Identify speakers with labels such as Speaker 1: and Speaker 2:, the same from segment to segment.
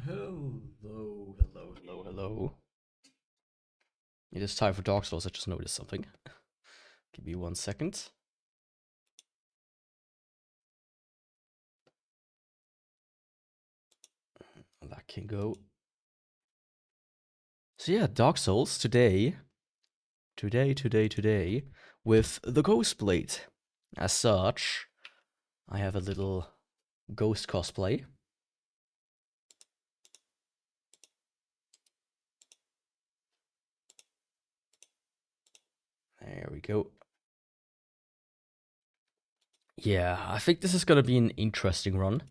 Speaker 1: Hello. It is time for Dark Souls. I just noticed something. Give me 1 second. That can go. So yeah, Dark Souls today, with the Ghost Blade. As such, I have a little ghost cosplay. There we go. Yeah, I think this is gonna be an interesting run.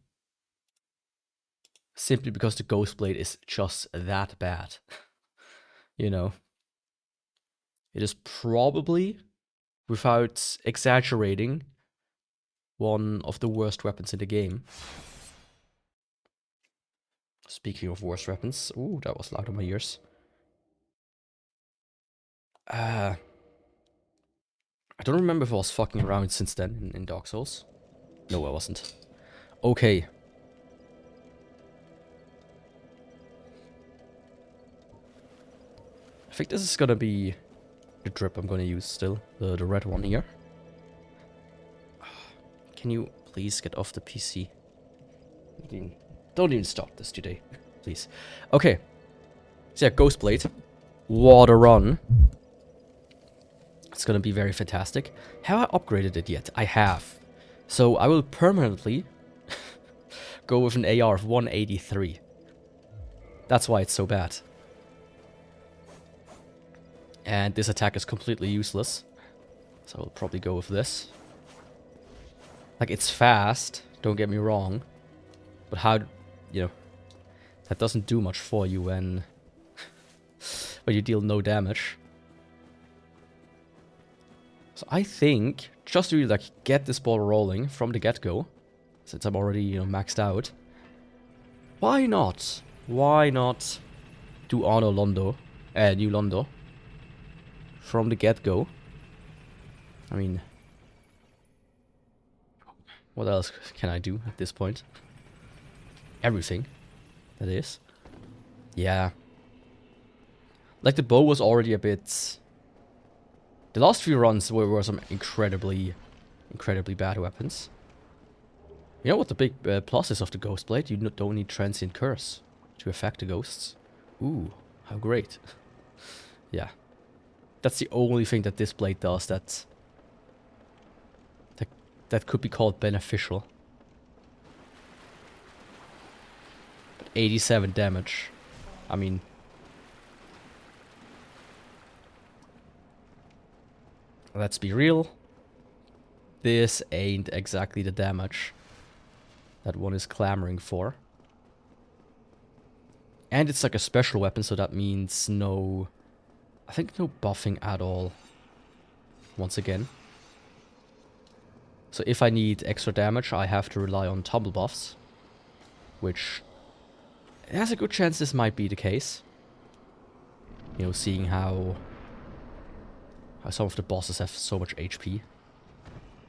Speaker 1: Simply because the Ghost Blade is just that bad. You know. It is probably, without exaggerating, one of the worst weapons in the game. Speaking of worst weapons, ooh, that was loud in my ears. I don't remember if I was fucking around since then in Dark Souls. No, I wasn't. Okay. I think this is gonna be the drip I'm gonna use still. The red one here. Can you please get off the PC? Don't even start this today. Please. Okay. So yeah, Ghost Blade. Water Run. It's gonna be very fantastic. Have I upgraded it yet? I have. So I will permanently go with an AR of 183. That's why it's so bad. And this attack is completely useless. So I'll probably go with this. Like, it's fast, don't get me wrong. But how, you know, that doesn't do much for you when you deal no damage. So I think, just to like get this ball rolling from the get-go, since I'm already, you know, maxed out, why not? Why not do New Londo from the get-go? I mean, what else can I do at this point? Everything, that is. Yeah. Like, the bow was already a bit... The last few runs were some incredibly bad weapons. You know what the big plus is of the Ghost Blade? You don't need Transient Curse to affect the ghosts. Ooh, how great. Yeah. That's the only thing that this blade does that could be called beneficial. But 87 damage. I mean... Let's be real. This ain't exactly the damage that one is clamoring for. And it's like a special weapon, so that means no... I think no buffing at all. Once again. So if I need extra damage, I have to rely on tumble buffs. Which... There's a good chance this might be the case. You know, seeing how some of the bosses have so much HP.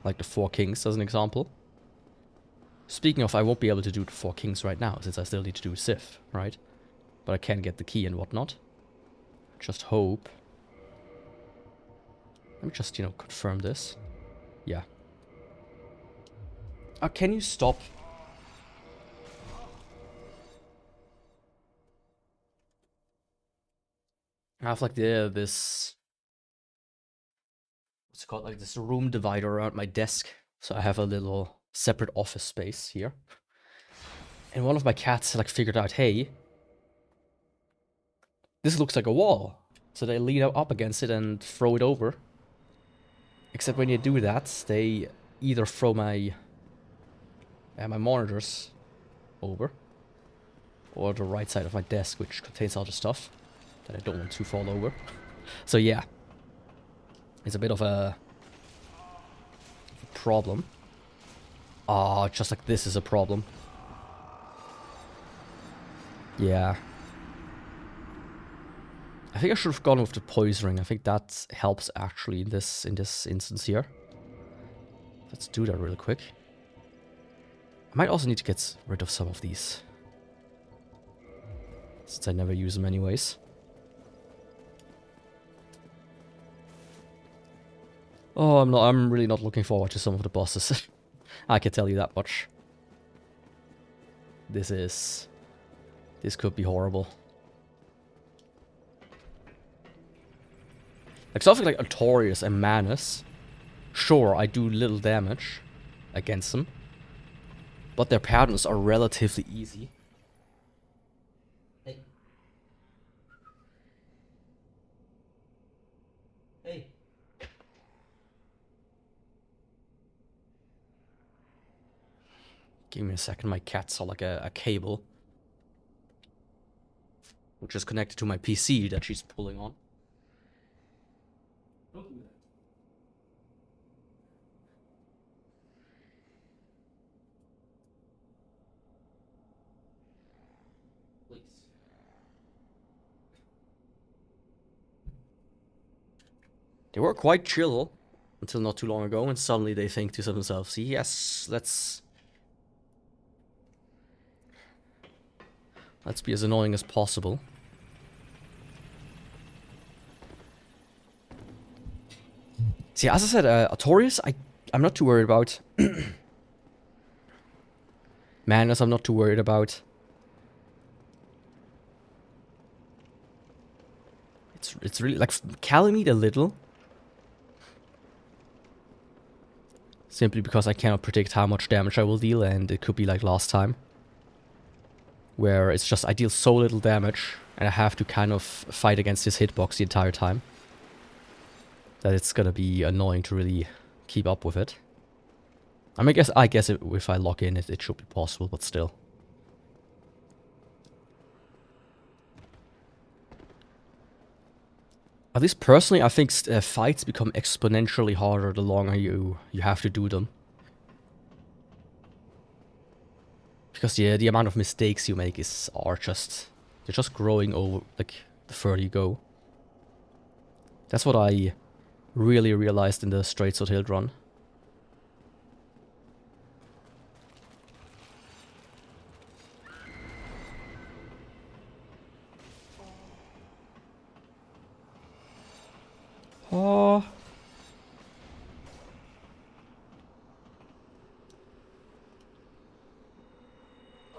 Speaker 1: Like the 4 Kings as an example. Speaking of, I won't be able to do the 4 Kings right now, since I still need to do Sif, right? But I can get the key and whatnot. Just hope. Let me just, you know, confirm this. Yeah. Can you stop? I have like this... What's it called? Like this room divider around my desk. So I have a little separate office space here. And one of my cats like figured out, hey, this looks like a wall. So they lean up against it and throw it over. Except when you do that, they either throw my monitors over, or the right side of my desk, which contains other stuff that I don't want to fall over. So yeah, it's a bit of a problem. Just like this is a problem. Yeah. I think I should have gone with the poise ring. I think that helps actually in this instance here. Let's do that really quick. I might also need to get rid of some of these since I never use them anyways. Oh, I'm really not looking forward to some of the bosses. I can tell you that much. This could be horrible. Like something like Artorias and Manus. Sure, I do little damage against them, but their patterns are relatively easy. Hey. Hey. Give me a second, my cat saw like a cable, which is connected to my PC that she's pulling on. Don't do that. Please. They were quite chill until not too long ago, and suddenly they think to themselves, yes, let's be as annoying as possible. See, as I said, Artorias, I'm not too worried about. Manus, I'm not too worried about. It's really like Calamite a little. Simply because I cannot predict how much damage I will deal, and it could be like last time, where it's just I deal so little damage and I have to kind of fight against his hitbox the entire time, that it's gonna be annoying to really keep up with it. I mean, I guess if I lock in, it should be possible, but still. At least personally, I think fights become exponentially harder the longer you have to do them. Because the amount of mistakes you make they're just growing over like the further you go. That's what I really realized in the Straight Sword Hill run. Oh.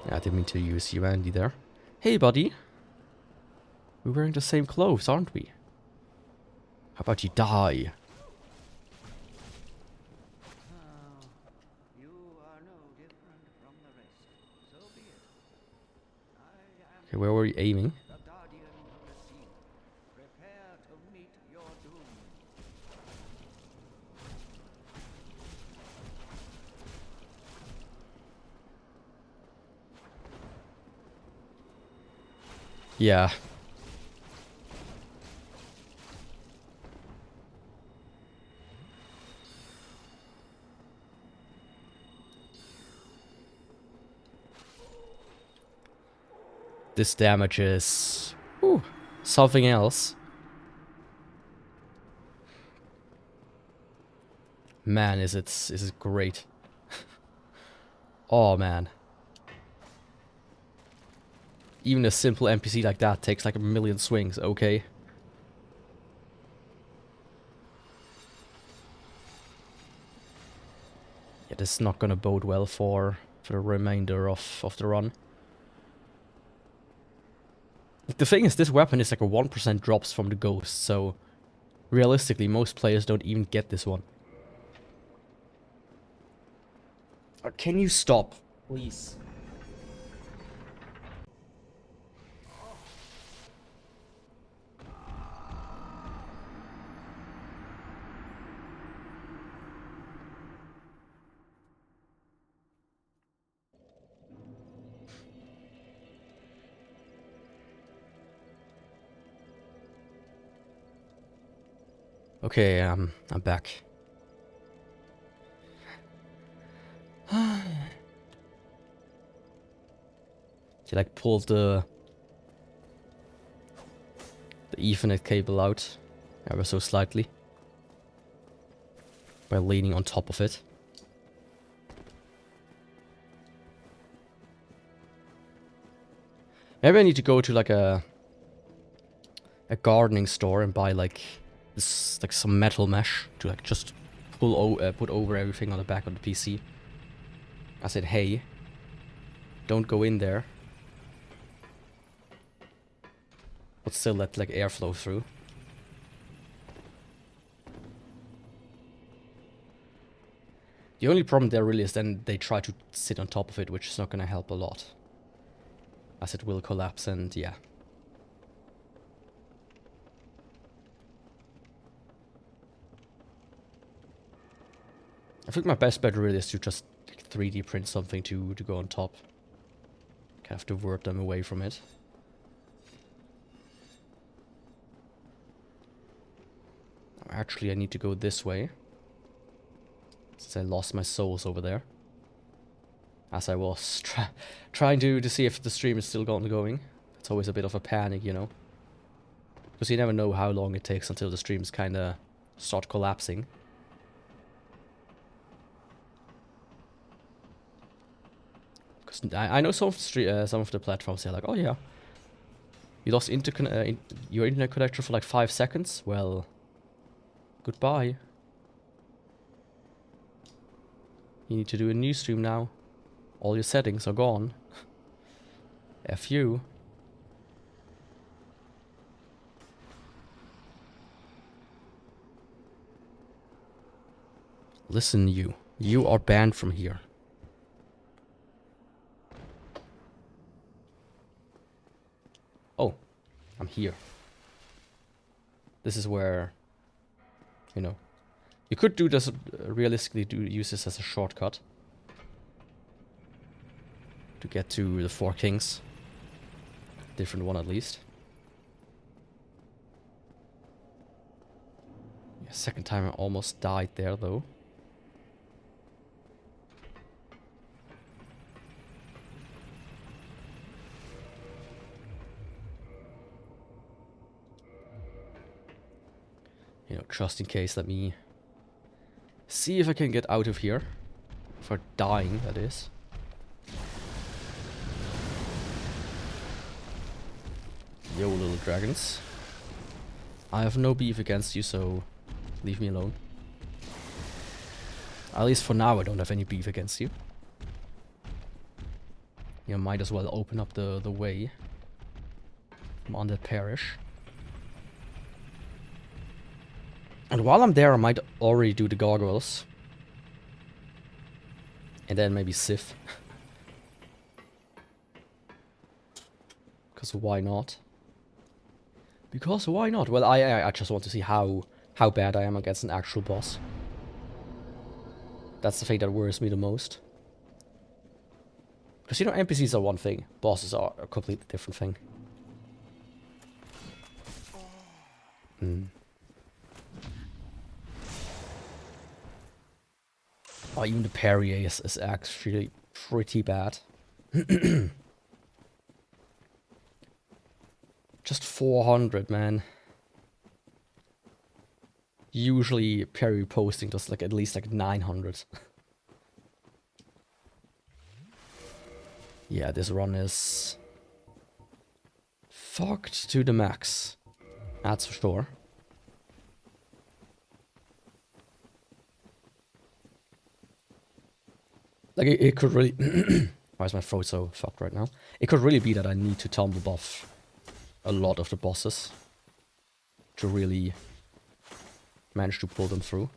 Speaker 1: Yeah, I didn't mean to use you, Andy, there. Hey, buddy. We're wearing the same clothes, aren't we? How about you die? Okay, where were you aiming? Yeah. This damage is something else. Man, is it great. Oh man. Even a simple NPC like that takes like a million swings, okay? Yeah, this is not gonna bode well for the remainder of the run. The thing is, this weapon is like a 1% drops from the ghost, so realistically, most players don't even get this one. Can you stop, please? Okay, I'm back. She like pulled the Ethernet cable out ever so slightly by leaning on top of it. Maybe I need to go to like a gardening store and buy like this, like some metal mesh to like just put over everything on the back of the PC. I said, hey, don't go in there. But still let like airflow through. The only problem there really is then they try to sit on top of it, which is not going to help a lot. As it will collapse and yeah. I think my best bet really is to just 3D print something to go on top. Kind of divert them away from it. Actually, I need to go this way. Since I lost my souls over there. As I was trying to see if the stream is still going. It's always a bit of a panic, you know. Because you never know how long it takes until the streams kind of start collapsing. Because I know some of the platforms, they're like, oh yeah, you lost your internet connection for like 5 seconds? Well, goodbye. You need to do a new stream now. All your settings are gone. F you. Listen, you. You are banned from here. Oh, I'm here. This is where, you know, you could do this, realistically use this as a shortcut. To get to the 4 kings. Different one at least. Yeah, second time I almost died there though. You know, just in case, let me see if I can get out of here. For dying, that is. Yo, little dragons. I have no beef against you, so leave me alone. At least for now, I don't have any beef against you. You might as well open up the way from undead parish. And while I'm there, I might already do the gargoyles. And then maybe Sif. Because why not? Because why not? Well, I just want to see how bad I am against an actual boss. That's the thing that worries me the most. Because, you know, NPCs are one thing. Bosses are a completely different thing. Oh, even the parry is actually pretty bad. Just 400, man. Usually parry posting does like at least like 900. Yeah, this run is fucked to the max. That's for sure. Like it could really why is my throat so fucked right now? It could really be that I need to tumble buff a lot of the bosses to really manage to pull them through.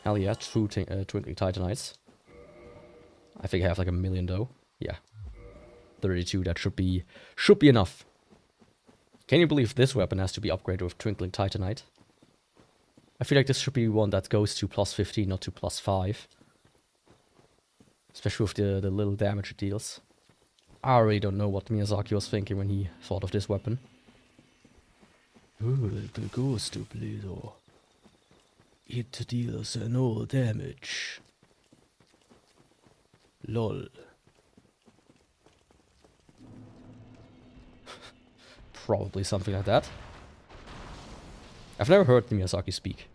Speaker 1: Hell yeah, true Twinkling Titanites. I think I have like 1 million though. Yeah. 32, that should be enough. Can you believe this weapon has to be upgraded with Twinkling Titanite? I feel like this should be one that goes to +15, not to +5. Especially with the little damage it deals. I really don't know what Miyazaki was thinking when he thought of this weapon. Oh, the ghost blader. It deals no damage. Lol. Probably something like that. I've never heard Miyazaki speak.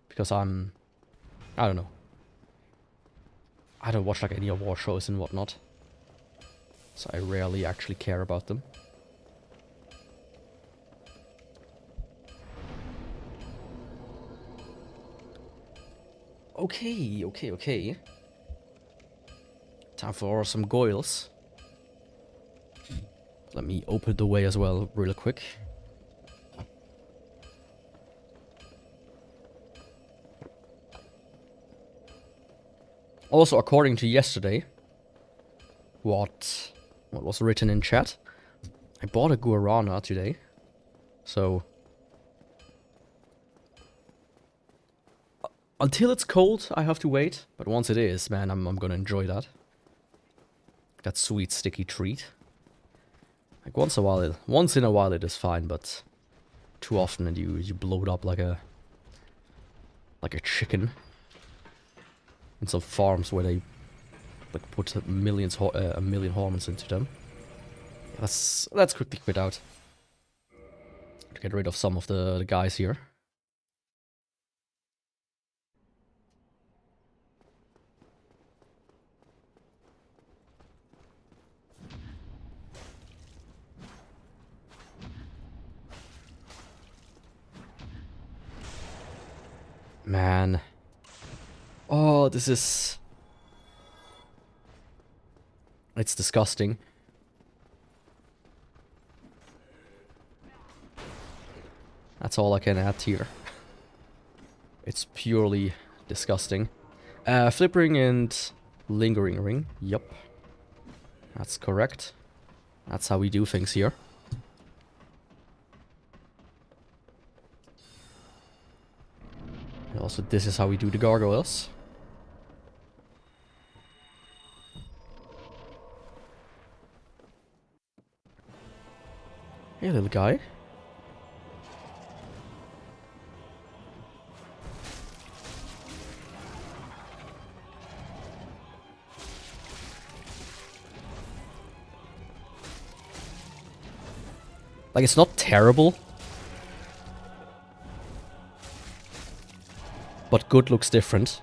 Speaker 1: Because I don't know. I don't watch like any award shows and whatnot. so I rarely actually care about them. Okay. Time for some goils. Let me open the way as well, real quick. Also, according to yesterday, what was written in chat, I bought a guarana today, so until it's cold, I have to wait. But once it is, man, I'm gonna enjoy that. That sweet sticky treat. Like once in a while it is fine, but too often and you blow it up like a chicken. In some farms where they like put a million hormones into them. Yeah, let's quickly quit out to get rid of some of the guys here. Man. Oh, this is... It's disgusting. That's all I can add here. It's purely disgusting. Flip ring and lingering ring. Yup. That's correct. That's how we do things here. And also, this is how we do the gargoyles. Hey, little guy. Like, it's not terrible. But good looks different.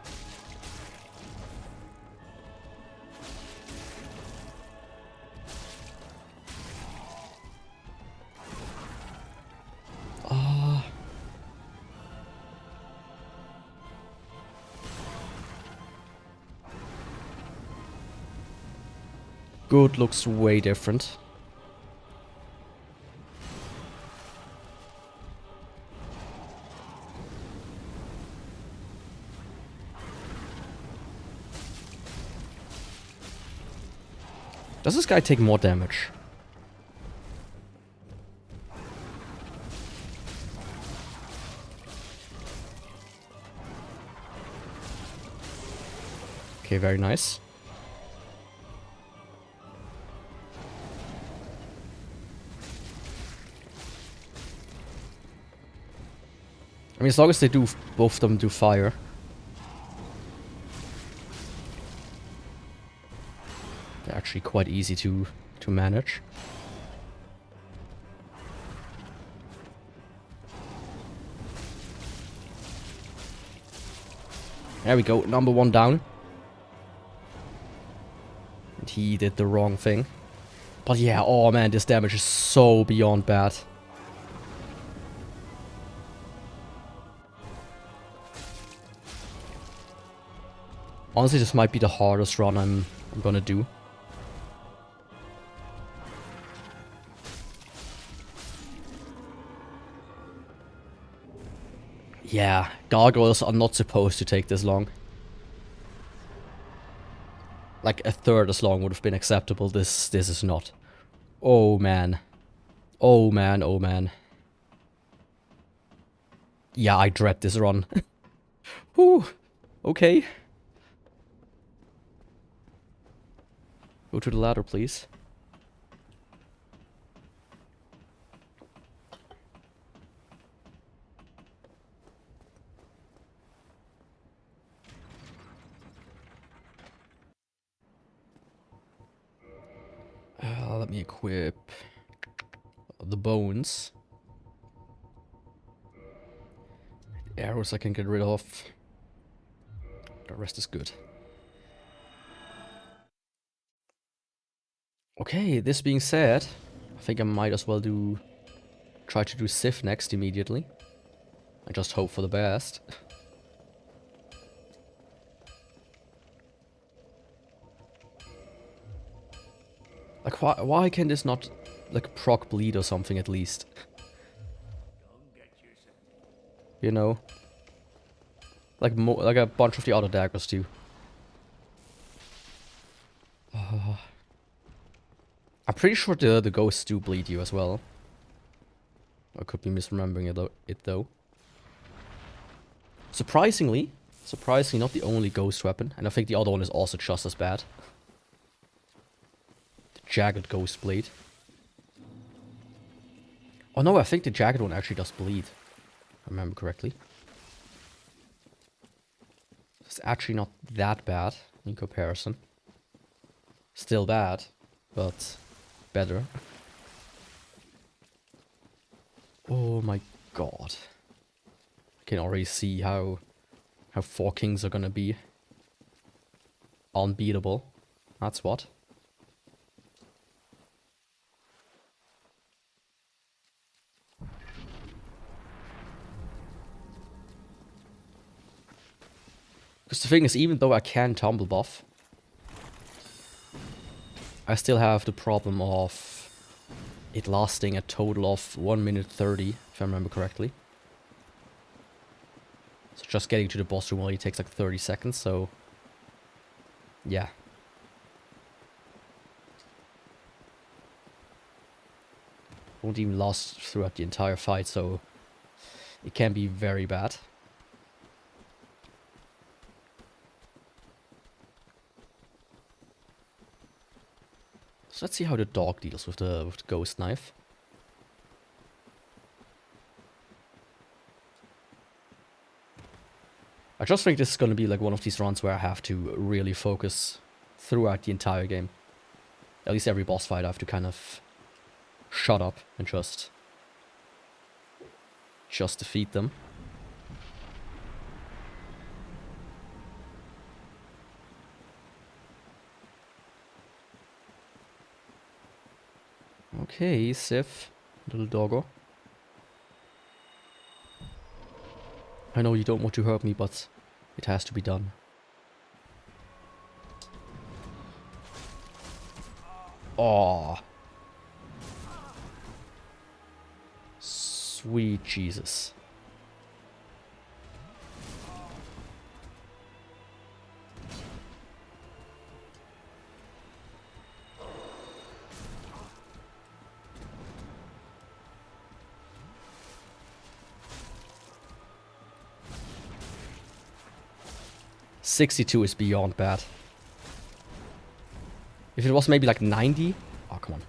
Speaker 1: Good looks way different. Does this guy take more damage? Okay, very nice. I mean, as long as they do, both of them do fire. They're actually quite easy to manage. There we go, number one down. And he did the wrong thing. But yeah, oh man, this damage is so beyond bad. Honestly, this might be the hardest run I'm gonna do. Yeah, gargoyles are not supposed to take this long. Like a third as long would have been acceptable. This is not. Oh man. Oh man, oh man. Yeah, I dread this run. Whew. Okay. Go to the ladder, please. Let me equip the bones. Arrows I can get rid of. The rest is good. Okay, this being said, I think I might as well try to do Sif next immediately. I just hope for the best. Like, why can this not, like, proc bleed or something at least? You know? Like a bunch of the other daggers do. I'm pretty sure the ghosts do bleed you as well. I could be misremembering it though. Surprisingly, not the only ghost weapon, and I think the other one is also just as bad. The jagged ghost blade. Oh no, I think the jagged one actually does bleed. If I remember correctly. It's actually not that bad in comparison. Still bad, but better. Oh my god. I can already see how 4 kings are gonna be unbeatable. That's what. Because the thing is, even though I can tumble buff, I still have the problem of it lasting a total of 1 minute 30, if I remember correctly. So just getting to the boss room only takes like 30 seconds, so yeah. Won't even last throughout the entire fight, so it can be very bad. So let's see how the dog deals with the ghost knife. I just think this is going to be like one of these runs where I have to really focus throughout the entire game. At least every boss fight I have to kind of shut up and just defeat them. Okay, Sif, little doggo. I know you don't want to hurt me, but it has to be done. Oh. Sweet Jesus. $62 is beyond bad. If it was maybe like 90, oh come on,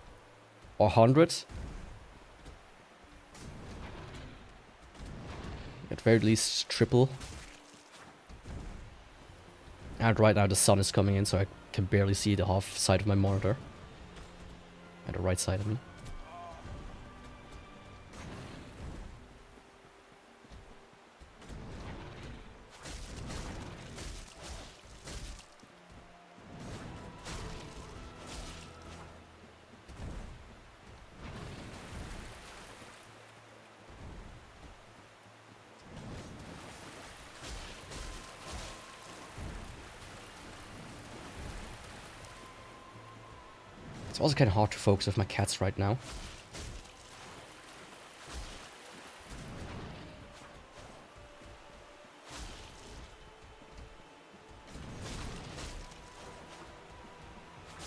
Speaker 1: or 100, at very least triple. And right now the sun is coming in, so I can barely see the half side of my monitor. And the right side of me. It's also kind of hard to focus with my cats right now.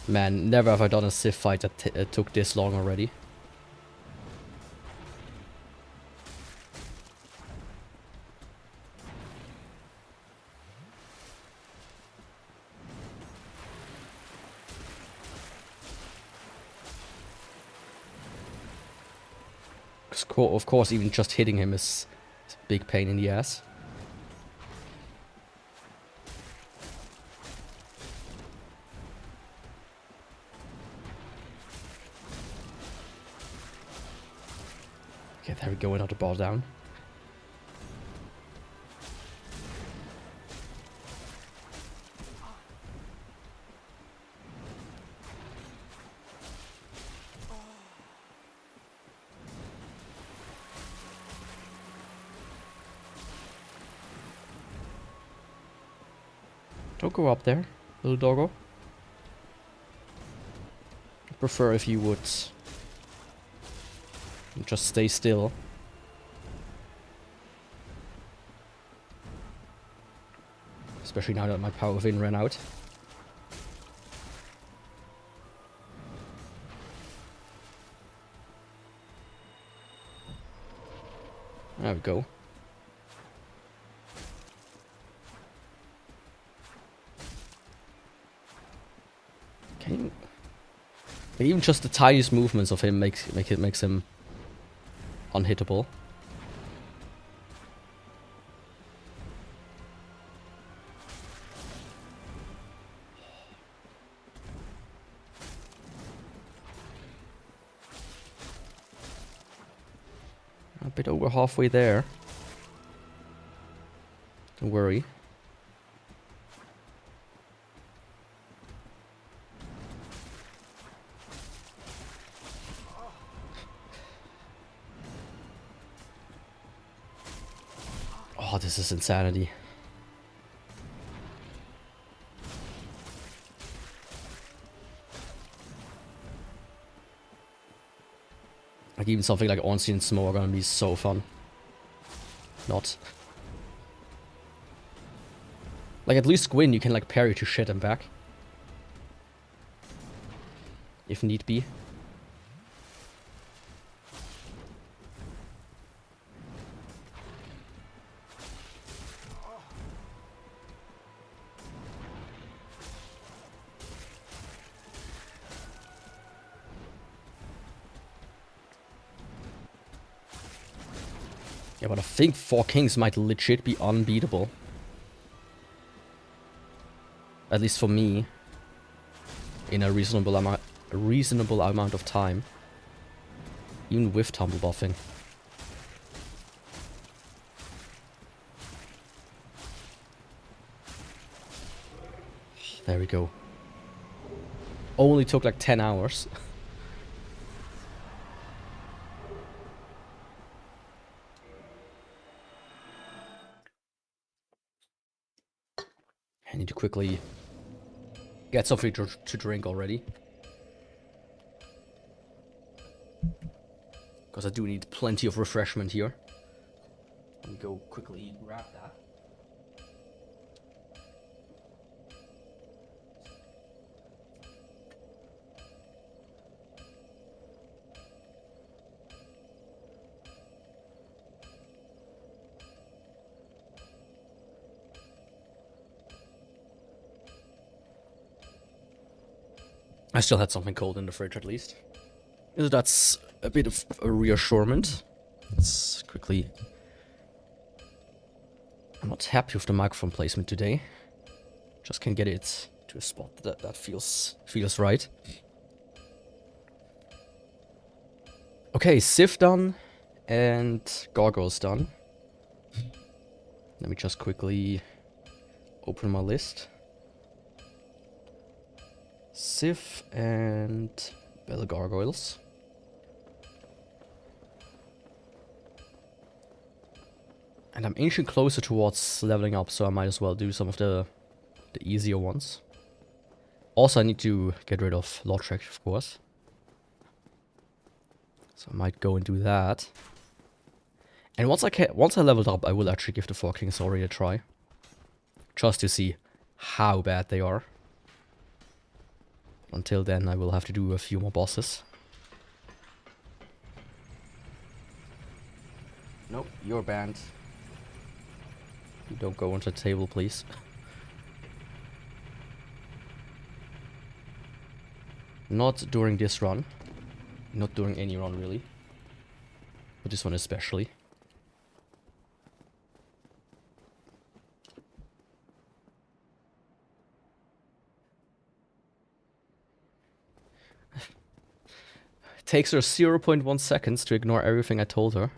Speaker 1: Man, never have I done a Sif fight that took this long already. Of course, even just hitting him is a big pain in the ass. Okay, there we go, another ball down. Don't go up there, little doggo. I prefer if you would just stay still. Especially now that my power of in ran out. There we go. Okay. Even just the tiniest movements of him makes him unhittable. A bit over halfway there. Don't worry. Oh, this is insanity. Like even something like Ornstein and Smoke are gonna be so fun. Not. Like at least Gwyn you can like parry to shit and back. If need be. Yeah, but I think 4 Kings might legit be unbeatable. At least for me. In a reasonable amount of time. Even with tumble buffing. There we go. Only took like 10 hours. I need to quickly get something to drink already. Because I do need plenty of refreshment here. Let me go quickly grab that. I still had something cold in the fridge at least. So that's a bit of a reassurance. Let's quickly... I'm not happy with the microphone placement today. Just can't get it to a spot that feels right. Okay, Sif done and Gargoyles done. Let me just quickly open my list. Sif and Bell Gargoyles. And I'm inching closer towards leveling up, so I might as well do some of the easier ones. Also, I need to get rid of Logitech, of course. So I might go and do that. And once I leveled up, I will actually give the 4 Kings already a try. Just to see how bad they are. Until then, I will have to do a few more bosses. Nope, you're banned. You don't go onto the table, please. Not during this run. Not during any run, really. But this one especially. It takes her 0.1 seconds to ignore everything I told her.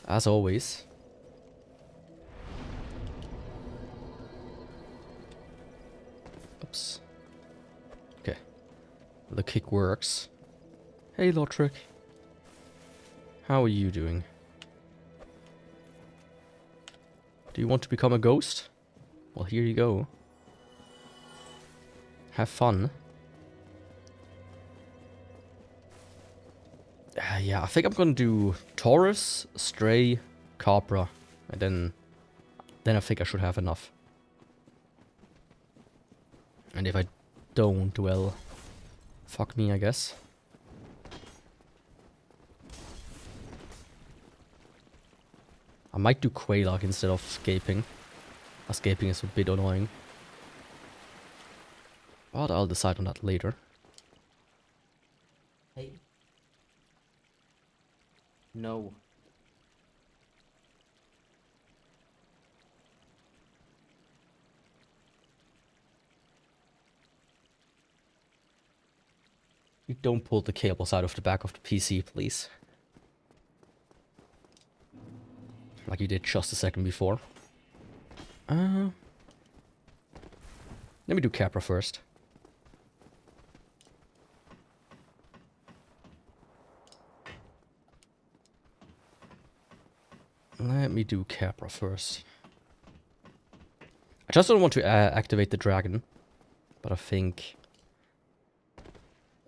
Speaker 1: As always. Oops. Okay. The kick works. Hey, Lotrick. How are you doing? Do you want to become a ghost? Well, here you go. Have fun. Yeah, I think I'm gonna do Taurus, Stray, Capra, and then I think I should have enough. And if I don't, well, fuck me, I guess. I might do Quaylock instead of Gaping. Escaping is a bit annoying. But I'll decide on that later. Hey. No. You don't pull the cables out of the back of the PC, please. Like you did just a second before. Let me do Capra first. Let me do Capra first. I just don't want to activate the dragon. But I think...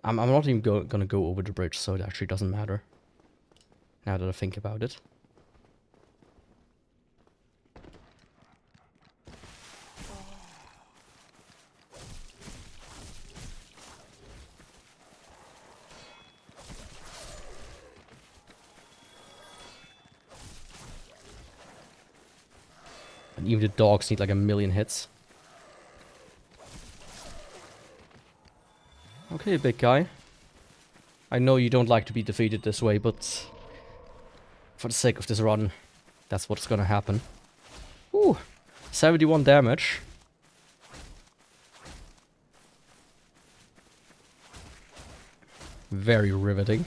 Speaker 1: I'm not even gonna go over the bridge, so it actually doesn't matter. Now that I think about it. And even the dogs need like 1,000,000 hits. Okay, big guy. I know you don't like to be defeated this way, but for the sake of this run, that's what's gonna happen. Ooh, 71 damage. Very riveting.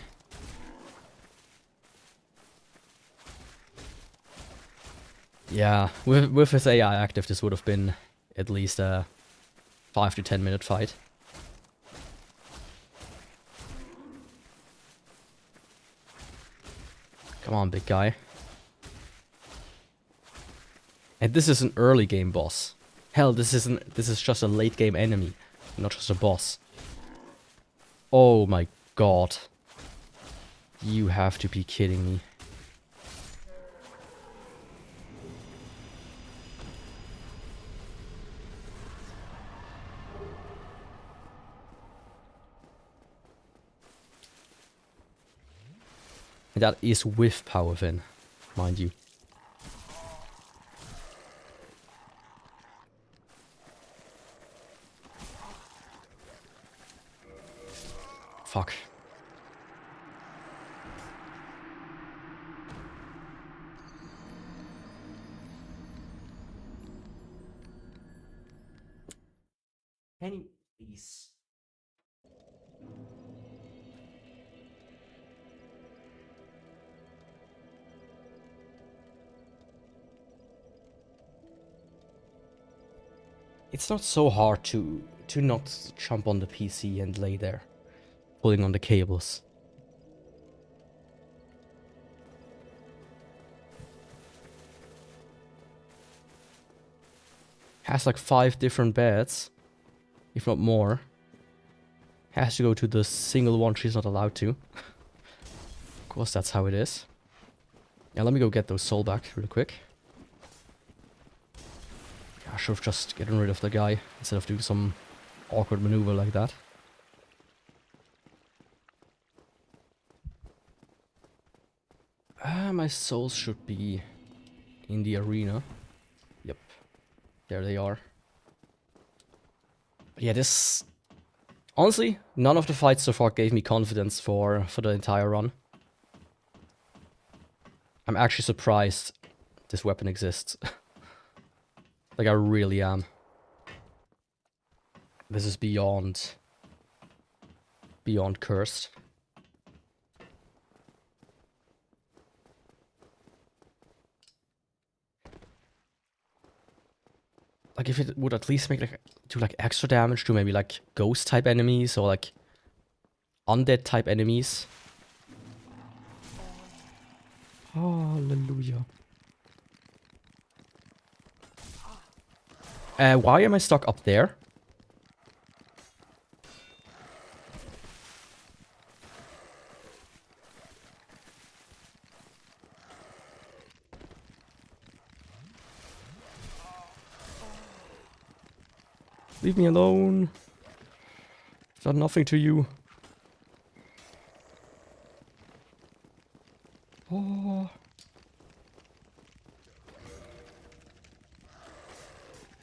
Speaker 1: Yeah, with his AI active, this would have been at least a 5 to 10 minute fight. Come on, big guy. And this is an early game boss. Hell, this is just a late game enemy, not just a boss. Oh my god. You have to be kidding me. And that is with power fin, mind you. Fuck. Can you please? It's not so hard to not jump on the PC and lay there, pulling on the cables. Has like 5 different beds, if not more. Has to go to the single one she's not allowed to. Of course, that's how it is. Yeah, let me go get those soul back real quick. I should have just gotten rid of the guy instead of doing some awkward maneuver like that. My souls should be in the arena. Yep. There they are. But yeah, this... Honestly, none of the fights so far gave me confidence for the entire run. I'm actually surprised this weapon exists. Like, I really am. This is beyond cursed. Like, if it would at least make, like, do, like, extra damage to maybe, like, ghost-type enemies or, like, undead-type enemies. Hallelujah. Why am I stuck up there? Leave me alone. I've done nothing to you. Oh.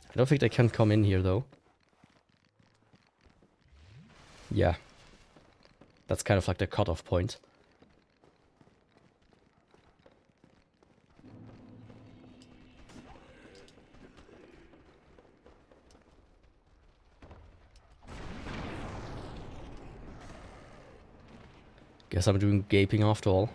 Speaker 1: I don't think they can come in here though. Yeah. That's kind of like the cutoff point. Guess I'm doing gaping after all.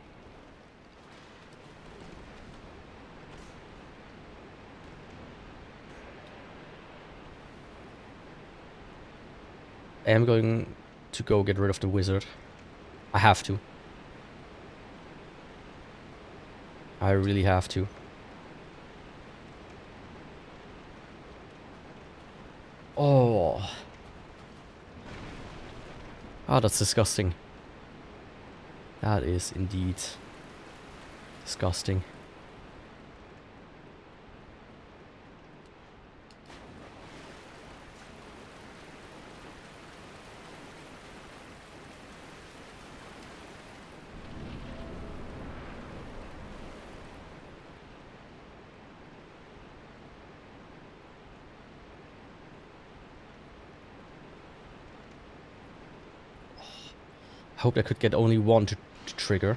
Speaker 1: I am going to go get rid of the wizard. I have to. I really have to. Oh. Ah, that's disgusting. That is indeed disgusting. I hope I could get only one to trigger.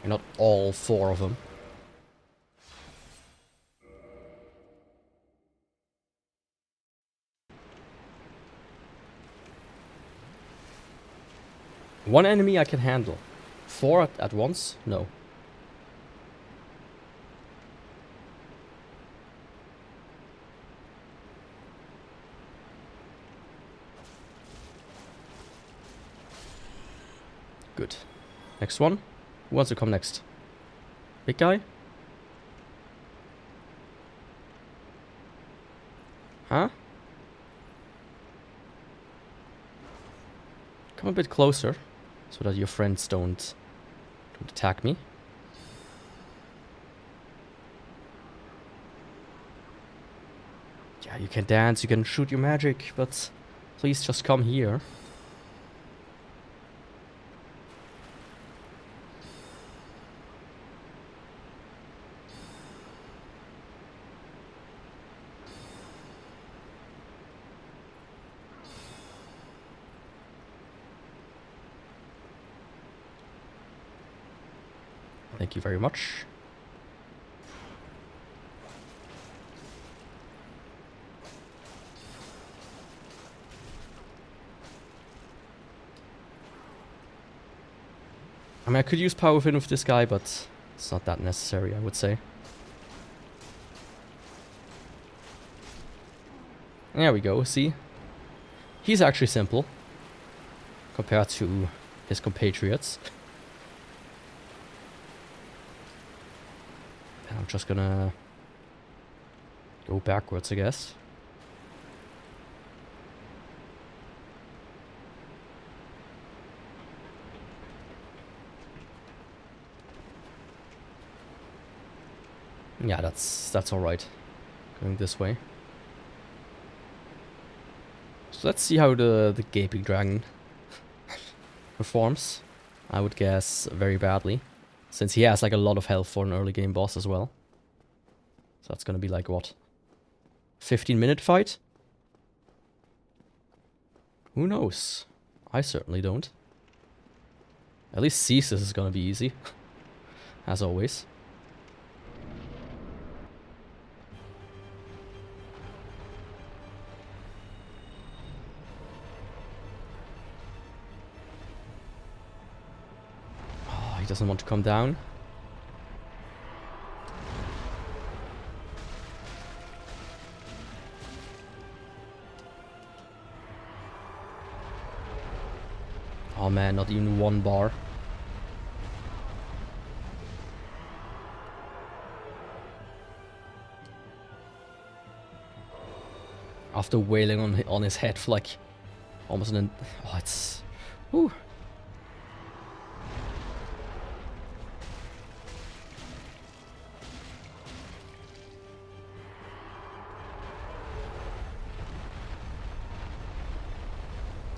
Speaker 1: And not all four of them. One enemy I can handle. Four at once? No. Good. Next one. Who wants to come next? Big guy? Huh? Come a bit closer, so that your friends don't attack me. Yeah, you can dance, you can shoot your magic, but please just come here. Thank you very much. I mean, I could use power within with this guy, but it's not that necessary, I would say. There we go, see? He's actually simple compared to his compatriots. And I'm just gonna go backwards, I guess. Yeah, that's all right. Going this way. So let's see how the gaping dragon performs. I would guess very badly, since he has like a lot of health for an early game boss as well. So that's gonna be like what? 15-minute fight? Who knows? I certainly don't. At least Ceases is gonna be easy, as always. He doesn't want to come down. Oh man, not even one bar. After wailing on his head for like almost an... Oh, it's... Whew.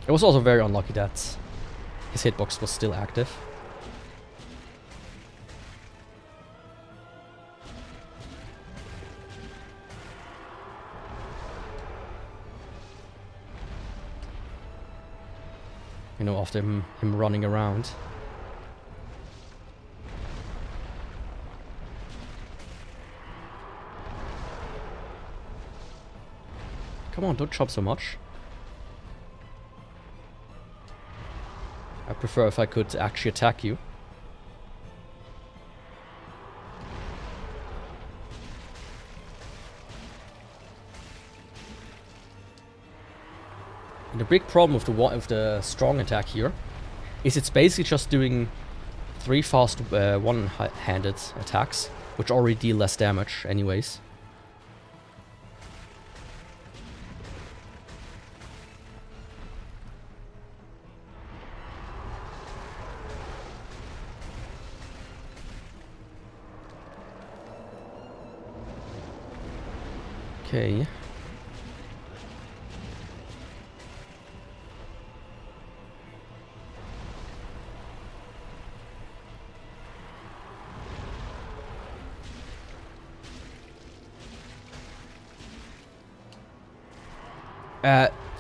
Speaker 1: It was also very unlucky that his hitbox was still active. You know, after him running around. Come on, don't chop so much. I prefer if I could actually attack you. And the big problem with the strong attack here is it's basically just doing 3 fast one-handed attacks, which already deal less damage anyways. Okay.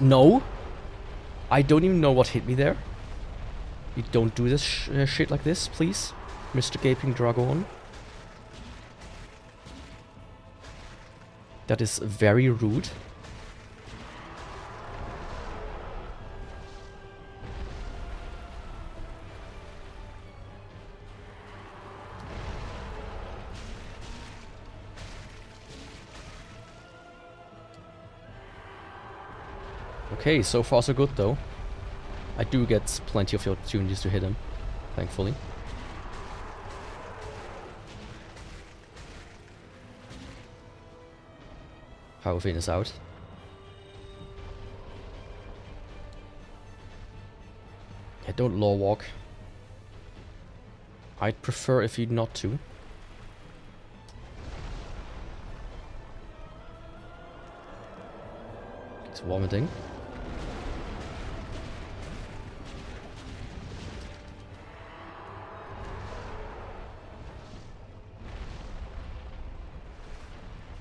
Speaker 1: No. I don't even know what hit me there. You don't do this shit like this, please, Mr. Gaping Dragon. That is very rude. Okay, so far so good though. I do get plenty of opportunities to hit him, thankfully. Power Fin is out. Yeah, don't law walk. I'd prefer if you'd not to. It's vomiting.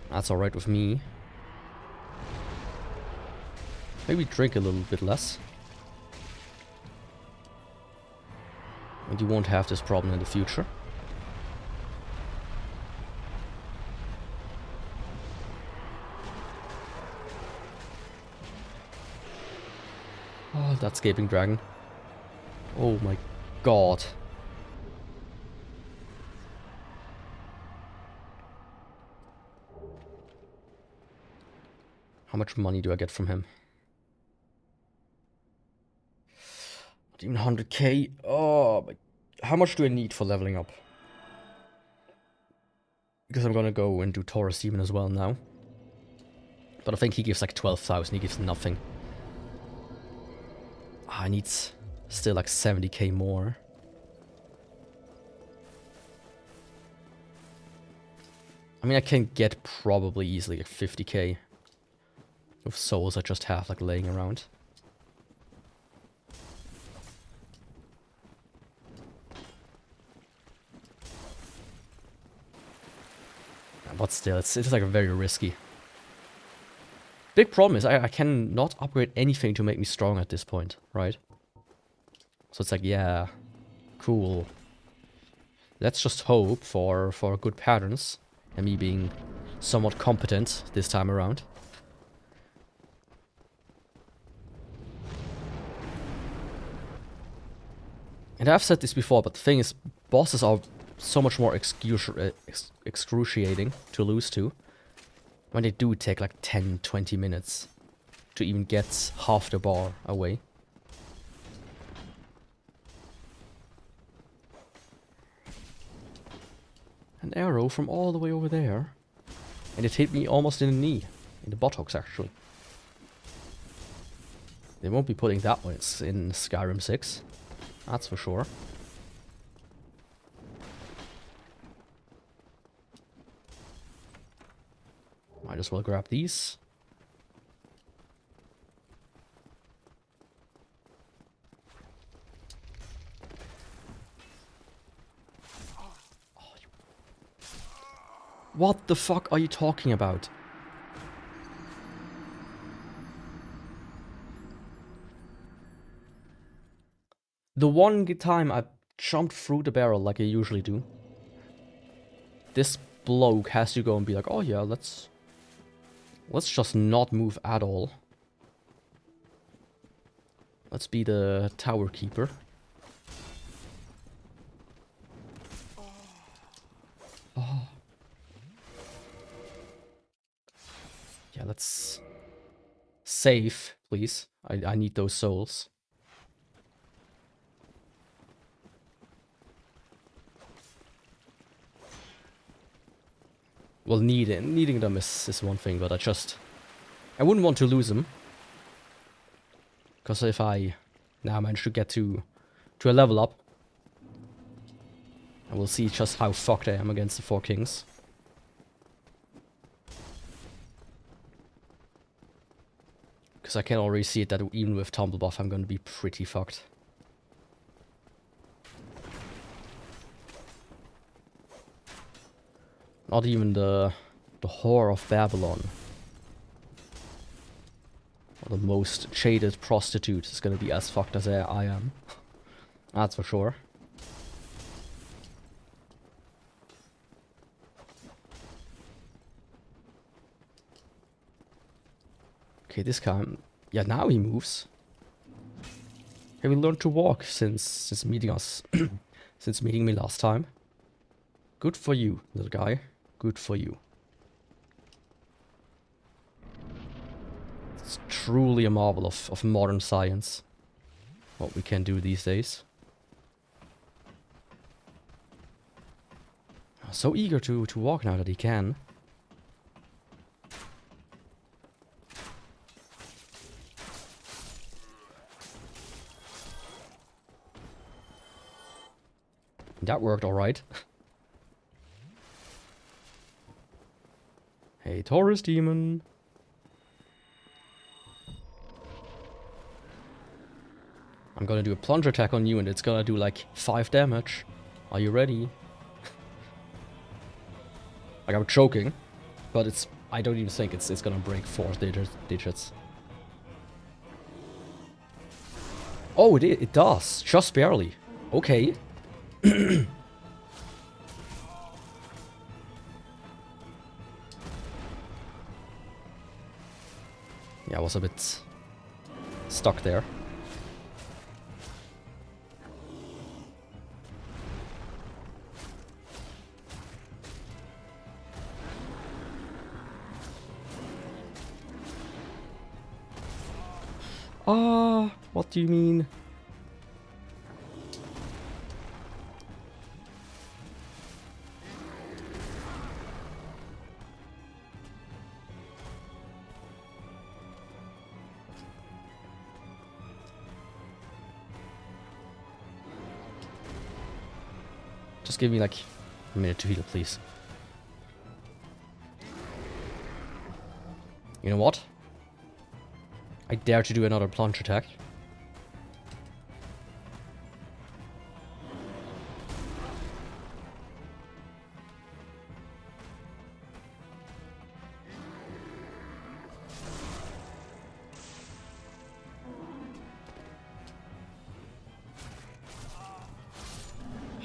Speaker 1: That's alright with me. Maybe drink a little bit less. And you won't have this problem in the future. Oh, that Gaping Dragon. Oh my god. How much money do I get from him? Not even 100k. Oh, but how much do I need for leveling up? Because I'm gonna go and do Taurus Demon as well now. But I think he gives like 12,000. He gives nothing. I need still like 70k more. I mean, I can get probably easily like 50k. With souls I just have like laying around. But still, it's like very risky. Big problem is I cannot upgrade anything to make me strong at this point, right? So it's like, yeah, cool. Let's just hope for good patterns and me being somewhat competent this time around. And I've said this before, but the thing is, bosses are so much more excruciating to lose to when they do take like 10-20 minutes to even get half the bar away. An arrow from all the way over there. And it hit me almost in the knee. In the buttocks, actually. They won't be putting that one in Skyrim 6. That's for sure. Might as well grab these. What the fuck are you talking about? The one time I jumped through the barrel like I usually do, this bloke has to go and be like, oh yeah, let's just not move at all. Let's be the tower keeper. Oh. Yeah, let's save, please. I need those souls. Well, needing them is one thing, but I wouldn't want to lose them. Because if I now manage to get to a level up, and we'll see just how fucked I am against the 4 kings. Because I can already see it that even with tumble buff I'm going to be pretty fucked. Not even the whore of Babylon, or the most shaded prostitute, is going to be as fucked as I am. That's for sure. Okay, this time, yeah, now he moves. Have we learned to walk since meeting us, since meeting me last time? Good for you, little guy. Good for you. It's truly a marvel of modern science, what we can do these days. So eager to walk now that he can. That worked alright. Hey, Taurus Demon. I'm gonna do a plunge attack on you and it's gonna do like 5 damage. Are you ready? Like, I'm choking, but I don't even think it's gonna break 4 digits. Oh, it does. Just barely. Okay. Yeah, I was a bit stuck there. Ah, what do you mean? Just give me like a minute to heal, please. You know what? I dare to do another plunge attack.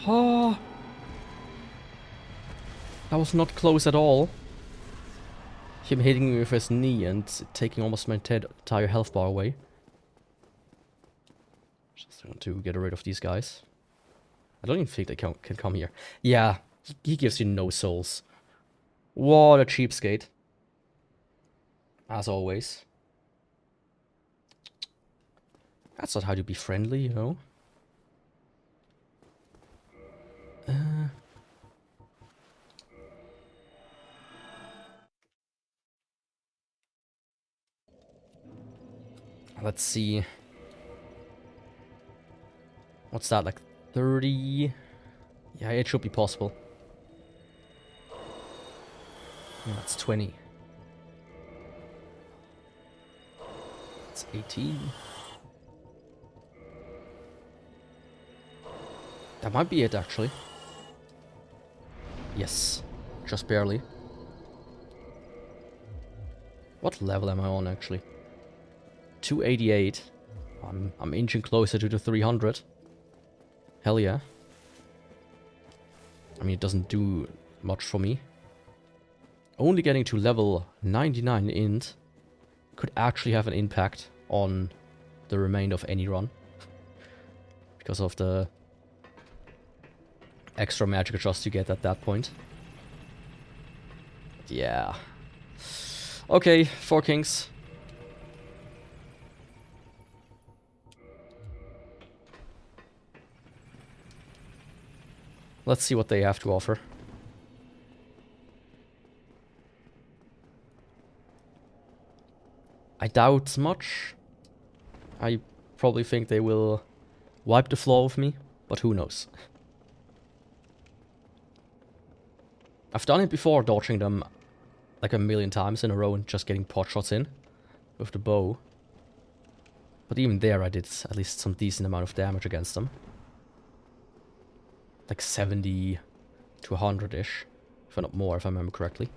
Speaker 1: Oh, that was not close at all. Him hitting me with his knee and taking almost my entire health bar away. Just want to get rid of these guys. I don't even think they can come here. Yeah, he gives you no souls. What a cheapskate. As always. That's not how to be friendly, you know? Let's see. What's that, like 30? Yeah, it should be possible. Yeah, that's 20. It's 18. That might be it, actually. Yes. Just barely. What level am I on, actually? 288. I'm inching closer to the 300. Hell yeah. I mean, it doesn't do much for me. Only getting to level 99 int could actually have an impact on the remainder of any run. Because of the extra magic adjust you get at that point. Yeah. Okay, 4 kings. Let's see what they have to offer. I doubt much. I probably think they will wipe the floor with me, but who knows. I've done it before, dodging them like a million times in a row and just getting pot shots in with the bow. But even there I did at least some decent amount of damage against them. Like 70 to 100-ish, if not more, if I remember correctly.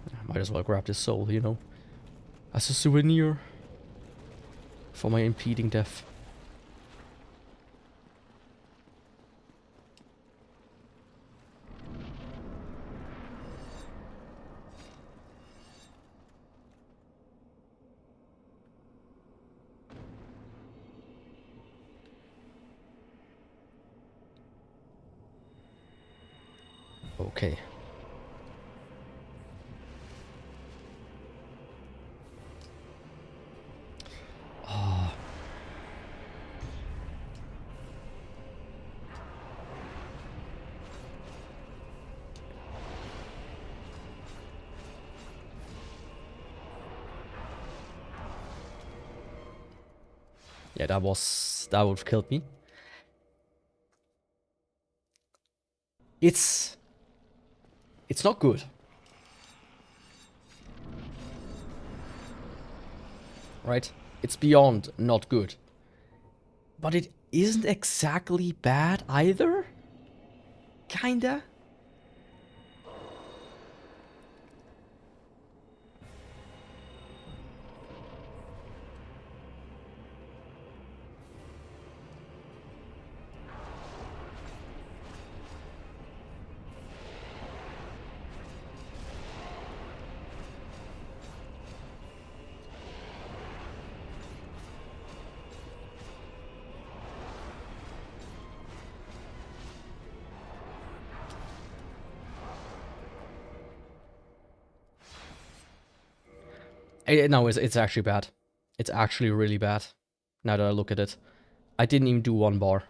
Speaker 1: I might as well grab this soul, you know, as a souvenir for my impeding death. Okay. Ah. Yeah, that would have killed me. It's not good. Right? It's beyond not good. But it isn't exactly bad either? Kinda? No, it's actually bad. It's actually really bad. Now that I look at it. I didn't even do 1 bar.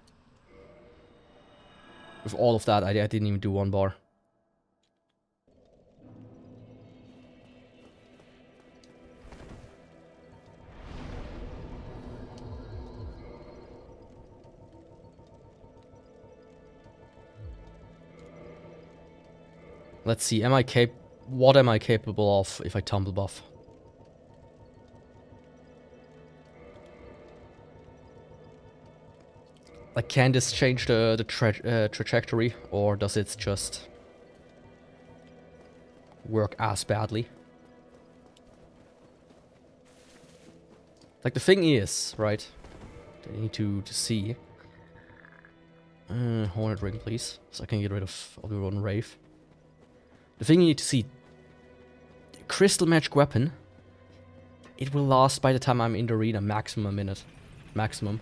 Speaker 1: With all of that, I didn't even do 1 bar. Let's see, what am I capable of if I tumble buff? Like, can this change the trajectory, or does it just work as badly? Like, the thing is, right, I need to see. Hornet ring, please, so I can get rid of the one Wraith. The thing you need to see, Crystal Magic Weapon, it will last by the time I'm in the arena maximum a minute. Maximum.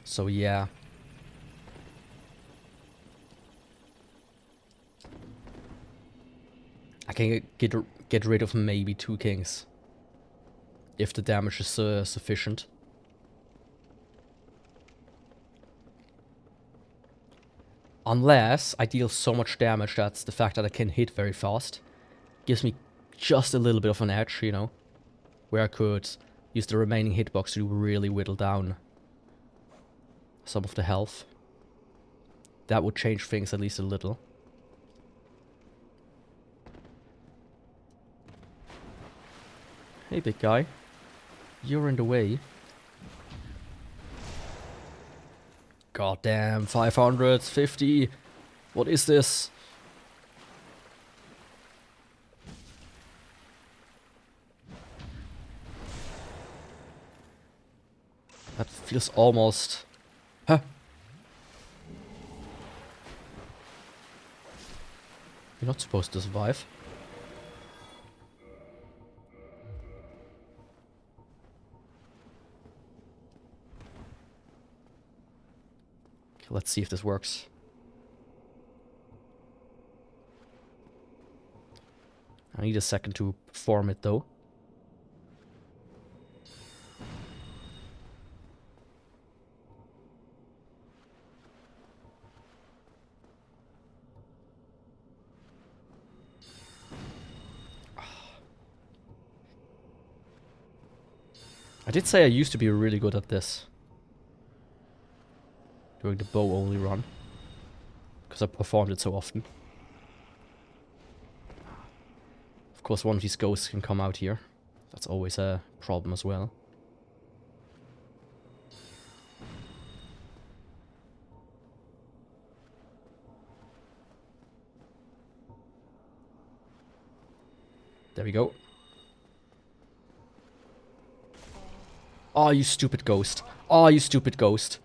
Speaker 1: So yeah. I can get rid of maybe 2 kings. If the damage is sufficient. Unless I deal so much damage that the fact that I can hit very fast gives me just a little bit of an edge, you know. Where I could use the remaining hitbox to really whittle down some of the health. That would change things at least a little. Hey, big guy. You're in the way. Goddamn, 550. What is this? That feels almost... Huh? You're not supposed to survive. Okay, let's see if this works. I need a second to perform it though. I did say I used to be really good at this. During the bow only run. Because I performed it so often. Of course one of these ghosts can come out here. That's always a problem as well. There we go. Oh, you stupid ghost. Oh, you stupid ghost.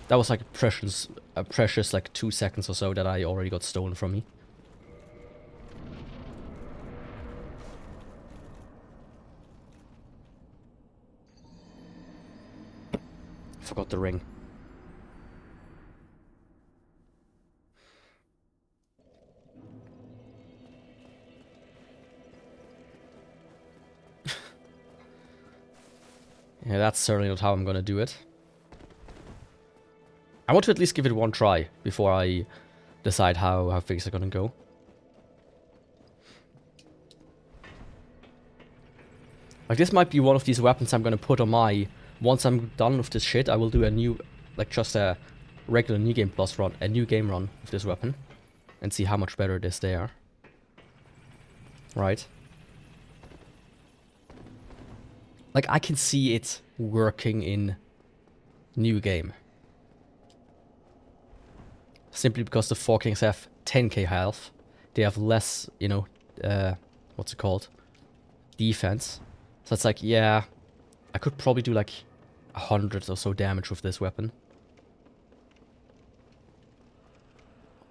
Speaker 1: That was like a precious like 2 seconds or so that I already got stolen from me. Forgot the ring. Yeah, that's certainly not how I'm gonna do it. I want to at least give it one try before I decide how things are gonna go. Like, this might be one of these weapons I'm gonna put on my... Once I'm done with this shit, I will do a new... Like, just a regular New Game Plus run. A new game run with this weapon. And see how much better it is there. Right? Like, I can see it working in new game. Simply because the 4 kings have 10k health. They have less, you know, what's it called? Defense. So it's like, yeah, I could probably do like 100 or so damage with this weapon.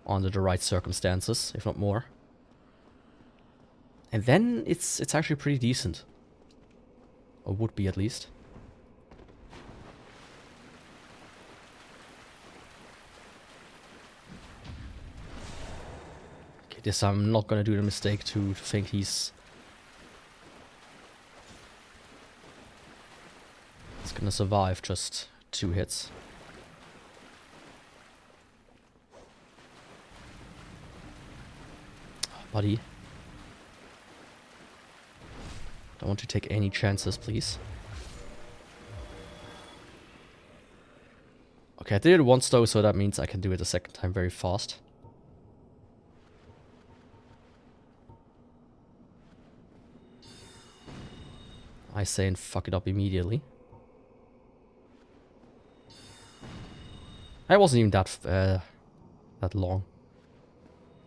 Speaker 1: Under the right circumstances, if not more. And then it's actually pretty decent. Or would be at least. Okay, this I'm not gonna do the mistake to think he's gonna survive just 2 hits. Oh, buddy. Don't want to take any chances, please. Okay, I did it once though, so that means I can do it a second time very fast. I say and fuck it up immediately. I wasn't even that long.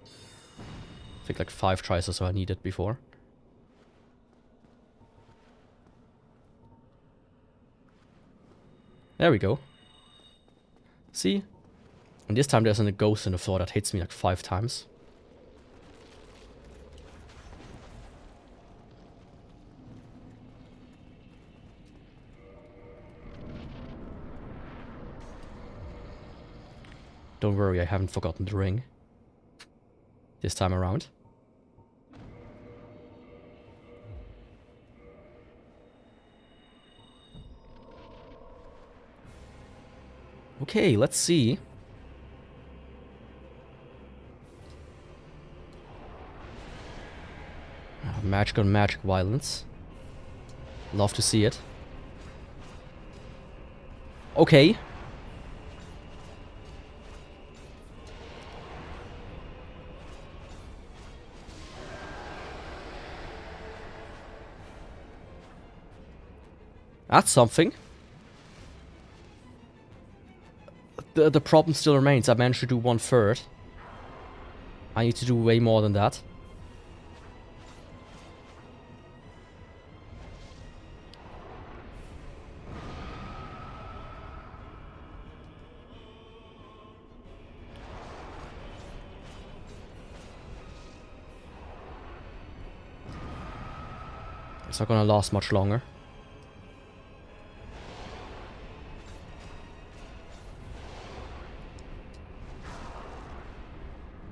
Speaker 1: I think like 5 tries or so I needed before. There we go. See? And this time there's a ghost in the floor that hits me like 5 times. Don't worry, I haven't forgotten the ring. this time around. Okay, let's see. Magic on magic violence. Love to see it. Okay. That's something. The problem still remains. I managed to do 1/3. I need to do way more than that. It's not gonna last much longer.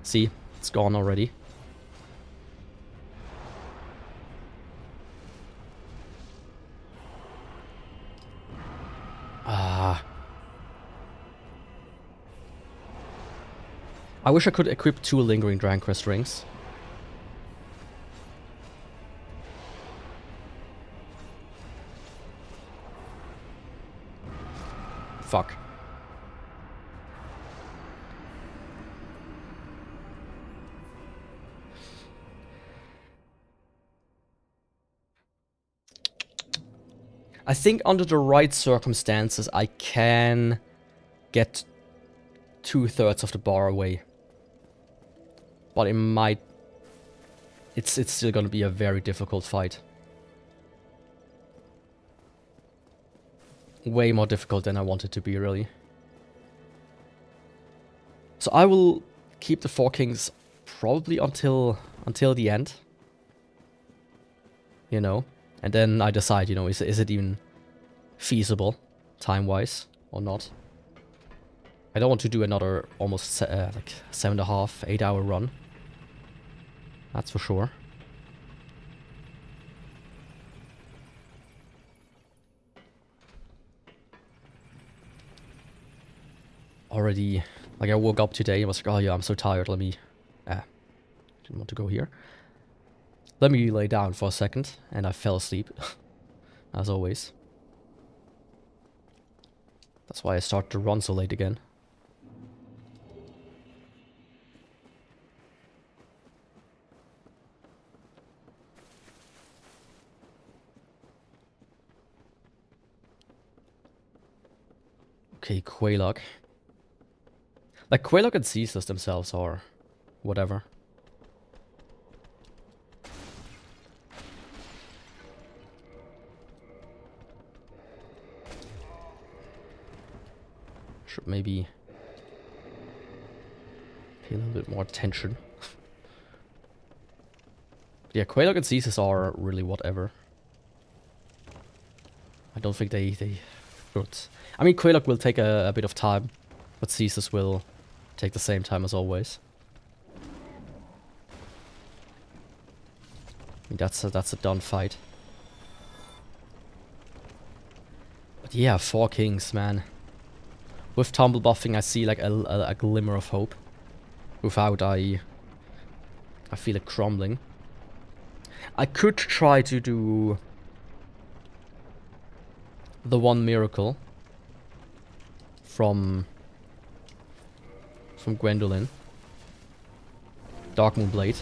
Speaker 1: See, it's gone already. Ah. I wish I could equip 2 lingering Dragon Crest rings. Fuck. I think under the right circumstances, I can get 2/3 of the bar away. But it might... It's still gonna be a very difficult fight. Way more difficult than I want it to be, really. So I will keep the 4 kings probably until the end. You know? And then I decide, you know, is it even feasible, time-wise, or not? I don't want to do another almost like 7.5, 8 hour run. That's for sure. Already, like I woke up today and was like, oh yeah, I'm so tired, let me... didn't want to go here. Let me lay down for a second, and I fell asleep. As always. That's why I started to run so late again. Okay, Quaylog. Like, Quaylog and Caesars themselves are whatever. Should maybe pay a little bit more attention. Yeah, Quaylog and Caesars are really whatever. I don't think they should. I mean, Quaylog will take a bit of time, but Caesars will take the same time as always. I mean, that's a done fight. But yeah, 4 kings, man. With tumble buffing, I see like a glimmer of hope. Without, I feel it crumbling. I could try to do the one miracle from Gwendolyn. Dark Moon Blade.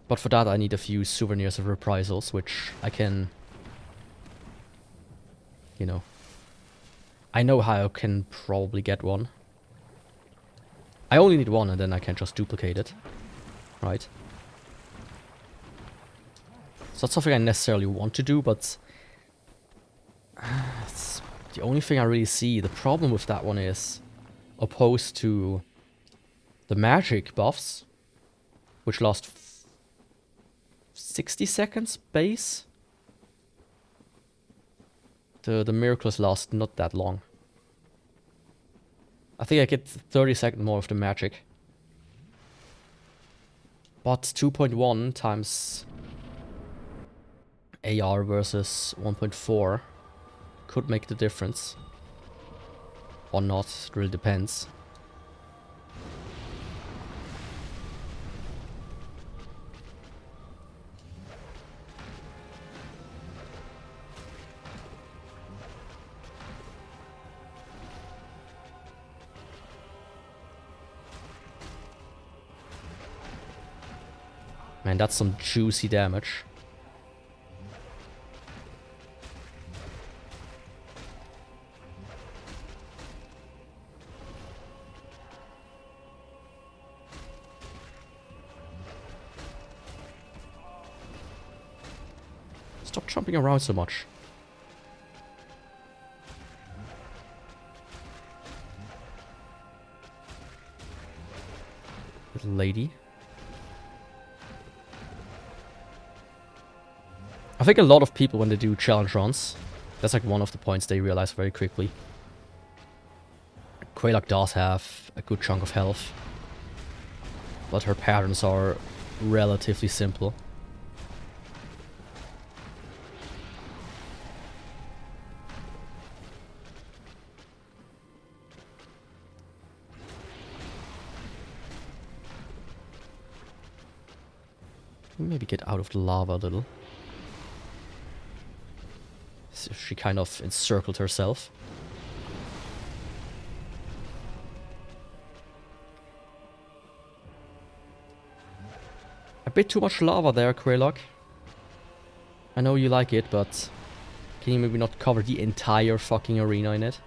Speaker 1: But for that I need a few souvenirs of reprisals, which I can, you know, I know how I can probably get one. I only need one and then I can just duplicate it. Right? It's not something I necessarily want to do, but it's the only thing I really see. The problem with that one is, opposed to the magic buffs, which last 60 seconds base, the miracles last not that long. I think I get 30 seconds more of the magic. But 2.1 times AR versus 1.4 could make the difference. Or not, it really depends. Man, that's some juicy damage. Stop jumping around so much. Little lady. I think a lot of people, when they do challenge runs, that's like one of the points they realize very quickly. Quaylock does have a good chunk of health, but her patterns are relatively simple. Maybe get out of the lava a little. So she kind of encircled herself. A bit too much lava there, Quaylock. I know you like it, but can you maybe not cover the entire fucking arena in it?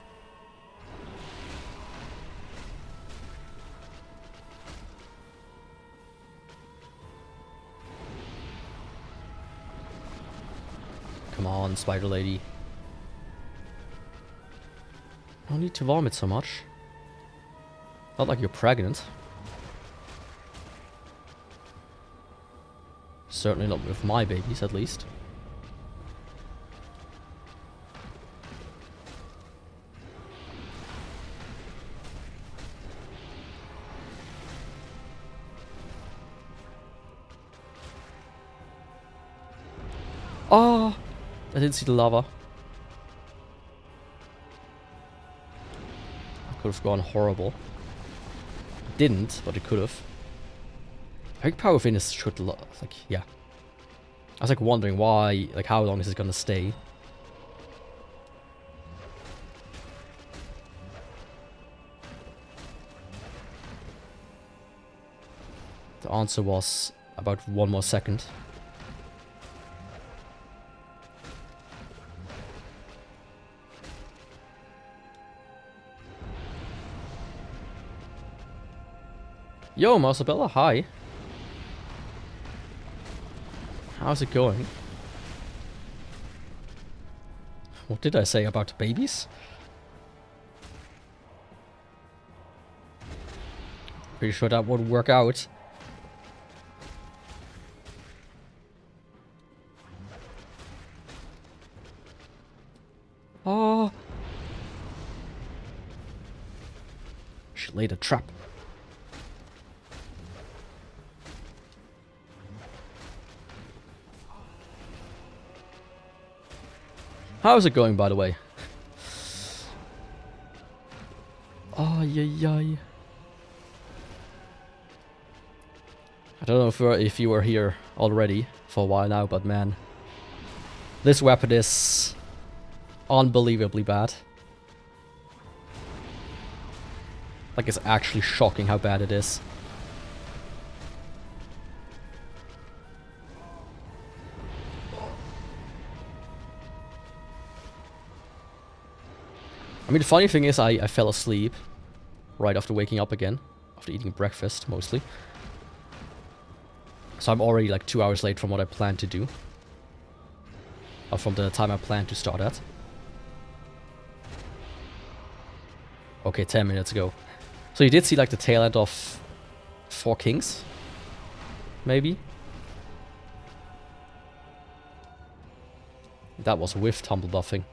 Speaker 1: Come on, Spider Lady. No need to vomit so much. Not like you're pregnant. Certainly not with my babies, at least. Oh! I didn't see the lava. Could have gone horrible. It didn't, but it could have. I think Power Finish should like, yeah. I was like wondering why, like how long is it gonna stay? The answer was about 1 more second. Yo, Marsabella, hi. How's it going? What did I say about babies? Pretty sure that would work out. Oh. She laid a trap. How's it going, by the way? Oh, yeah. I don't know if you were here already for a while now, but man, this weapon is unbelievably bad. Like, it's actually shocking how bad it is. I mean, the funny thing is I fell asleep right after waking up again, after eating breakfast, mostly. So I'm already like 2 hours late from what I planned to do. Or from the time I planned to start at. Okay, 10 minutes ago. So you did see like the tail end of 4 Kings? Maybe? That was with tumble buffing.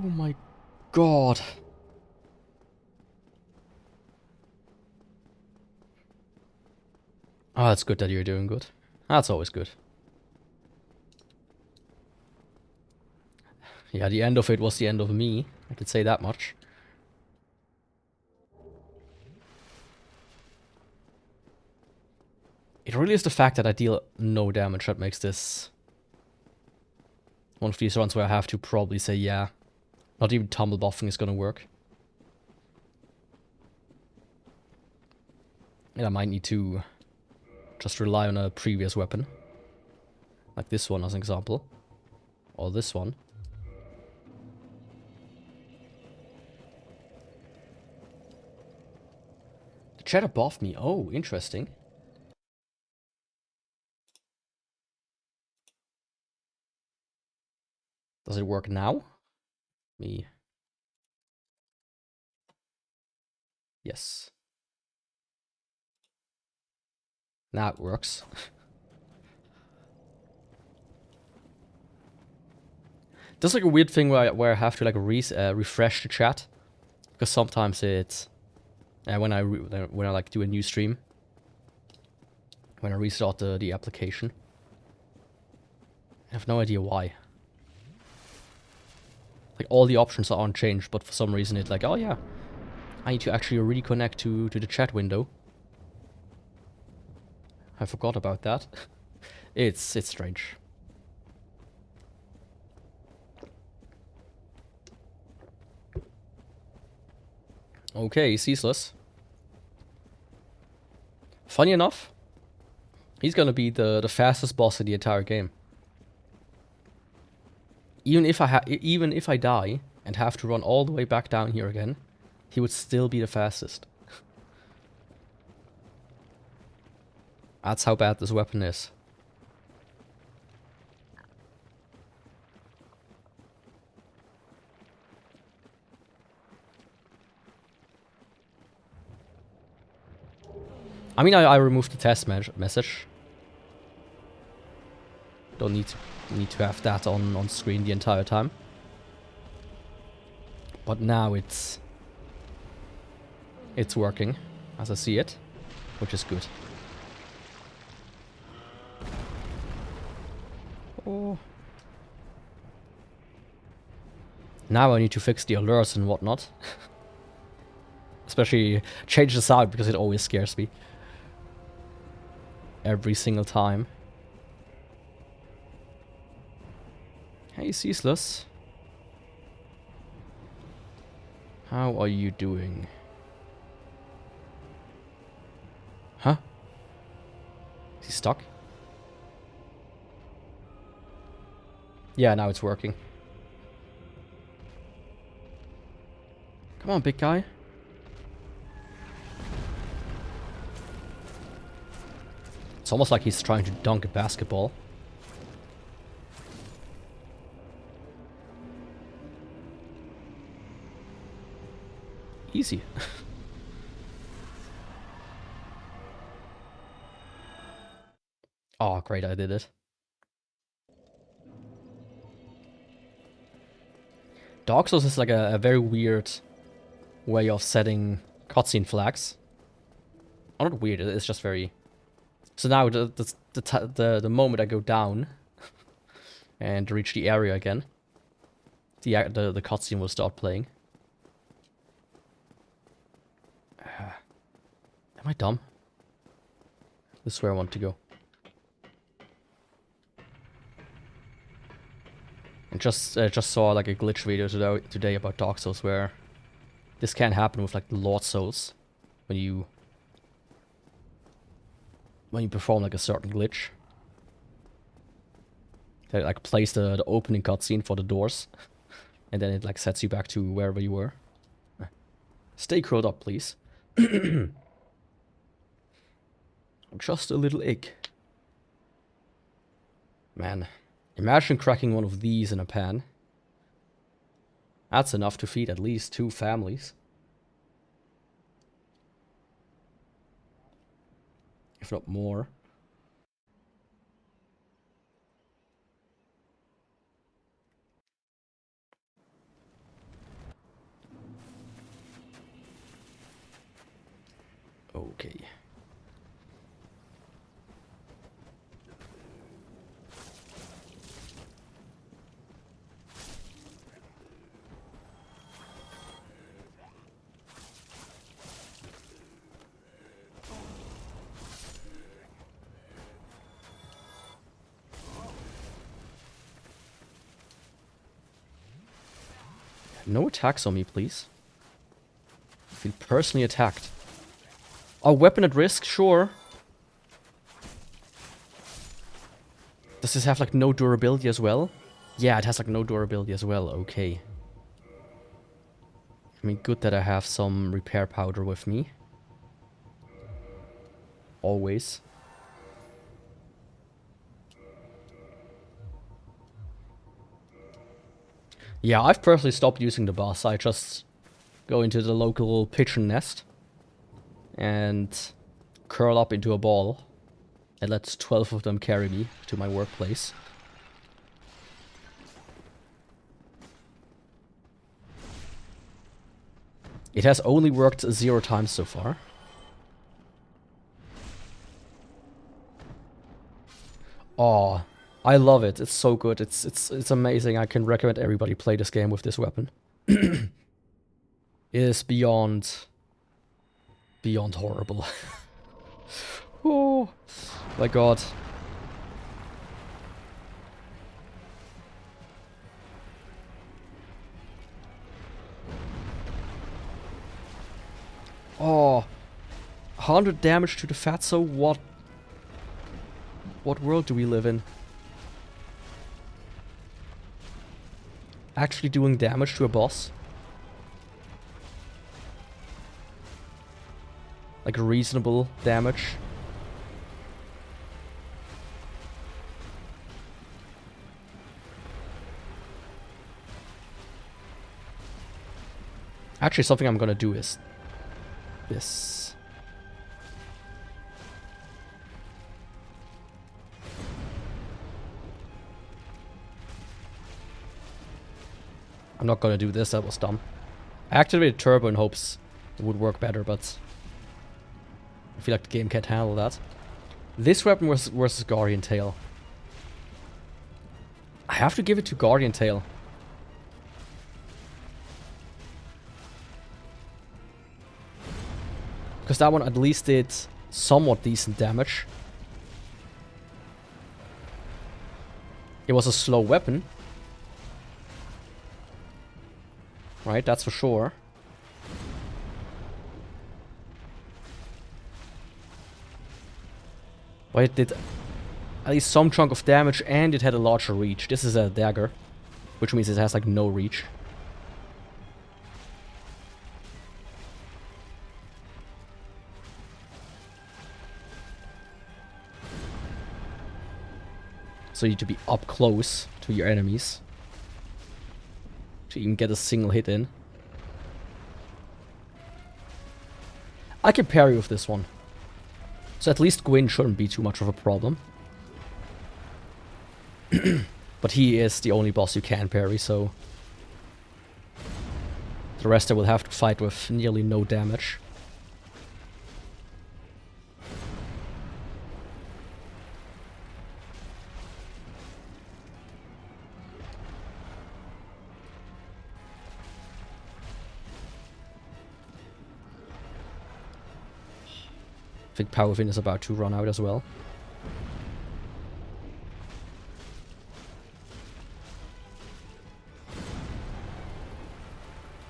Speaker 1: my god. Oh, it's good that you're doing good. That's always good. Yeah, the end of it was the end of me. I could say that much. It really is the fact that I deal no damage that makes this one of these runs where I have to probably say, yeah, not even tumble buffing is gonna work. And I might need to just rely on a previous weapon. Like this one as an example. Or this one. The chat above me. Oh, interesting. Does it work now? Me. Yes. Now it works. There's like a weird thing where I have to like refresh the chat, because sometimes it's when I like do a new stream, when I restart the application, I have no idea why. Like all the options are unchanged, but for some reason it's like, oh yeah, I need to actually reconnect to the chat window. I forgot about that. It's strange. Okay, Ceaseless. Funny enough, he's gonna be the fastest boss in the entire game. Even if I die and have to run all the way back down here again, he would still be the fastest. That's how bad this weapon is. I mean, I removed the test message. Don't need to have that on screen the entire time. But now it's working as I see it, which is good. Oh. Now I need to fix the alerts and whatnot. Especially change the sound, because it always scares me. Every single time. Hey, Ceaseless. How are you doing? Huh? Is he stuck? Yeah, now it's working. Come on, big guy. It's almost like he's trying to dunk a basketball. Easy. Oh, great, I did it. Dark Souls is like a very weird way of setting cutscene flags. Oh, not weird, it's just very... So now the moment I go down and reach the area again, the cutscene will start playing. Am I dumb? This is where I want to go. And just saw like a glitch video today about Dark Souls where this can happen with like the Lord Souls when you perform like a certain glitch. It like plays the opening cutscene for the doors, and then it like sets you back to wherever you were. Stay curled up, please. Just a little egg. Man, imagine cracking one of these in a pan. That's enough to feed at least 2 families. If not more. Okay. No attacks on me, please. I feel personally attacked. Oh, weapon at risk? Sure. Does this have, like, no durability as well? Yeah, it has, like, no durability as well. Okay. I mean, good that I have some repair powder with me. Always. Yeah, I've personally stopped using the boss. I just go into the local pigeon nest and curl up into a ball and let 12 of them carry me to my workplace. It has only worked 0 times so far. Oh, I love it. It's so good. It's amazing. I can recommend everybody play this game with this weapon. It is beyond horrible. Oh my god. Oh, 100 damage to the fatso. What world do we live in? Actually doing damage to a boss? Like reasonable damage? Actually, something I'm gonna do is this. I'm not gonna do this, that was dumb. I activated turbo in hopes it would work better, but I feel like the game can't handle that. This weapon versus Guardian Tail. I have to give it to Guardian Tail. Because that one at least did somewhat decent damage. It was a slow weapon. Right, that's for sure. But it did at least some chunk of damage and it had a larger reach. This is a dagger, which means it has like no reach. So you need to be up close to your enemies to even get a single hit in. I can parry with this one. So at least Gwyn shouldn't be too much of a problem. But he is the only boss you can parry, so the rest I will have to fight with nearly no damage. I think Power Fin is about to run out as well.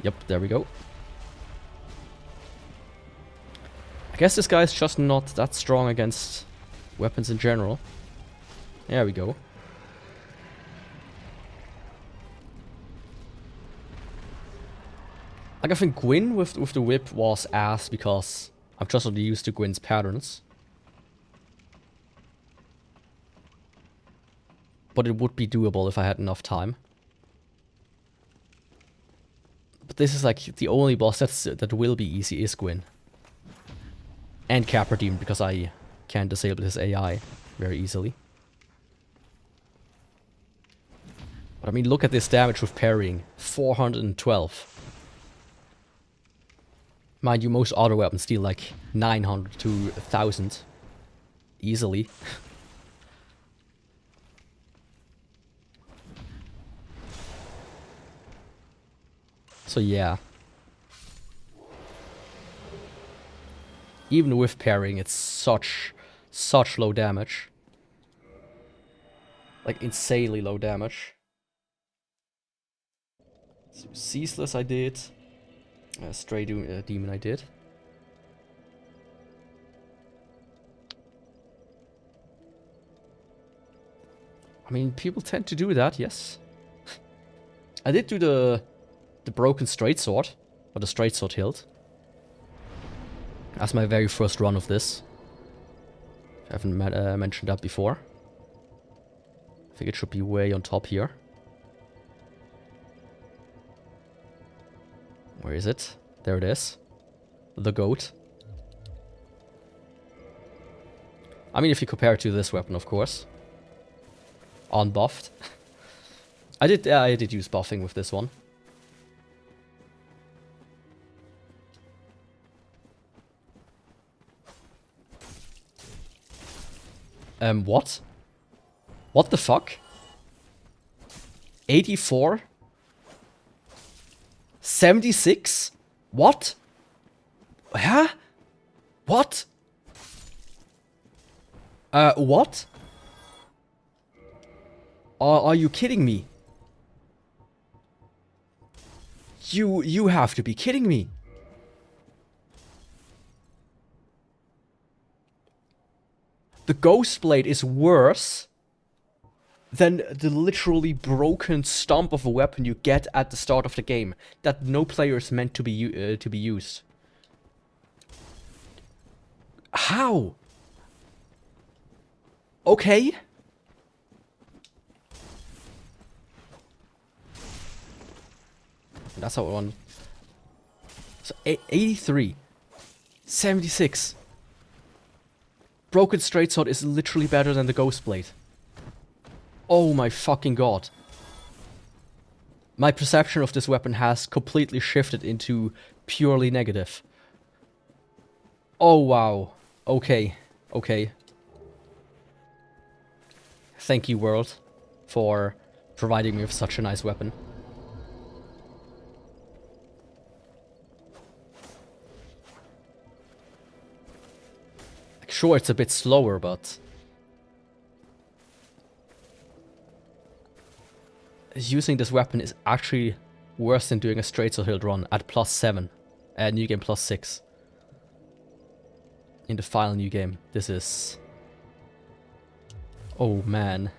Speaker 1: Yep, there we go. I guess this guy is just not that strong against weapons in general. There we go. Like, I think Gwyn with the whip was ass because I'm just not used to Gwyn's patterns. But it would be doable if I had enough time. But this is like the only boss that will be easy is Gwyn. And Capra Demon, because I can disable his AI very easily. But I mean, look at this damage with parrying. 412. Mind you, most auto weapons deal like 900 to 1000 easily. So yeah. Even with parrying, it's such low damage. Like insanely low damage. So Ceaseless I did. Stray Demon I did. I mean, people tend to do that, yes. I did do the broken straight sword, or the straight sword hilt. That's my very first run of this. I haven't mentioned that before. I think it should be way on top here. Where is it? There it is. The goat. I mean, if you compare it to this weapon, of course. Unbuffed. I did use buffing with this one. What? What the fuck? 84? 76? What? Huh? What? What? Are you kidding me? You have to be kidding me. The Ghost Blade is worse than the literally broken stump of a weapon you get at the start of the game that no player is meant to be used. How? Okay. That's how it won. So 83, 76. Broken straight sword is literally better than the Ghost Blade. Oh my fucking god. My perception of this weapon has completely shifted into purely negative. Oh wow. Okay. Okay. Thank you, world, for providing me with such a nice weapon. Like, sure, it's a bit slower, but using this weapon is actually worse than doing a straight sword hilt run at +7 and new game +6. In the final new game, this is... Oh man.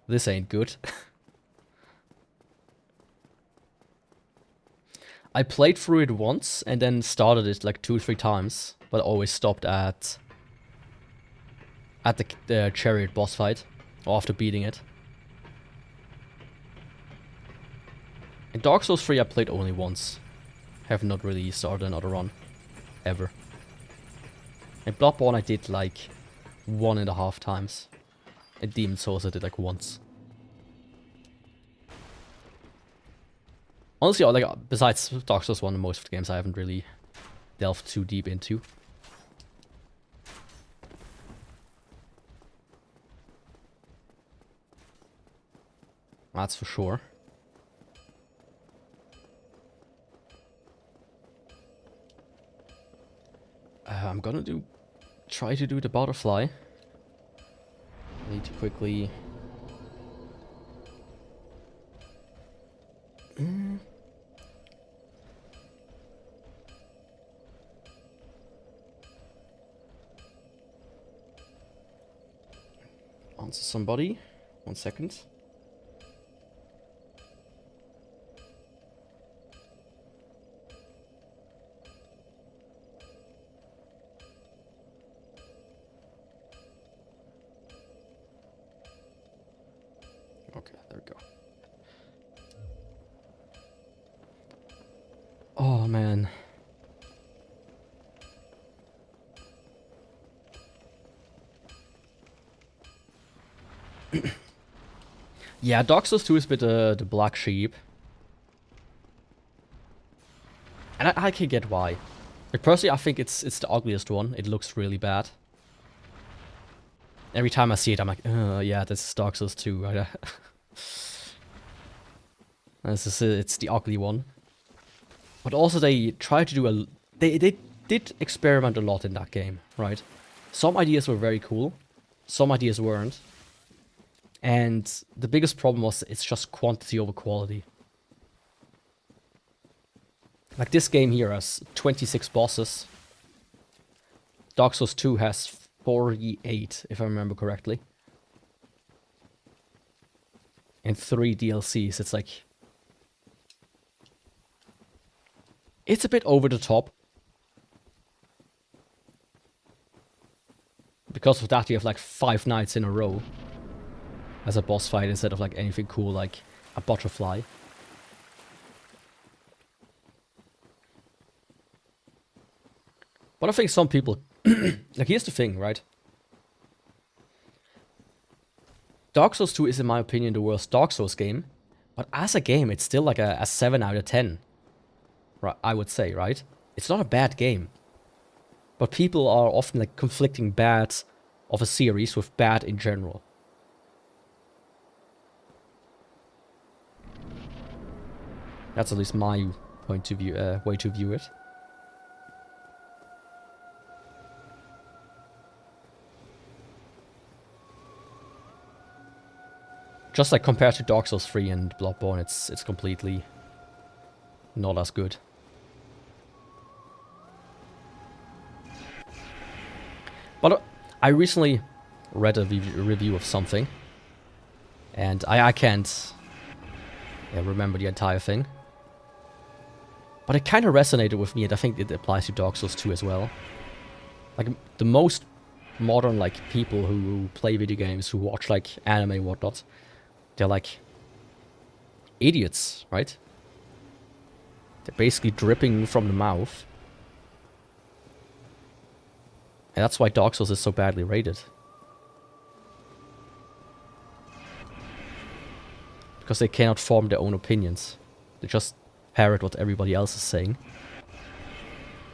Speaker 1: This ain't good. I played through it once and then started it like 2 or 3 times, but always stopped at the chariot boss fight, or after beating it. In Dark Souls 3 I played only once. Have not really started another run. Ever. In Bloodborne I did like 1.5 times. In Demon's Souls I did like once. Honestly, like, besides Dark Souls 1 and most of the games I haven't really delved too deep into. That's for sure. I'm gonna try to do the butterfly. I need to quickly... answer somebody. 1 second. Okay, there we go. Oh man. Yeah, Dark Souls 2 is a bit the black sheep. And I can get why. Like, personally, I think it's the ugliest one. It looks really bad. Every time I see it, I'm like, oh, yeah, this is Dark Souls 2, right? It's the ugly one. But also they try to do they did experiment a lot in that game, right? Some ideas were very cool. Some ideas weren't. And the biggest problem was it's just quantity over quality. Like this game here has 26 bosses. Dark Souls 2 has 48, if I remember correctly. And 3 DLCs. It's like... It's a bit over the top. Because of that, you have like 5 nights in a row as a boss fight instead of like anything cool like a butterfly. But I think some people... like, here's the thing, right? Dark Souls 2 is, in my opinion, the worst Dark Souls game. But as a game, it's still like a 7 out of 10. Right, I would say, right? It's not a bad game. But people are often like conflicting bad of a series with bad in general. That's at least my point of view, way to view it. Just like compared to Dark Souls 3 and Bloodborne, it's completely not as good. But I recently read a review of something, and I can't remember the entire thing. But it kind of resonated with me, and I think it applies to Dark Souls 2 as well. Like, the most modern, like, people who play video games, who watch, like, anime and whatnot, they're, like, idiots, right? They're basically dripping from the mouth. And that's why Dark Souls is so badly rated. Because they cannot form their own opinions. They just parrot what everybody else is saying.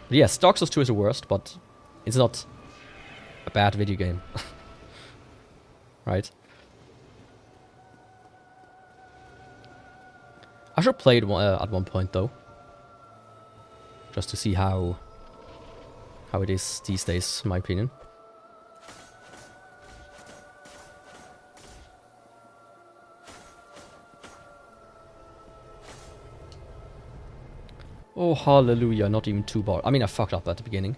Speaker 1: But yes, Dark Souls 2 is the worst, but it's not a bad video game. Right? I should play it at one point, though. Just to see how it is these days, in my opinion. Oh, hallelujah, not even 2 bars. I mean, I fucked up at the beginning.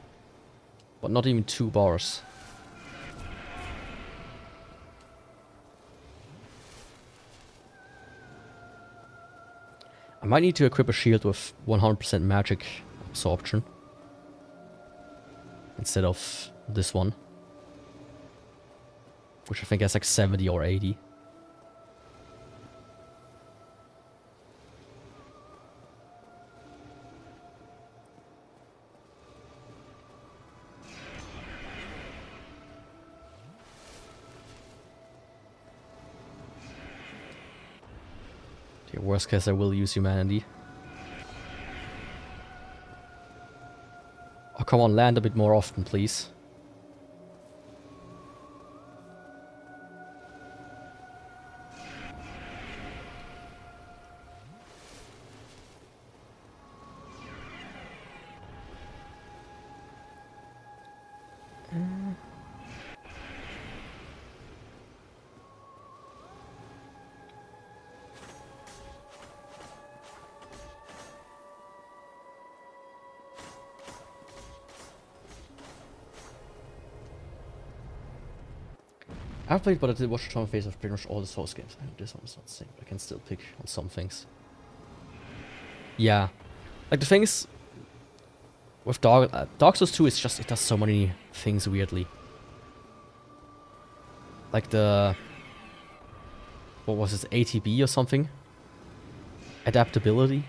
Speaker 1: But not even 2 bars. I might need to equip a shield with 100% magic absorption. Instead of this one. Which I think has like 70 or 80. Okay, worst case I will use humanity. Oh, come on, land a bit more often, please. I've played, but I did watch a ton of face of pretty much all the Souls games. I know this one's not the same, but I can still pick on some things. Yeah. Like, the thing is, with Dark Souls 2, it's just, it does so many things weirdly. Like the... What was it, ATB or something? Adaptability?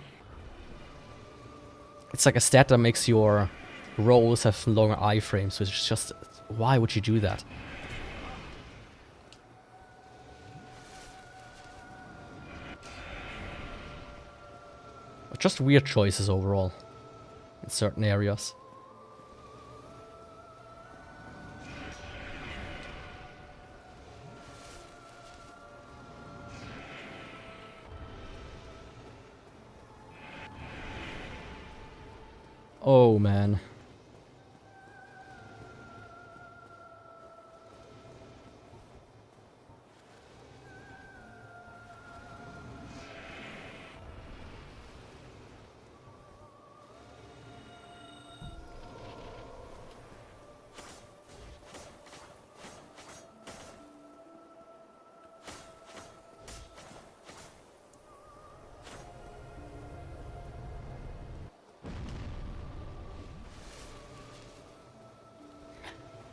Speaker 1: It's like a stat that makes your rolls have longer iframes, which is just... Why would you do that? Just weird choices overall in certain areas. Oh man.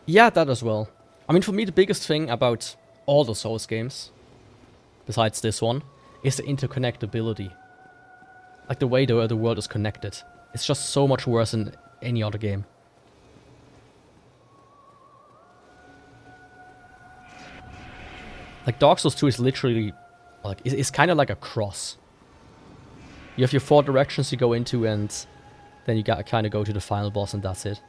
Speaker 1: Yeah, that as well. I mean, for me, the biggest thing about all the Souls games, besides this one, is the interconnectability. Like the way the world is connected. It's just so much worse than any other game. Like Dark Souls 2 is literally, like, it's kind of like a cross. You have your 4 directions you go into, and then you gotta kind of go to the final boss, and that's it.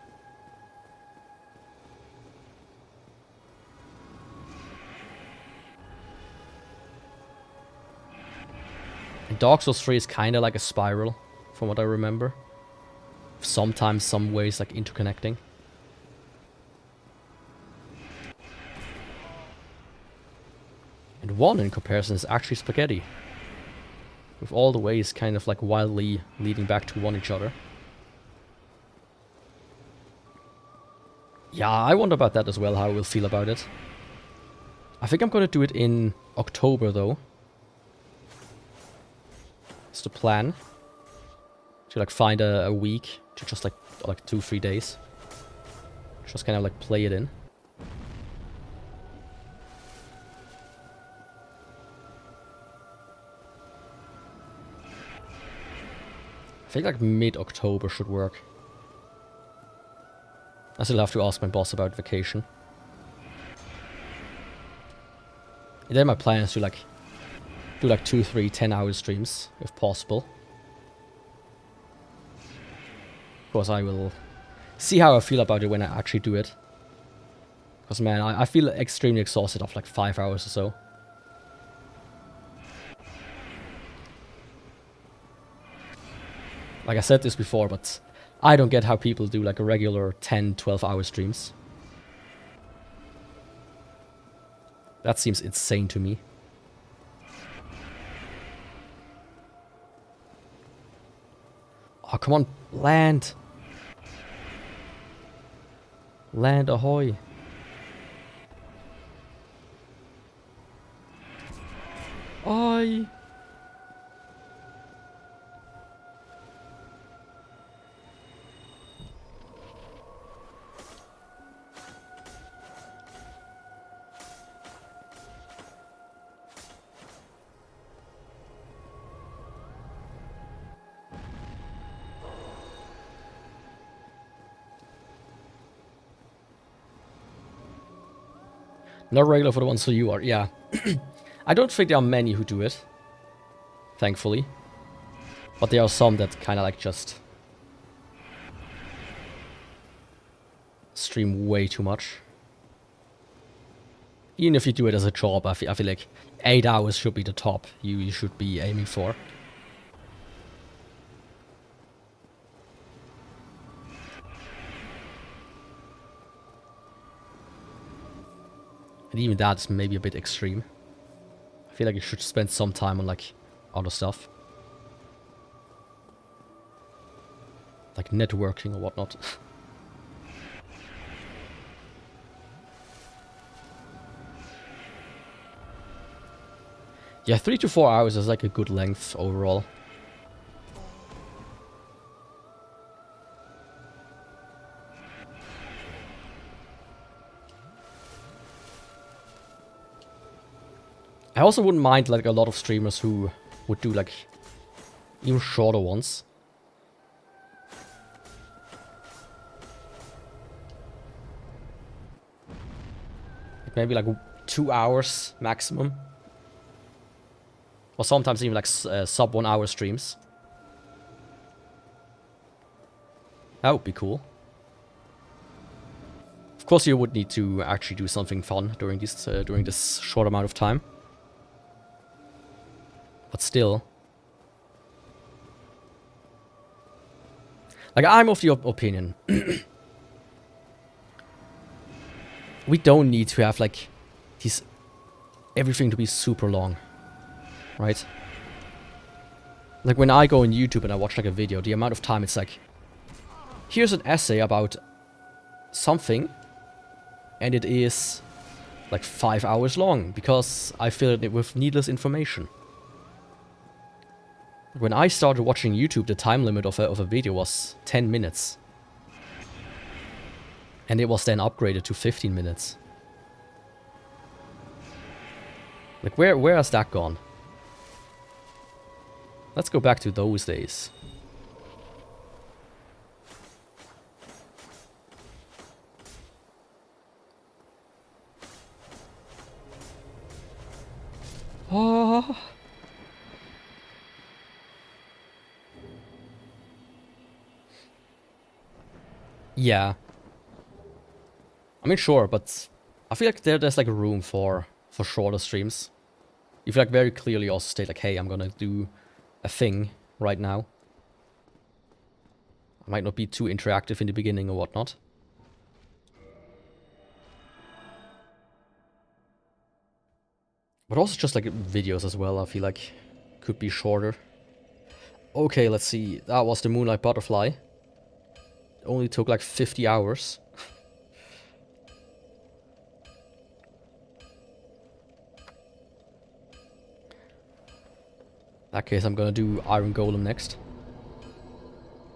Speaker 1: And Dark Souls 3 is kind of like a spiral, from what I remember. Sometimes, some ways, like interconnecting. And 1 in comparison is actually spaghetti. With all the ways kind of like wildly leading back to each other. Yeah, I wonder about that as well, how I will feel about it. I think I'm gonna do it in October though. It's the plan. To like find a week to just like 2-3 days. Just kind of like play it in. I think like mid-October should work. I still have to ask my boss about vacation. And then my plan is to like do like 2-3 10-hour streams, if possible. Of course, I will see how I feel about it when I actually do it. Because man, I feel extremely exhausted after like 5 hours or so. Like I said this before, but I don't get how people do like a regular 10-12 hour streams. That seems insane to me. Oh, come on, land. Land ahoy. Oi. Not regular for the ones who you are, yeah. I don't think there are many who do it. Thankfully. But there are some that kind of like just stream way too much. Even if you do it as a job, I feel like 8 hours should be the top you should be aiming for. And even that's maybe a bit extreme. I feel like you should spend some time on like other stuff. Like networking or whatnot. Yeah, 3 to 4 hours is like a good length overall. I also wouldn't mind like a lot of streamers who would do like even shorter ones. Like maybe like 2 hours maximum. Or sometimes even like sub 1 hour streams. That would be cool. Of course, you would need to actually do something fun during this short amount of time. But still. Like, I'm of the opinion. We don't need to have, like, everything to be super long. Right? Like, when I go on YouTube and I watch, like, a video, the amount of time it's like, here's an essay about something, and it is, like, 5 hours long, because I filled it with needless information. When I started watching YouTube, the time limit of a video was 10 minutes. And it was then upgraded to 15 minutes. Like, where has that gone? Let's go back to those days. Oh. Yeah. I mean, sure, but I feel like there's like room for shorter streams. You feel like very clearly also state like, hey, I'm gonna do a thing right now. I might not be too interactive in the beginning or whatnot. But also just like videos as well, I feel like could be shorter. Okay, let's see. That was the Moonlight Butterfly. Only took like 50 hours. In that case, I'm gonna do Iron Golem next.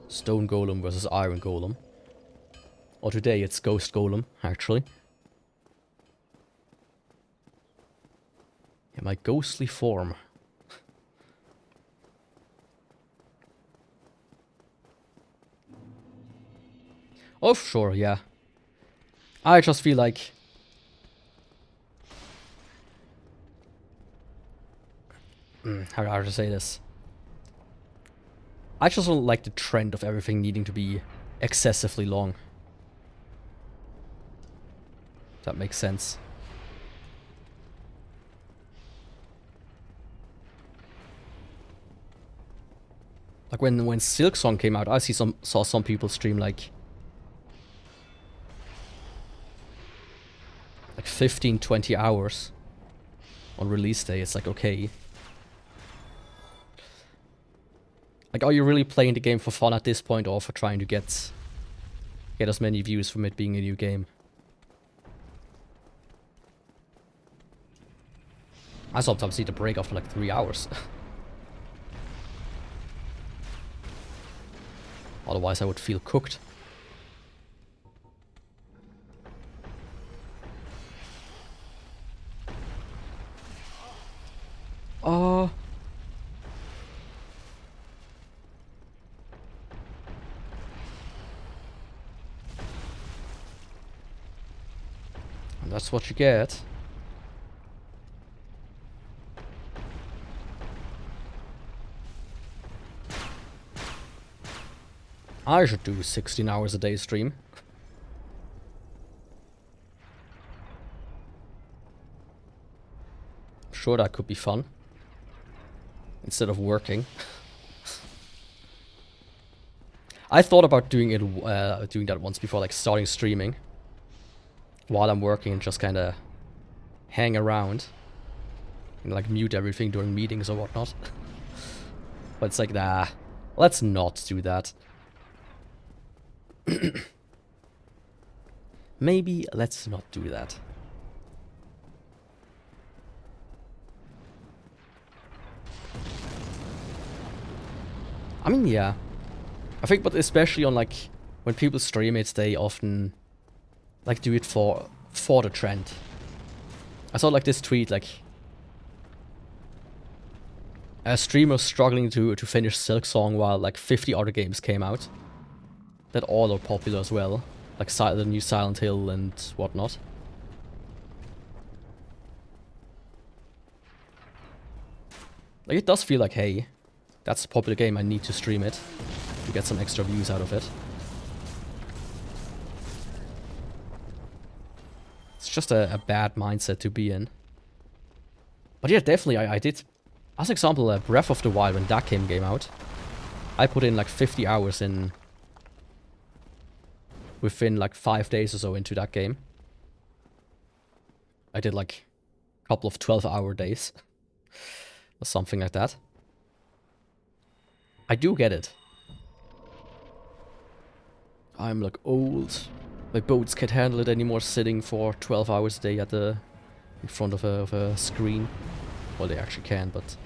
Speaker 1: Stone Golem versus Iron Golem. Or today it's Ghost Golem, actually. In my ghostly form. Oh, sure, yeah. I just feel like... how to say this? I just don't like the trend of everything needing to be excessively long. If that makes sense. Like when Silksong came out, I saw some people stream like 15, 20 hours on release day. It's like, okay. Like, are you really playing the game for fun at this point, or for trying to get as many views from it being a new game? I sometimes need a break after like 3 hours. Otherwise I would feel cooked. And that's what you get. I should do 16 hours a day stream. I'm sure that could be fun. Instead of working. I thought about doing that once before, like starting streaming while I'm working and just kind of hang around and like mute everything during meetings or whatnot. But it's like, nah, let's not do that. Maybe let's not do that. I mean, yeah. I think, but especially on like when people stream it, they often like do it for the trend. I saw like this tweet, like a streamer struggling to finish Silksong while like 50 other games came out that all are popular as well, like the new Silent Hill and whatnot. Like, it does feel like, hey, that's a popular game, I need to stream it to get some extra views out of it. It's just a bad mindset to be in. But yeah, definitely, I did... As an example, Breath of the Wild, when that came out, I put in like 50 hours in... within like 5 days or so into that game. I did like a couple of 12-hour days. Or something like that. I do get it. I'm like old. My boats can't handle it anymore sitting for 12 hours a day at the... in front of a screen. Well, they actually can, but...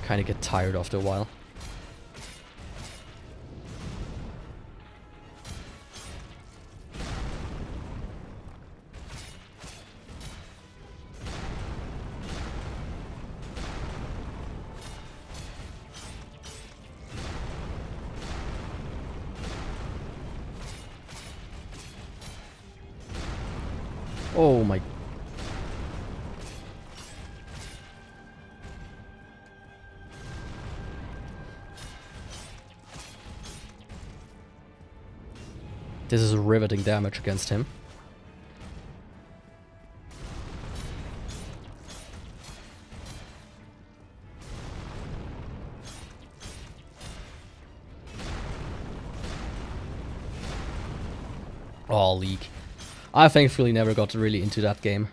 Speaker 1: kind of get tired after a while. Oh my... This is riveting damage against him. Oh, League. I thankfully never got really into that game.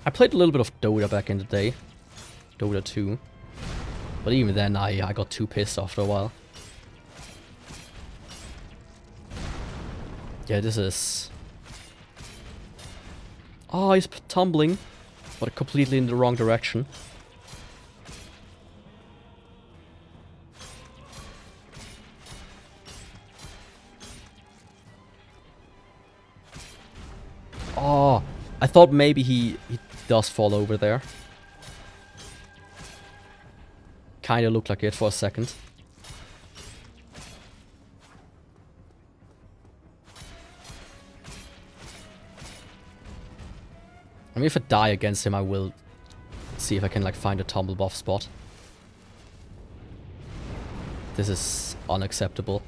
Speaker 1: I played a little bit of Dota back in the day. Dota 2. But even then, I got too pissed after a while. Yeah, this is... Oh, he's tumbling. But completely in the wrong direction. Oh, I thought maybe he does fall over there. Kinda looked like it for a second. I mean, if I die against him, I will see if I can like find a tumble buff spot. This is unacceptable.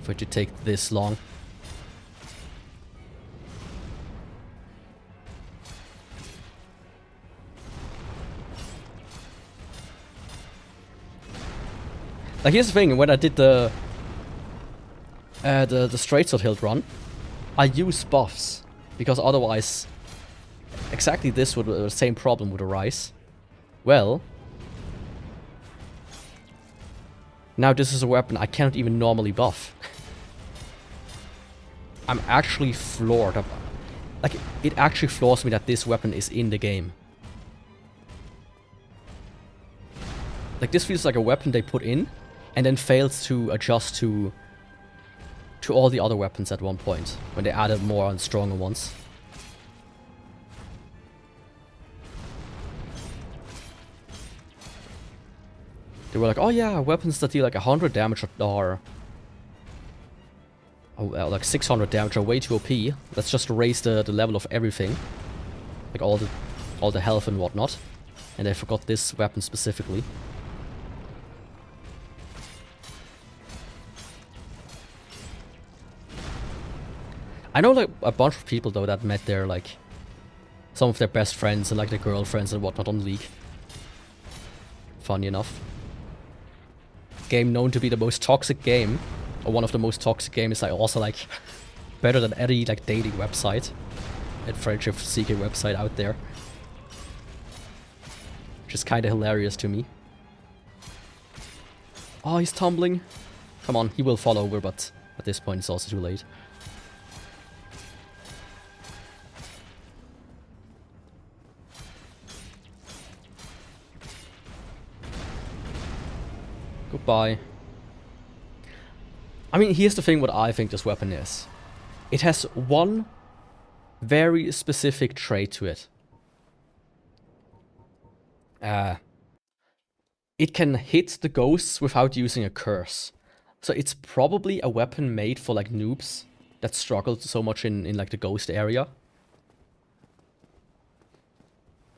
Speaker 1: For it to take this long. Like, here's the thing, when I did the straight sword hilt run, I used buffs, because otherwise exactly this would the same problem would arise. Well, now this is a weapon I cannot even normally buff. I'm actually floored. Like, it actually floors me that this weapon is in the game. Like, this feels like a weapon they put in, and then fails to adjust to all the other weapons at one point, when they added more and stronger ones. They were like, oh yeah, weapons that deal like 100 damage are... oh, like 600 damage are way too OP. Let's just raise the level of everything. Like all the health and whatnot. And I forgot this weapon specifically. I know like a bunch of people though that met their like some of their best friends and like their girlfriends and whatnot on League. Funny enough. Game known to be the most toxic game, or one of the most toxic games, like also like better than any like dating website and friendship seeking website out there. Which is kinda hilarious to me. Oh, he's tumbling. Come on, he will fall over, but at this point it's also too late. Goodbye. I mean, here's the thing what I think this weapon is. It has one very specific trait to it. It can hit the ghosts without using a curse. So it's probably a weapon made for like noobs that struggle so much in like the ghost area.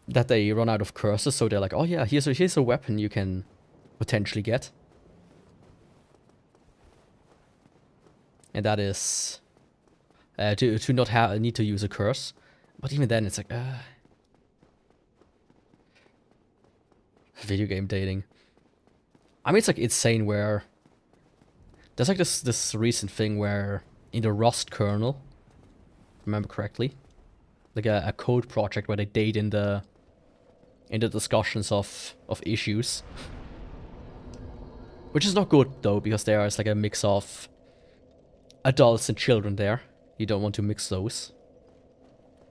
Speaker 1: that they run out of curses, so they're like, oh yeah, here's a weapon you can potentially get. And that is to not need to use a curse. But even then, it's like, video game dating. I mean, it's like insane where there's like this recent thing where in the Rust kernel, remember correctly, like a code project where they date in the discussions of issues, which is not good though, because there is like a mix of adults and children there. You don't want to mix those.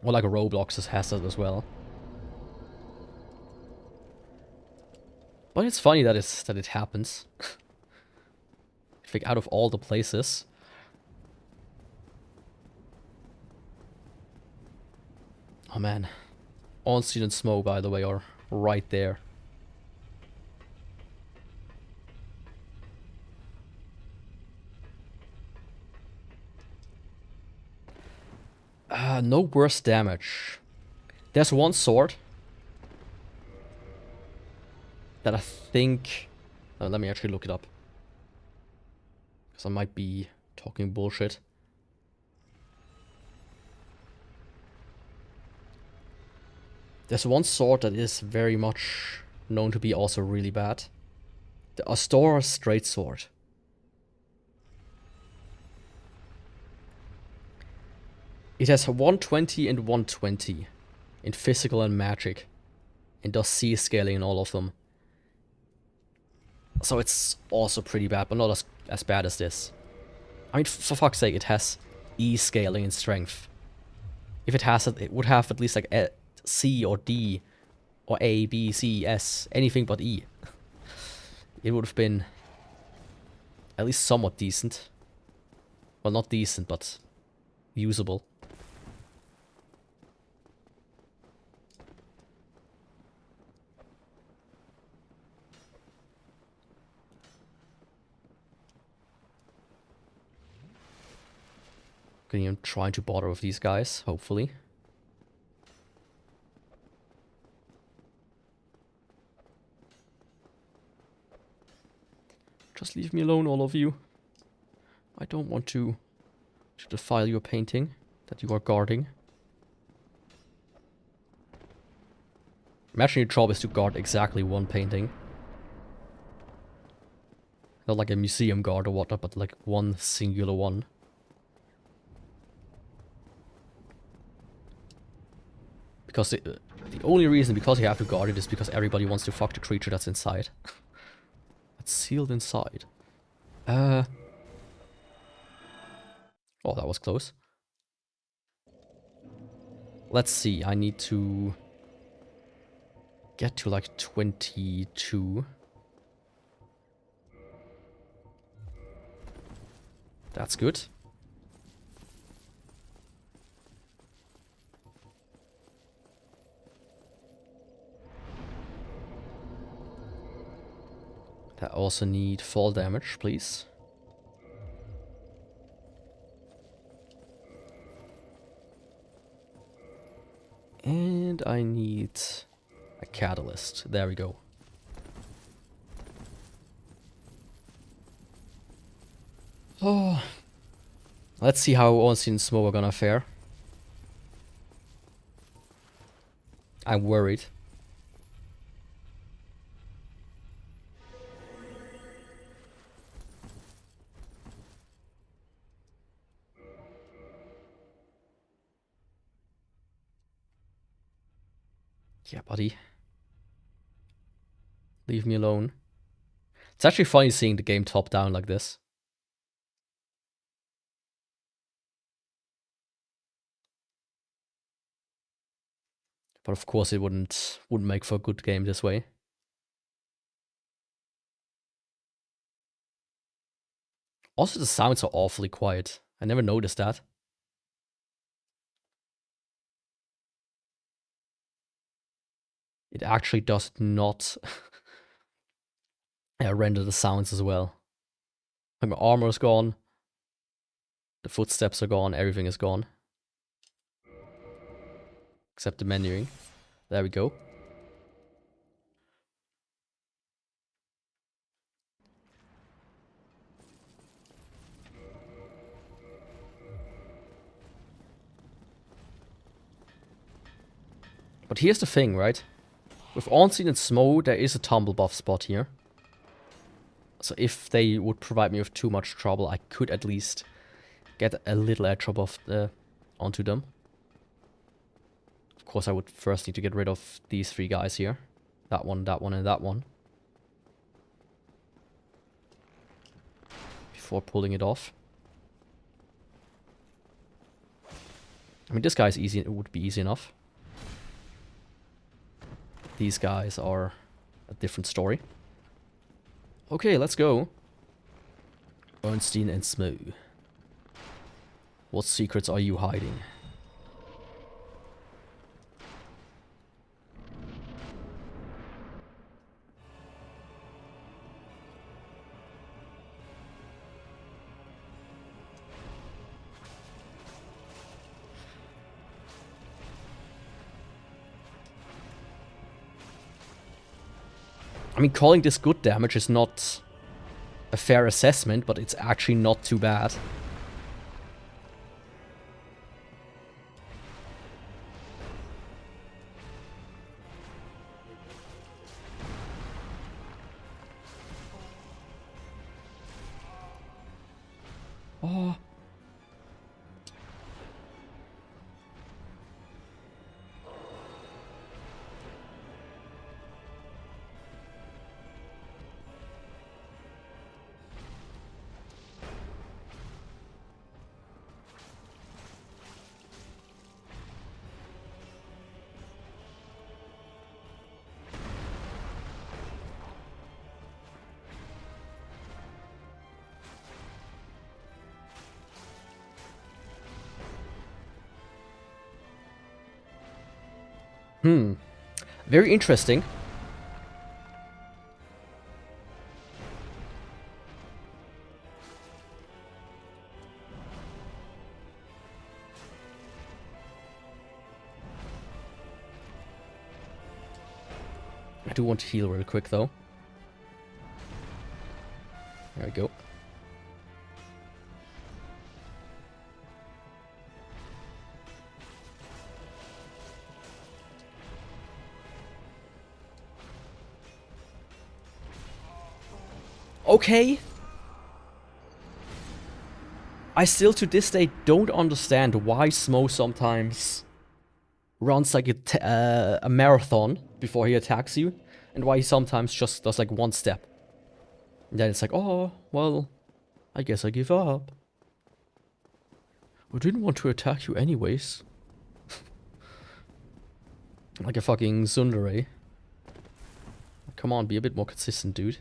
Speaker 1: Or like Roblox has that as well. But it's funny that it happens. I think out of all the places. Oh man. Onstreet and Smo, by the way, are right there. No burst damage. There's one sword that I think... let me actually look it up. Because I might be talking bullshit. There's one sword that is very much known to be also really bad. The Astora Straight Sword. It has 120 and 120 in physical and magic. And does C scaling in all of them. So it's also pretty bad, but not as bad as this. I mean, for fuck's sake, it has E scaling in strength. If it has it, it would have at least like a C or D or A, B, C, S, anything but E. It would have been at least somewhat decent. Well, not decent, but usable. I'm trying to bother with these guys, hopefully. Just leave me alone, all of you. I don't want to defile your painting that you are guarding. Imagine your job is to guard exactly one painting. Not like a museum guard or whatnot, but like one singular one. Because the only reason because you have to guard it is because everybody wants to fuck the creature that's inside. It's sealed inside. Oh, that was close. Let's see, I need to get to like 22. That's good. I also need fall damage, please. And I need a catalyst. There we go. Oh, let's see how Onstreet and Smo are gonna fare. I'm worried. Yeah, buddy. Leave me alone. It's actually funny seeing the game top down like this. But of course it wouldn't make for a good game this way. Also the sounds are awfully quiet. I never noticed that. It actually does not render the sounds as well. Like my armor is gone. The footsteps are gone. Everything is gone. Except the menuing. There we go. But here's the thing, right? With Unseen and Smo, there is a tumble buff spot here. So if they would provide me with too much trouble, I could at least get a little edge above onto them. Of course, I would first need to get rid of these 3 guys here. That one, and that one. Before pulling it off. I mean, this guy's easy. It would be easy enough. These guys are a different story. Okay, let's go. Bernstein and Smo. What secrets are you hiding? I mean, calling this good damage is not a fair assessment, but it's actually not too bad. Oh. Very interesting. I do want to heal real quick though. There we go. Okay. I still to this day don't understand why Smo sometimes runs like a marathon before he attacks you, and why he sometimes just does like one step. And then it's like, oh, well, I guess I give up. I didn't want to attack you anyways. Like a fucking tsundere. Come on, be a bit more consistent, dude.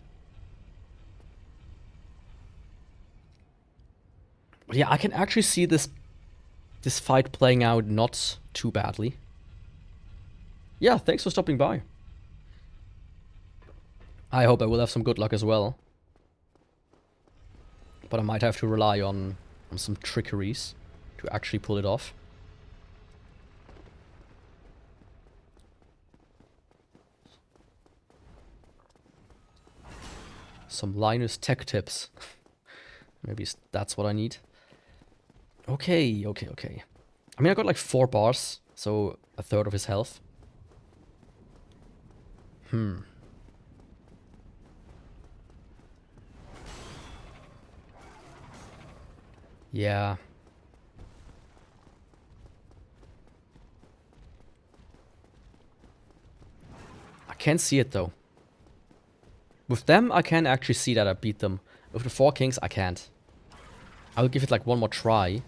Speaker 1: But yeah, I can actually see this fight playing out not too badly. Yeah, thanks for stopping by. I hope I will have some good luck as well. But I might have to rely on some trickeries to actually pull it off. Some Linus tech tips. Maybe that's what I need. Okay. I mean, I got like 4 bars, so a third of his health. Yeah. I can't see it though. With them, I can actually see that I beat them. With the 4 kings, I can't. I'll give it like one more try.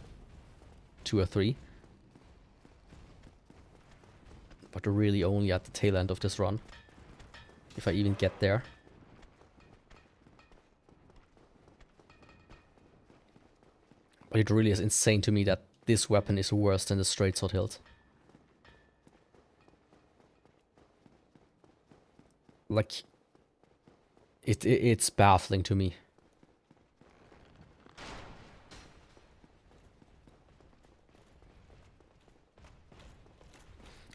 Speaker 1: 2 or 3. But really only at the tail end of this run. If I even get there. But it really is insane to me that this weapon is worse than the straight sword hilt. Like, it's baffling to me.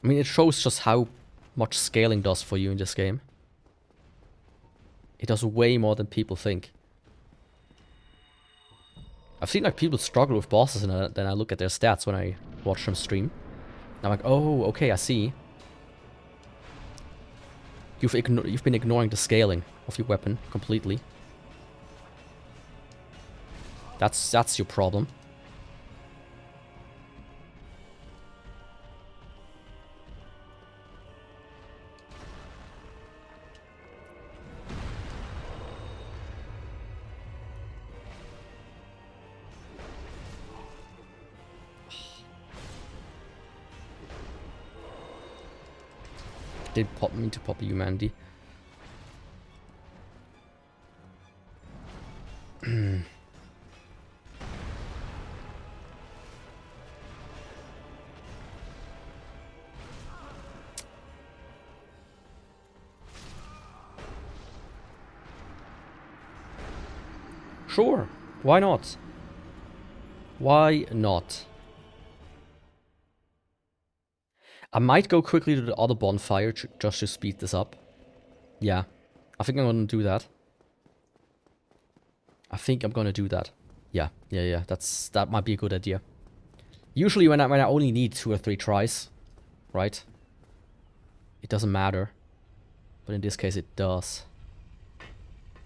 Speaker 1: I mean, it shows just how much scaling does for you in this game. It does way more than people think. I've seen like people struggle with bosses and then I look at their stats when I watch them stream. And I'm like, oh, okay, I see. You've been ignoring the scaling of your weapon completely. That's your problem. Did mean to pop you, Mandy. Sure, why not? Why not? I might go quickly to the other bonfire just to speed this up. Yeah, I think I'm gonna do that. Yeah, that might be a good idea. Usually when I only need 2 or 3 tries, right? It doesn't matter. But in this case it does.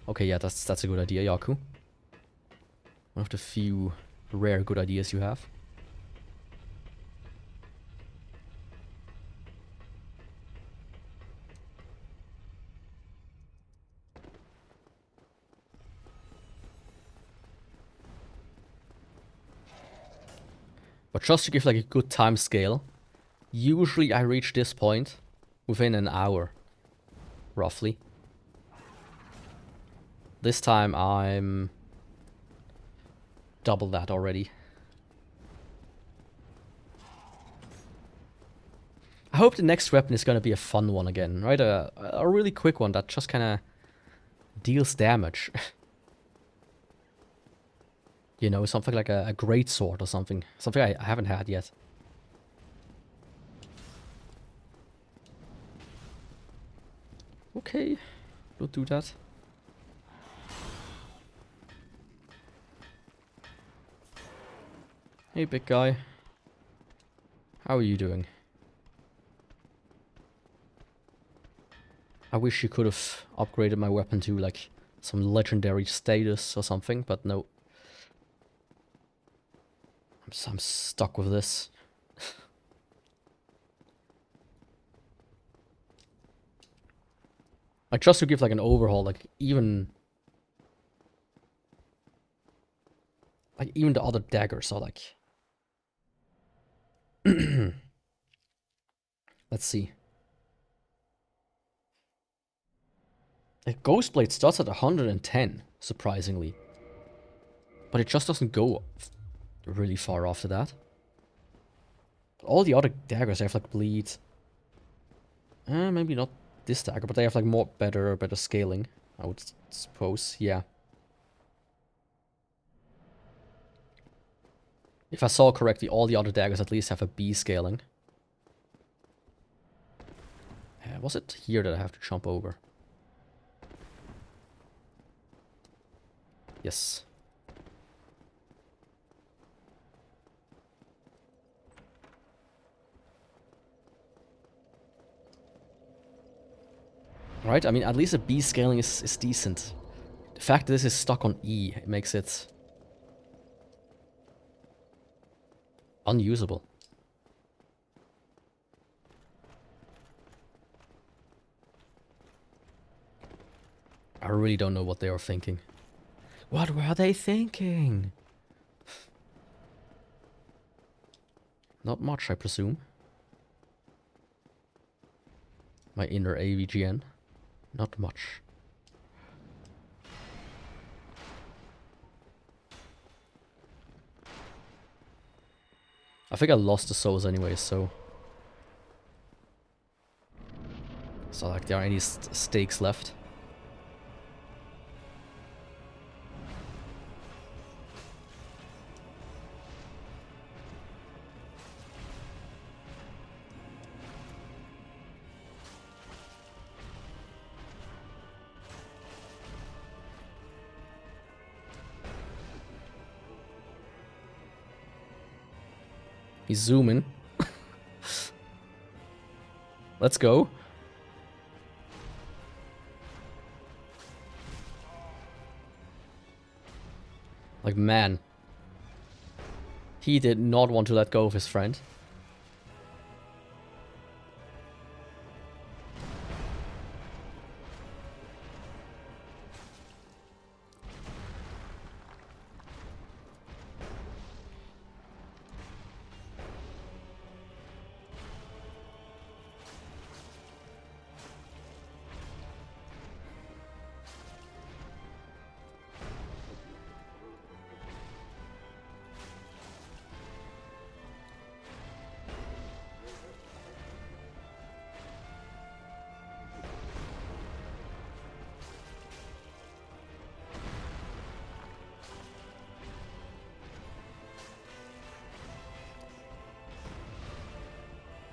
Speaker 1: Okay, yeah, that's a good idea, Yaku. One of the few rare good ideas you have. But just to give like a good time scale, usually I reach this point within an hour, roughly. This time I'm double that already. I hope the next weapon is gonna be a fun one again, right? A really quick one that just kinda deals damage. You know, something like a great sword or something. Something I haven't had yet. Okay, don't do that. Hey, big guy. How are you doing? I wish you could have upgraded my weapon to, like, some legendary status or something, but no. I'm stuck with this. Like, just to give, like, an overhaul, like, even the other daggers are, like... Let's see. Like, Ghostblade starts at 110, surprisingly. But it just doesn't go really far after that. But all the other daggers have, like, bleed. Maybe not this dagger, but they have, like, better scaling, I would suppose. Yeah. If I saw correctly, all the other daggers at least have a B scaling. Was it here that I have to jump over? Yes. Right, I mean, at least a B scaling is decent. The fact that this is stuck on E, it makes it unusable. I really don't know what they are thinking. What were they thinking? Not much, I presume. My inner AVGN. Not much. I think I lost the souls anyway, so... So, like, there are any stakes left. He's zooming. Let's go. Like, man. He did not want to let go of his friend.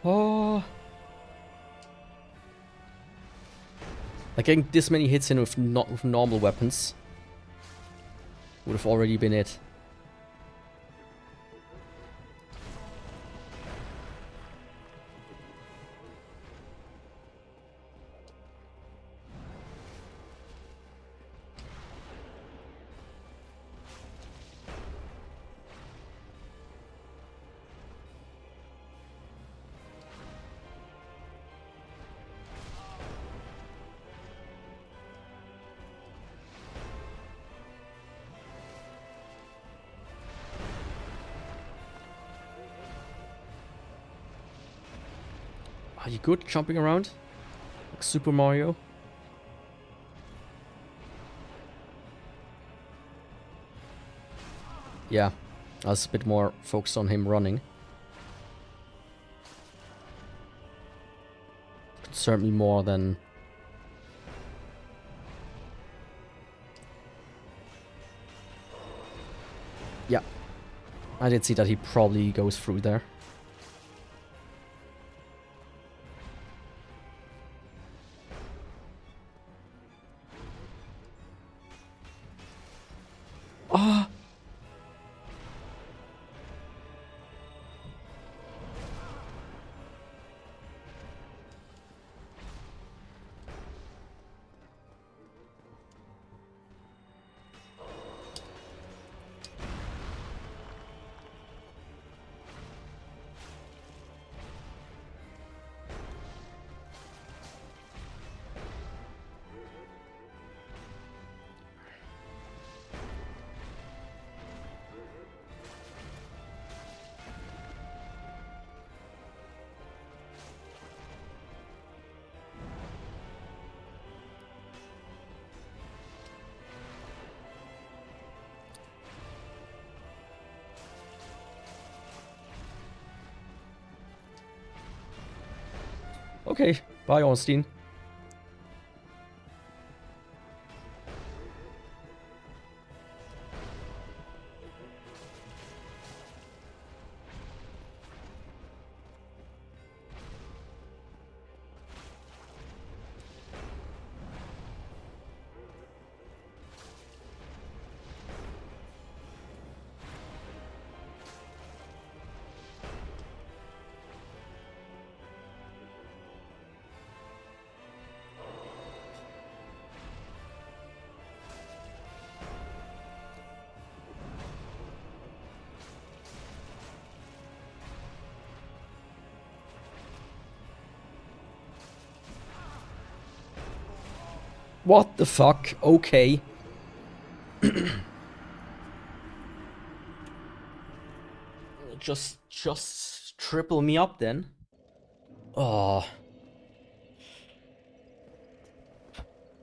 Speaker 1: Oh. Like, getting this many hits in with, with normal weapons would have already been it. Are you good jumping around? Like Super Mario? Yeah, I was a bit more focused on him running. Concerned me more than... Yeah, I did see that he probably goes through there. Ah! Okay, bye Ornstein. What the fuck? Okay. Just triple me up then. Oh.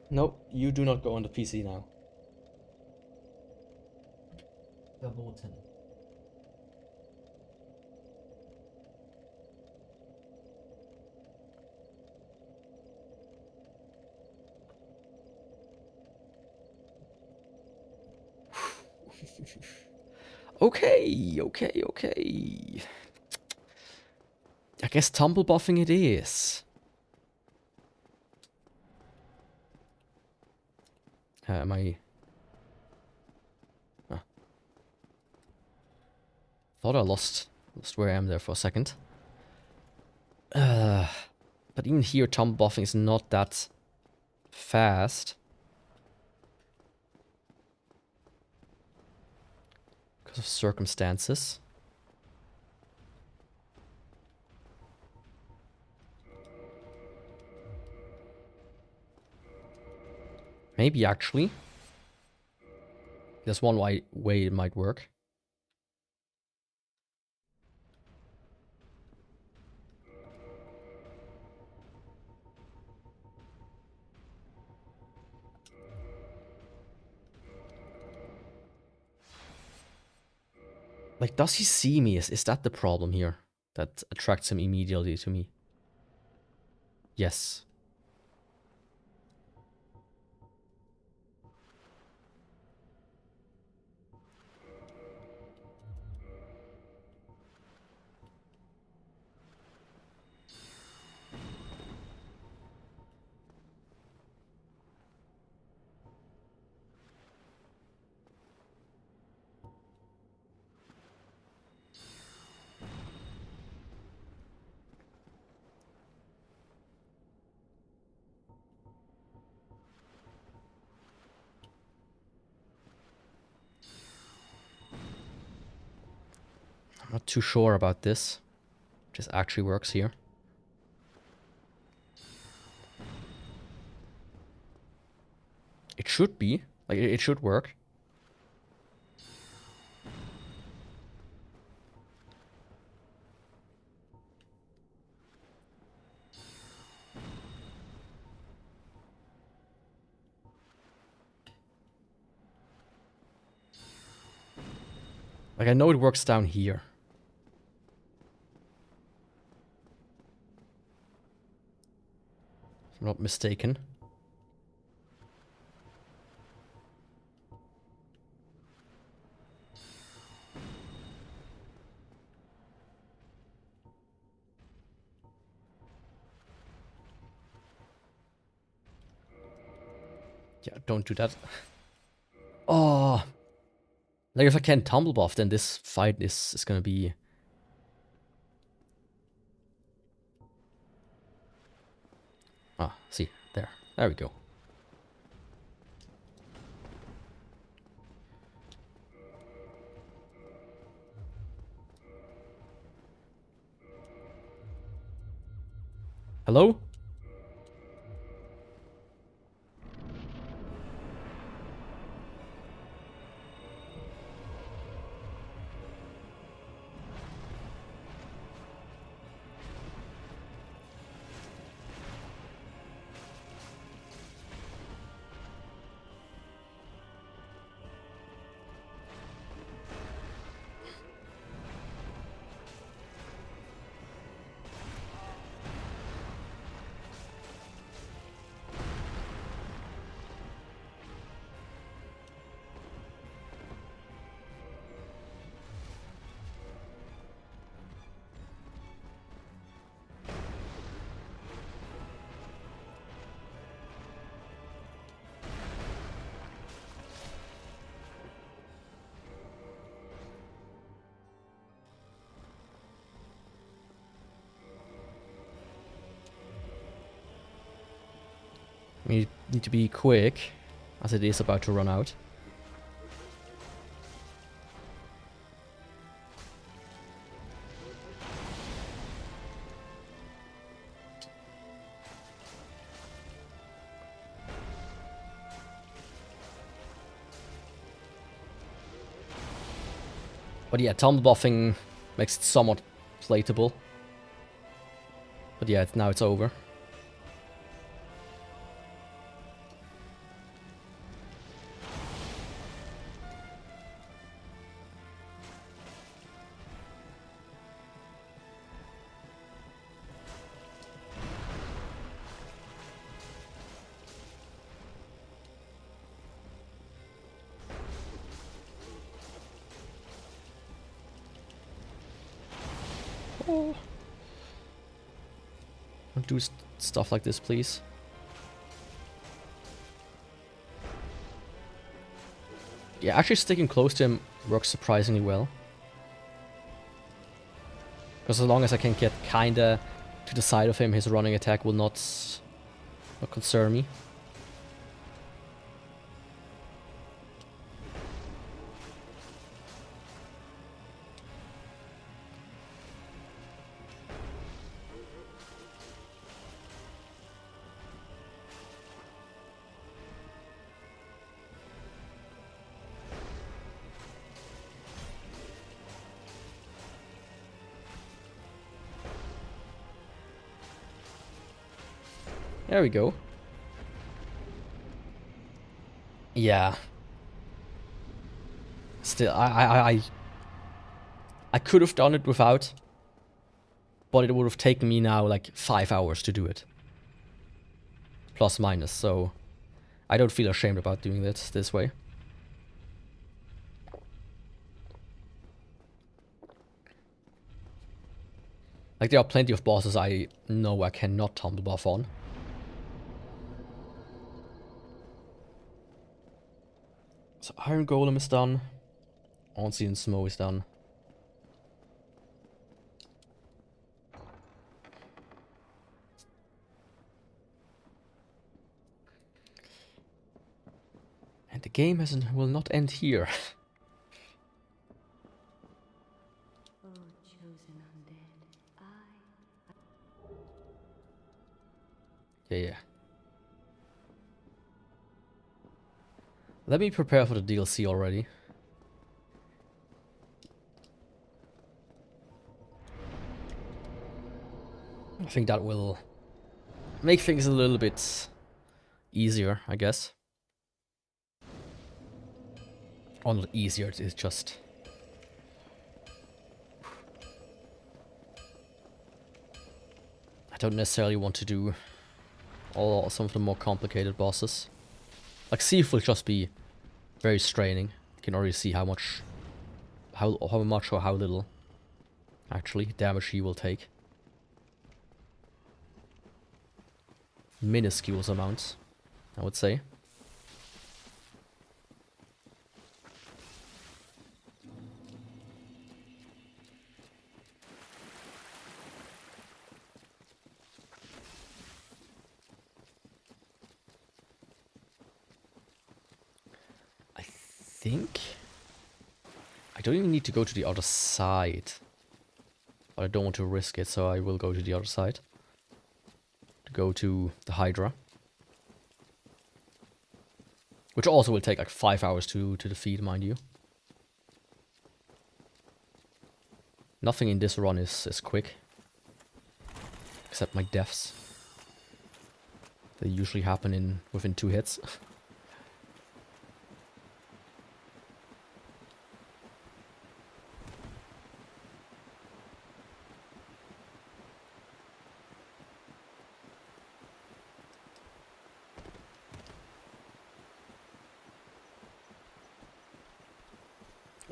Speaker 1: Nope, you do not go on the PC now. Verboten. Okay. I guess tumble buffing it is. Am I... Ah. Thought I lost where I am there for a second. But even here, tumble buffing is not that fast. of circumstances. Maybe actually. There's one way it might work. Like, does he see me? Is that the problem here? That attracts him immediately to me? Yes. I'm not too sure about this. This actually works here. It should be. Like, it should work. Like, I know it works down here. If I'm not mistaken. Yeah, don't do that. Oh. Like, if I can't tumble buff, then this fight is gonna be... Ah, see, there. There we go. Hello? We need to be quick, as it is about to run out. But yeah, tumble buffing makes it somewhat playable. But yeah, now it's over. Oh. Don't do stuff like this, please. Yeah, actually sticking close to him works surprisingly well. Because as long as I can get kinda to the side of him, his running attack will not concern me. There we go. Yeah. Still, I could have done it without, but it would have taken me now like 5 hours to do it. Plus minus, so I don't feel ashamed about doing it this way. Like, there are plenty of bosses I know I cannot tumble buff on. So Iron Golem is done. Unseen Smoke is done. And the game will not end here. Yeah. Let me prepare for the DLC already. I think that will make things a little bit easier, I guess. Or not easier, it's just... I don't necessarily want to do some of the more complicated bosses. Like Thief will just be very straining. You can already see how much or how little actually damage he will take. Minuscule amounts, I would say. I don't even need to go to the other side. But I don't want to risk it, so I will go to the other side. To go to the Hydra. Which also will take like 5 hours to defeat, mind you. Nothing in this run is quick. Except my deaths. They usually happen within 2 hits.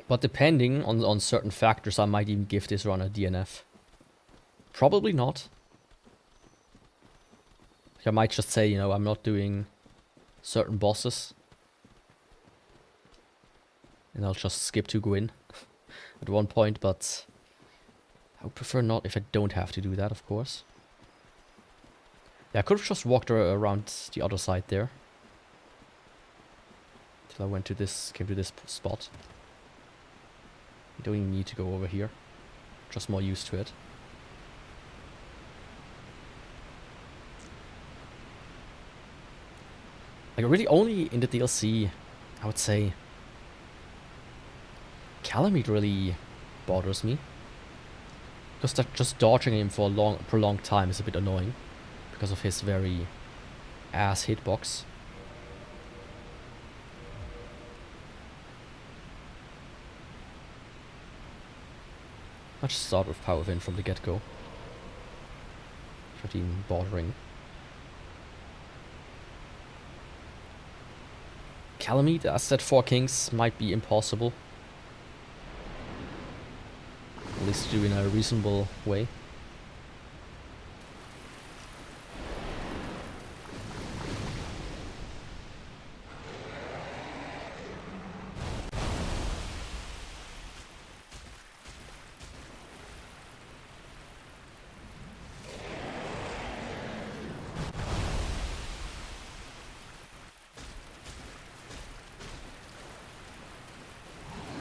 Speaker 1: But depending on certain factors, I might even give this run a DNF. Probably not. I might just say, you know, I'm not doing certain bosses. And I'll just skip to Gwyn at one point, but I would prefer not if I don't have to do that, of course. Yeah, I could have just walked around the other side there. Till I came to this spot. You don't even need to go over here. Just more used to it. Like, really only in the DLC, I would say, Calamite really bothers me. Because that just dodging him for a prolonged time is a bit annoying. Because of his very ass hitbox. Let's just start with Power Within from the get-go. Not even bothering. Calamite, as said, 4 Kings might be impossible. At least do in a reasonable way.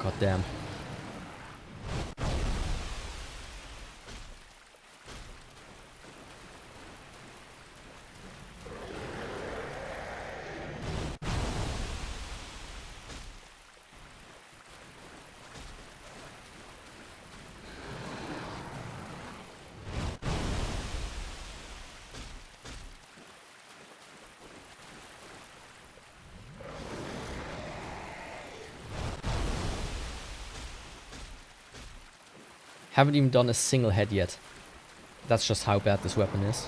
Speaker 1: God damn. Haven't even done a single head yet. That's just how bad this weapon is.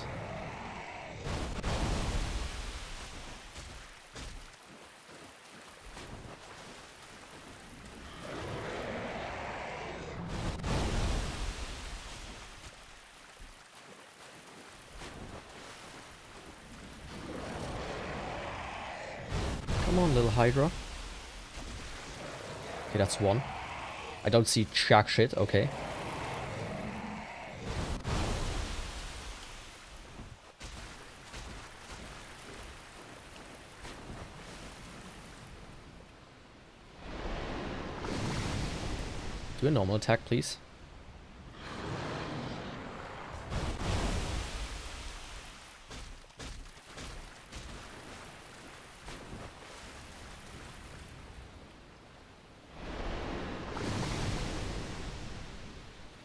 Speaker 1: Come on, little Hydra. Okay, that's one. I don't see jack shit, okay. Do a normal attack, please.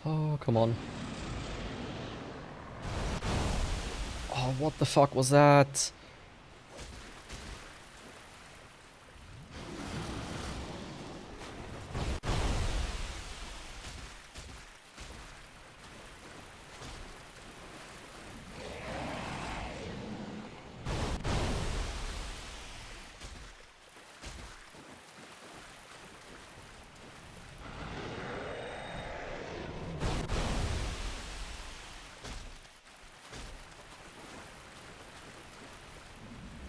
Speaker 1: Oh, come on. Oh, what the fuck was that?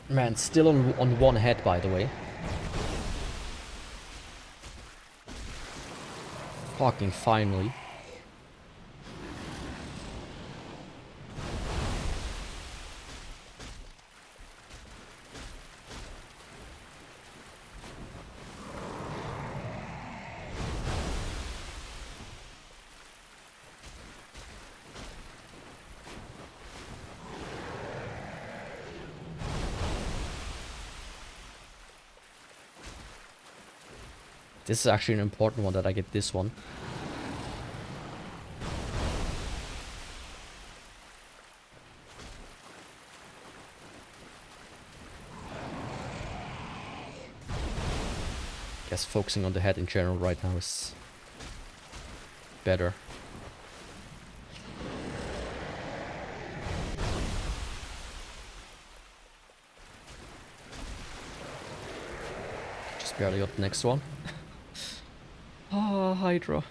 Speaker 1: Man, still on one head, by the way. Fucking finally. This is actually an important one that I get this one. Guess focusing on the head in general right now is better. Just barely got the next one. Ah, Hydra.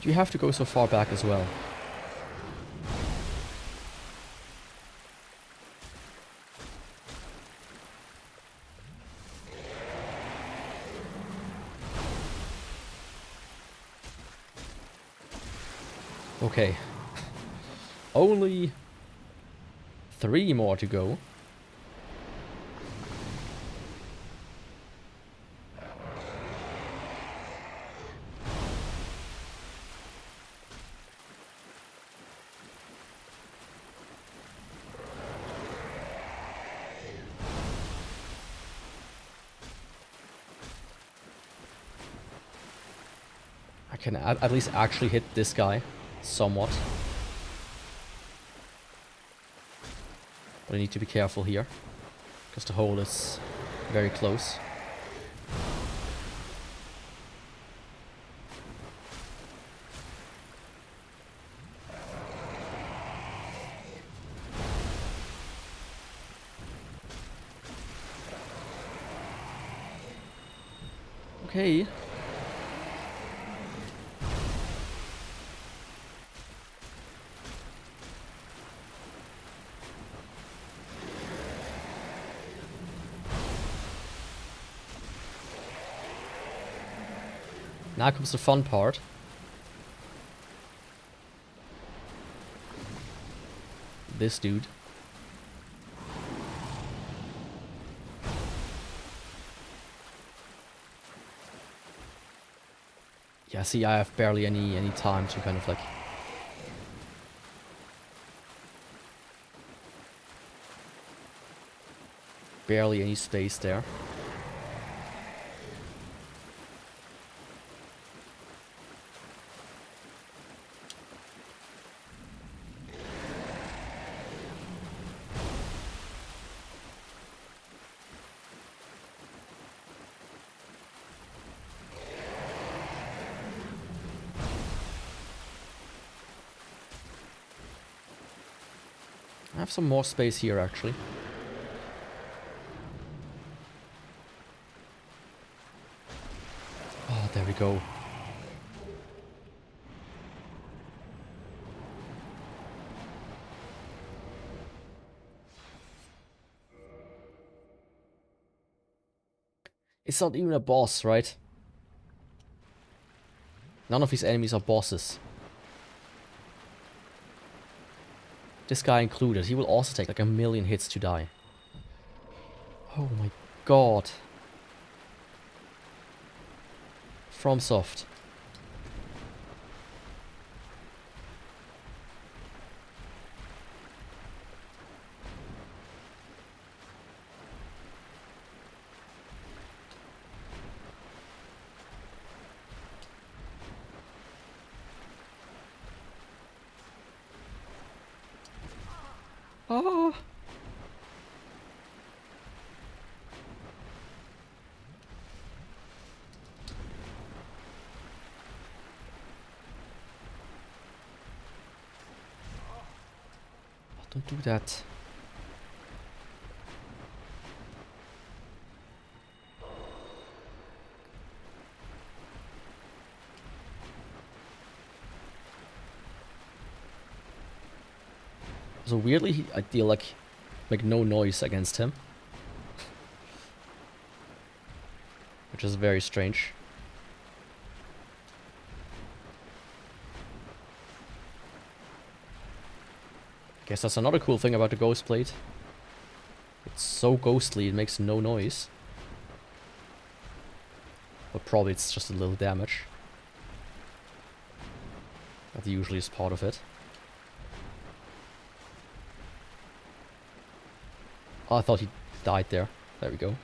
Speaker 1: Do you have to go so far back as well? Okay. Only 3 more to go. I can at least actually hit this guy somewhat. But I need to be careful here, because the hole is very close. Okay. Now comes the fun part. This dude. Yeah, see, I have barely any time to kind of like... Barely any space there. I have some more space here, actually. Oh, there we go. It's not even a boss, right? None of his enemies are bosses. This guy included. He will also take like 1,000,000 hits to die. Oh my god. FromSoft. Oh. Don't do that. So weirdly, I feel like make no noise against him. Which is very strange. Guess that's another cool thing about the Ghost Blade. It's so ghostly, it makes no noise. But probably it's just a little damage. That usually is part of it. Oh, I thought he died there. There we go.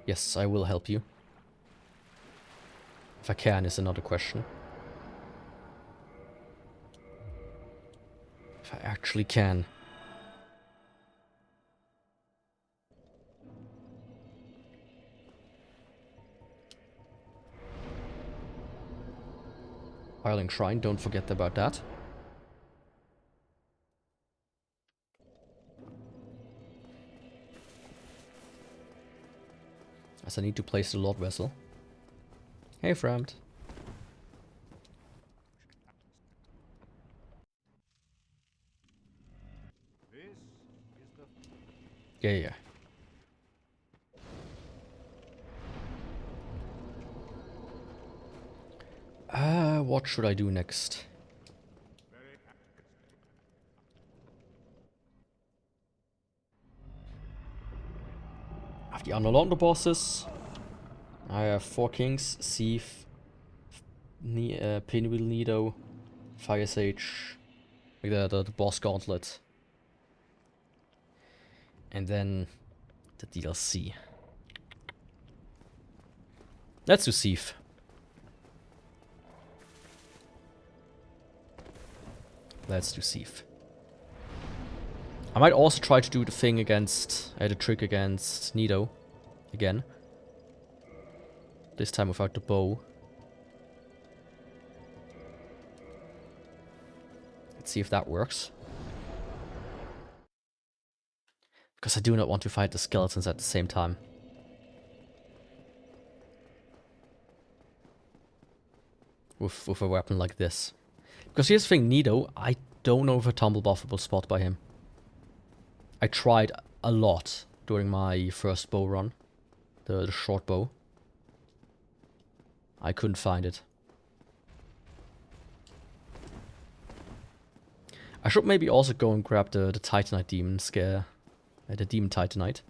Speaker 1: Yes, I will help you. If I can is another question. If I actually can. Ireland Shrine, don't forget about that. As I need to place the Lord Vessel. Hey, friend. Yeah. What should I do next? I have the Unalonda bosses. I have 4 Kings, Thief, Pinwheel Nido, Fire Sage, like the boss gauntlet. And then the DLC. Let's do Thief. Let's do Thief. I might also try to do the thing against, the trick against Nido again. This time without the bow. Let's see if that works. Because I do not want to fight the skeletons at the same time. With a weapon like this. Because here's the thing, Nido, I don't know if a tumble buffable spot by him. I tried a lot during my first bow run. The short bow. I couldn't find it. I should maybe also go and grab the Titanite demon scare. The demon Titanite.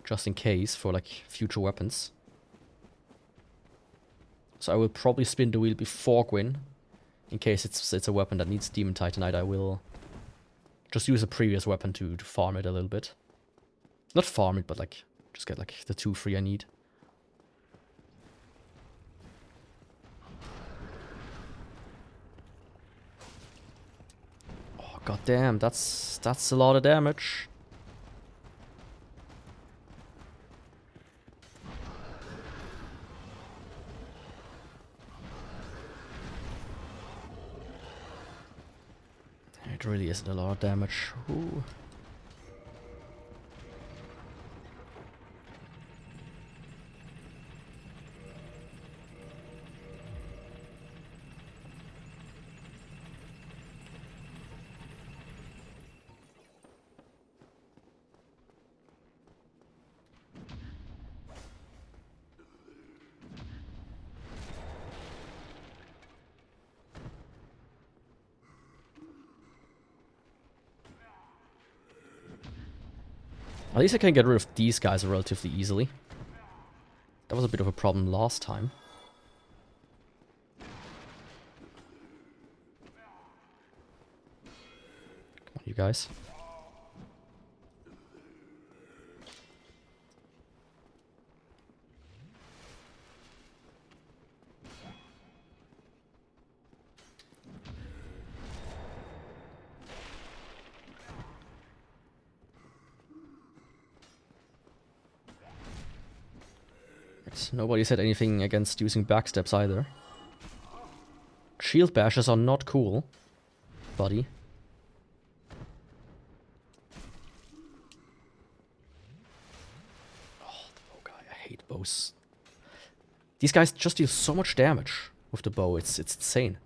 Speaker 1: Just in case for like future weapons. So I will probably spin the wheel before Gwyn. In case it's a weapon that needs demon Titanite, I will just use a previous weapon to farm it a little bit. Not farm it, but like just get like the 2 free I need. Oh god damn, that's a lot of damage. It really isn't a lot of damage. Ooh. At least I can get rid of these guys relatively easily. That was a bit of a problem last time. Come on, you guys. Nobody said anything against using backsteps either. Shield bashes are not cool, buddy. Oh, the bow guy. I hate bows. These guys just deal so much damage with the bow. It's insane.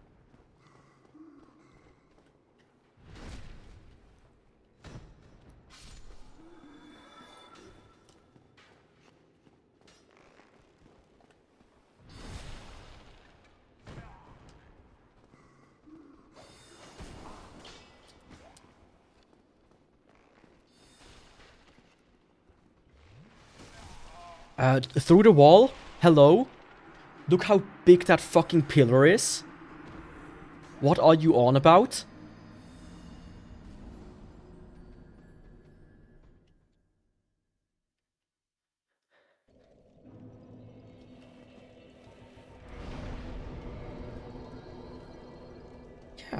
Speaker 1: Through the wall? Hello? Look how big that fucking pillar is. What are you on about?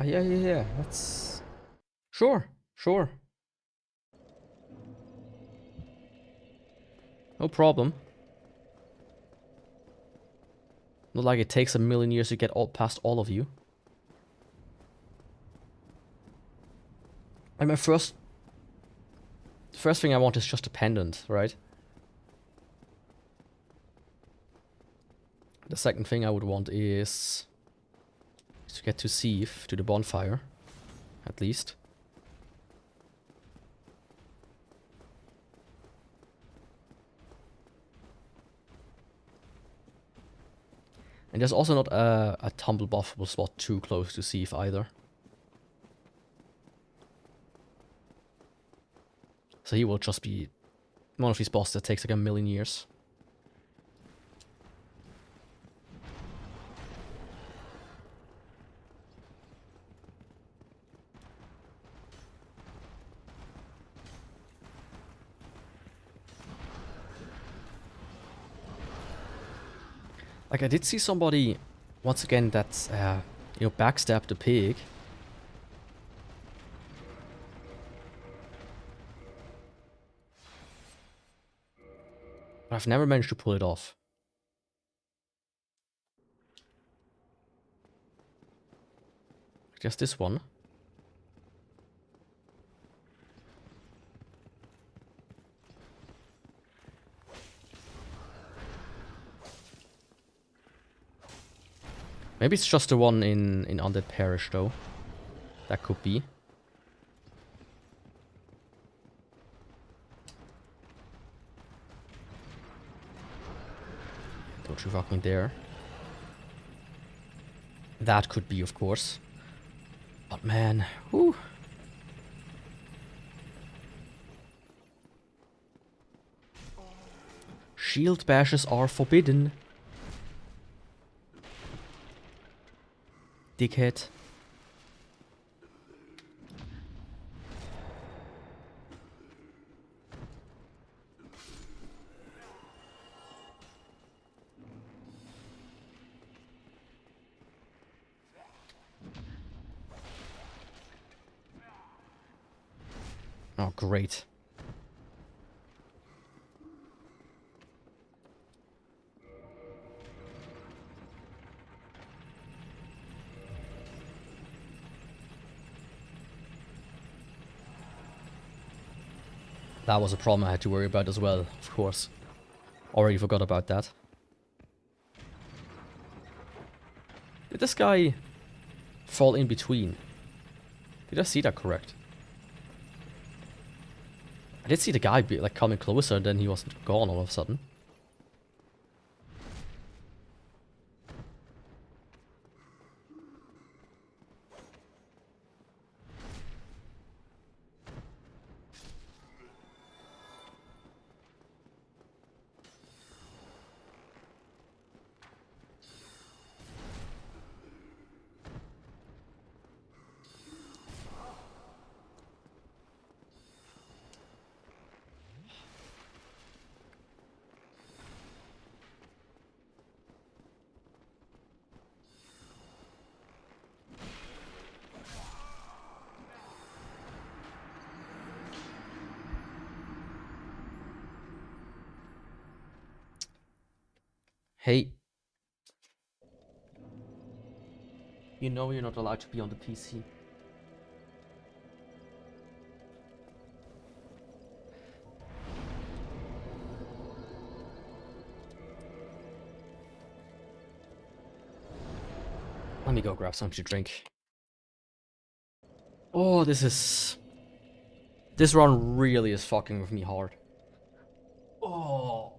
Speaker 1: Yeah. That's... Sure. No problem. Not like it takes a million years to get past all of you. And my first thing I want is just a pendant, right? The second thing I would want is to get to Sieve, to the bonfire, at least. And there's also not a tumble buffable spot too close to Sieve either. So he will just be one of these bosses that takes like a million years. Like, I did see somebody, once again, that, you know, backstabbed the pig. But I've never managed to pull it off. Just this one. Maybe it's just the one in Undead Parish, though. That could be. Don't you fucking dare. That could be, of course. But man, whew. Shield bashes are forbidden. Dickhead. Oh, great. That was a problem I had to worry about as well, of course. Already forgot about that. Did this guy fall in between? Did I see that correct? I did see the guy be, like, coming closer and then he was gone all of a sudden. Hey. You know you're not allowed to be on the PC. Let me go grab something to drink. Oh, this run really is fucking with me hard. Oh.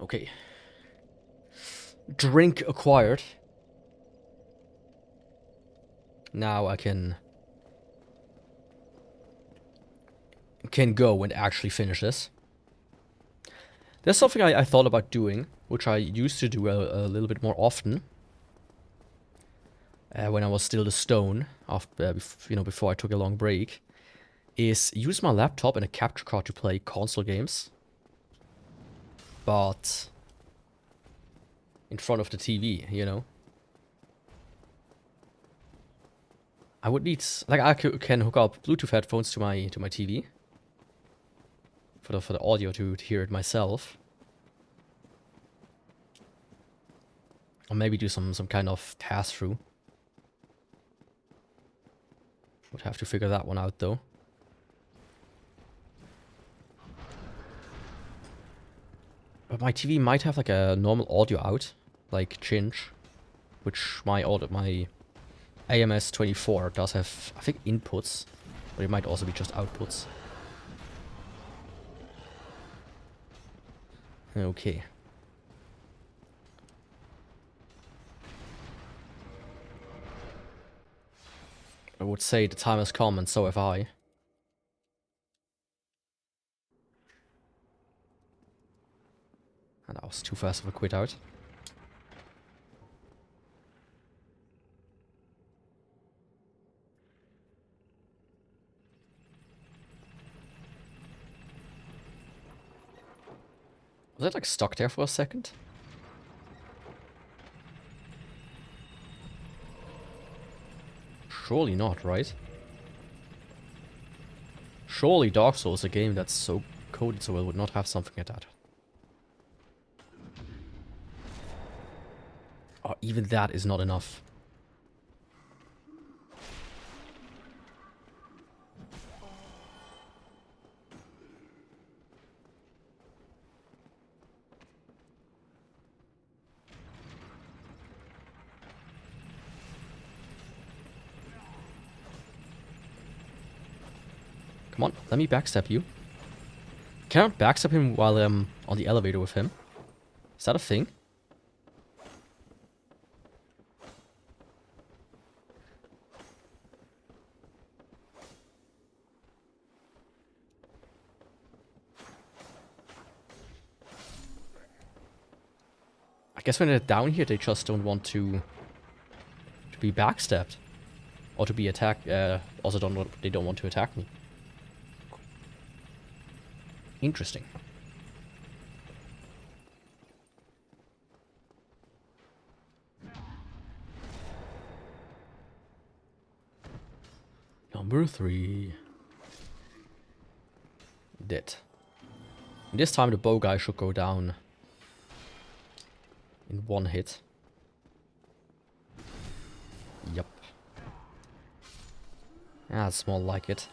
Speaker 1: Okay. Drink acquired. Now I can go and actually finish this. There's something I thought about doing, which I used to do a little bit more often. When I was still the stone, after, before I took a long break, is use my laptop and a capture card to play console games. But in front of the TV, you know. I would need, like, I can hook up Bluetooth headphones to my TV for the audio to hear it myself, or maybe do some kind of pass through. Would have to figure that one out though. But my TV might have like a normal audio out, like Chinch, which my AMS24 does have, I think, inputs, but it might also be just outputs. Okay. I would say the time has come, and so have I. And that was too fast of a quit out. Was it like stuck there for a second? Surely not, right? Surely Dark Souls, a game that's so coded so well, would not have something like that. Oh, even that is not enough. Come on, let me backstab you. Can I backstab him while I'm on the elevator with him? Is that a thing? I guess when they're down here, they just don't want to be backstabbed. Or to be attacked. Also, they don't want to attack me. Interesting. Number 3. Dead. And this time the bow guy should go down in one hit. Yup. That's more like it.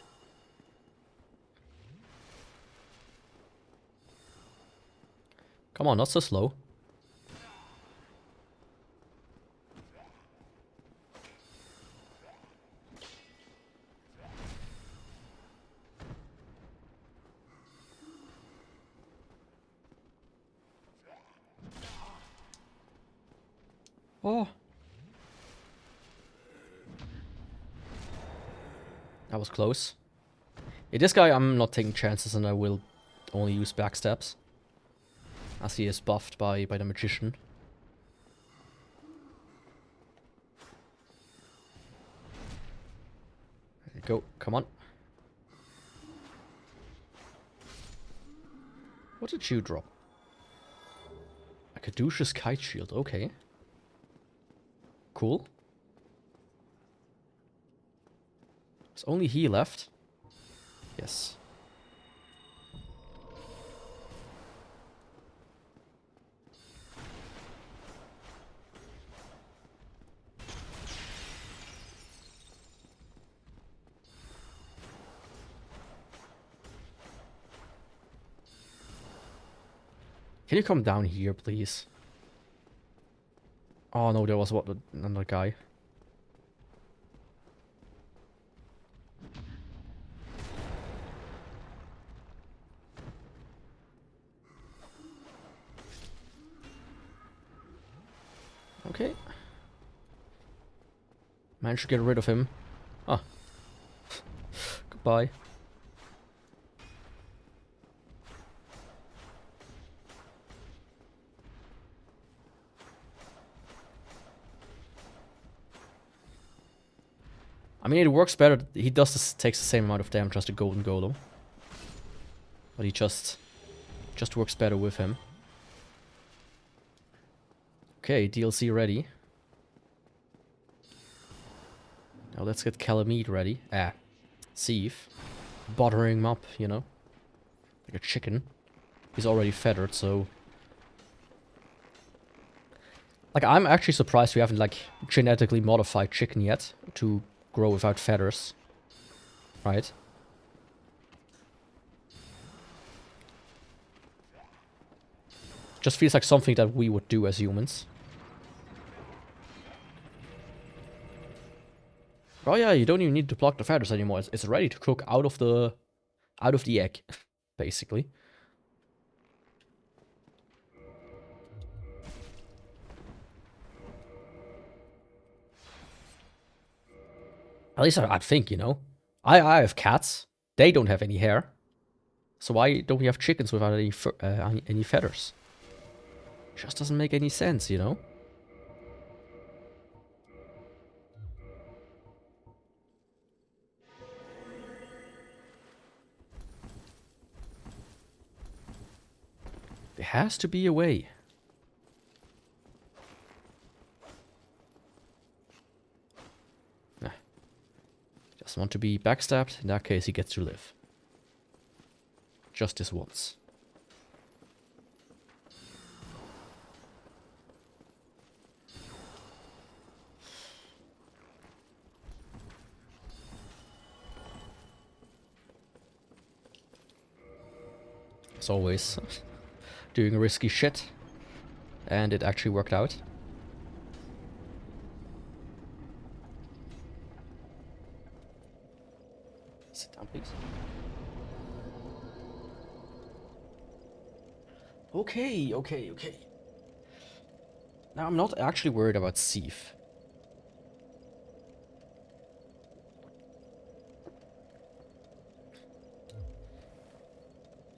Speaker 1: Come on, not so slow. Oh. That was close. Yeah, this guy, I'm not taking chances and I will only use backstabs. As he is buffed by the magician. There you go, come on. What did you drop? A caduceus kite shield, okay. Cool. There's only he left. Yes. Can you come down here, please? Oh no, there was another guy. Okay. Managed to get rid of him. Ah. Goodbye. I mean, it works better. He takes the same amount of damage as the golden golem. But he just works better with him. Okay, DLC ready. Now let's get Calamite ready. Sieve. Buttering him up, you know. Like a chicken. He's already feathered, so... Like, I'm actually surprised we haven't, like, genetically modified chicken yet to grow without feathers. Right? Just feels like something that we would do as humans. Oh yeah, you don't even need to block the feathers anymore. It's ready to cook out of the egg, basically. At least I think, you know. I have cats. They don't have any hair. So why don't we have chickens without any feathers? Just doesn't make any sense, you know. There has to be a way. Doesn't want to be backstabbed. In that case, he gets to live. Just this once. As always, doing risky shit. And it actually worked out. Sit down, please. Okay. Now, I'm not actually worried about Thief.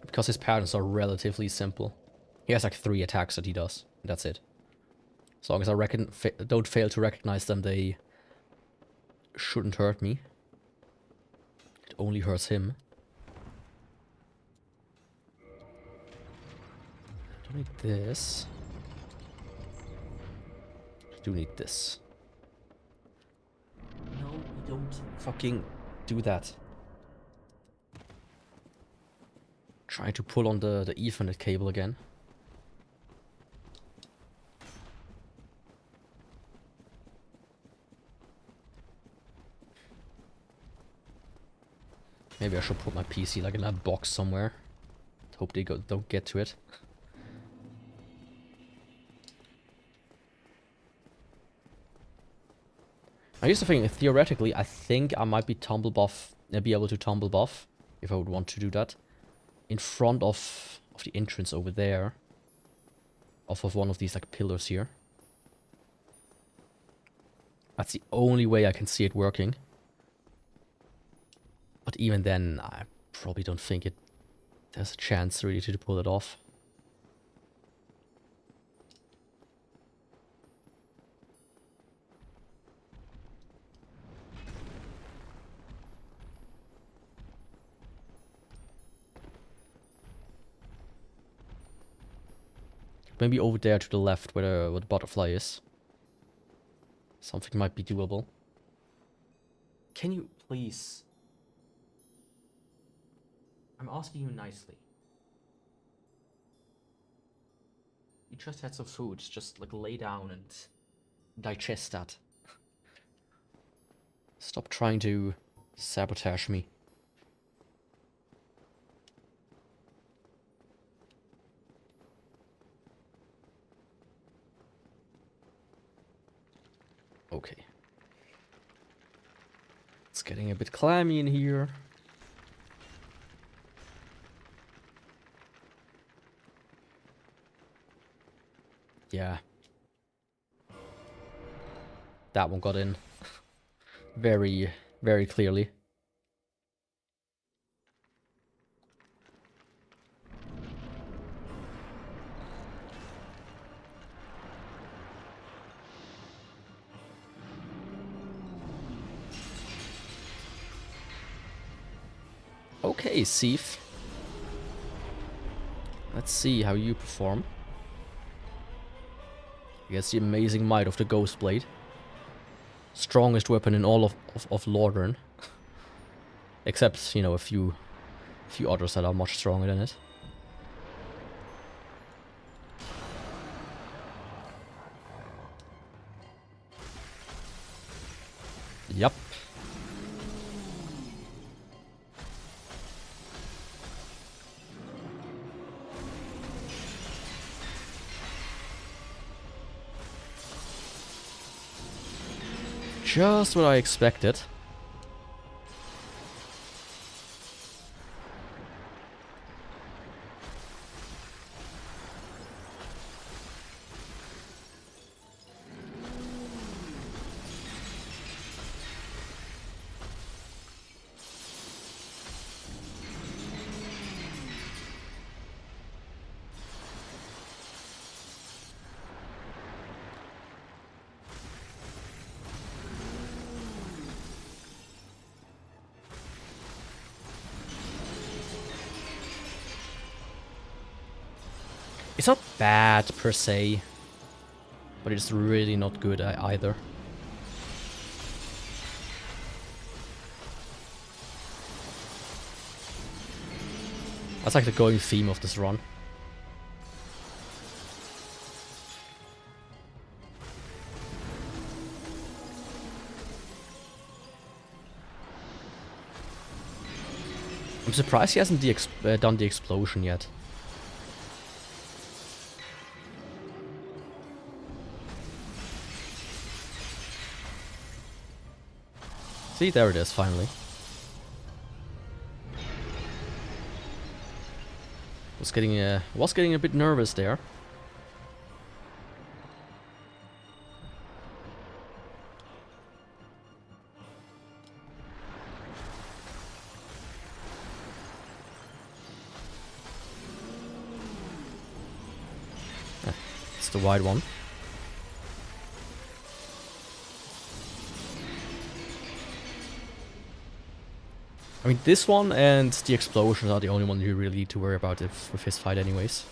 Speaker 1: Because his patterns are relatively simple. He has like 3 attacks that he does. And that's it. As long as I don't fail to recognize them, they shouldn't hurt me. It only hurts him. Don't need this. I do need this. No, you don't fucking do that. Trying to pull on the Ethernet cable again. Maybe I should put my PC like in a box somewhere. Hope they don't get to it. I used to think, theoretically, I think I might be able to tumble buff, if I would want to do that, in front of the entrance over there, off of one of these like pillars here. That's the only way I can see it working. But even then, I probably don't think there's a chance really to pull it off. Maybe over there to the left where the butterfly is. Something might be doable. Can you please... I'm asking you nicely. You just had some food. Just like lay down and digest that. Stop trying to sabotage me. Okay. It's getting a bit clammy in here. Yeah. That one got in. Very, very clearly. Okay, Thief. Let's see how you perform. Against the amazing might of the Ghost Blade. Strongest weapon in all of Lordran. Except, you know, a few others that are much stronger than it. Yup. Just what I expected. It's not bad per se, but it's really not good either. That's like the going theme of this run. I'm surprised he hasn't done the explosion yet. See, there it is, finally. Was getting a bit nervous there. It's the wide one. I mean, this one and the explosions are the only one you really need to worry about with his fight anyways.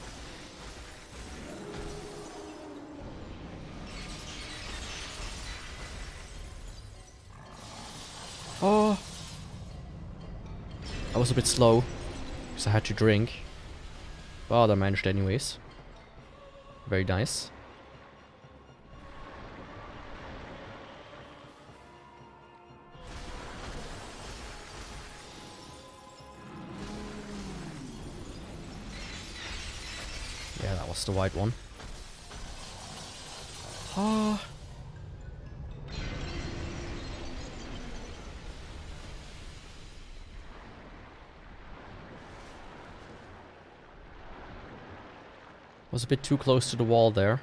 Speaker 1: Oh! I was a bit slow, because I had to drink. But I managed anyways. Very nice. Yeah, that was the white one. Ah. Was a bit too close to the wall there.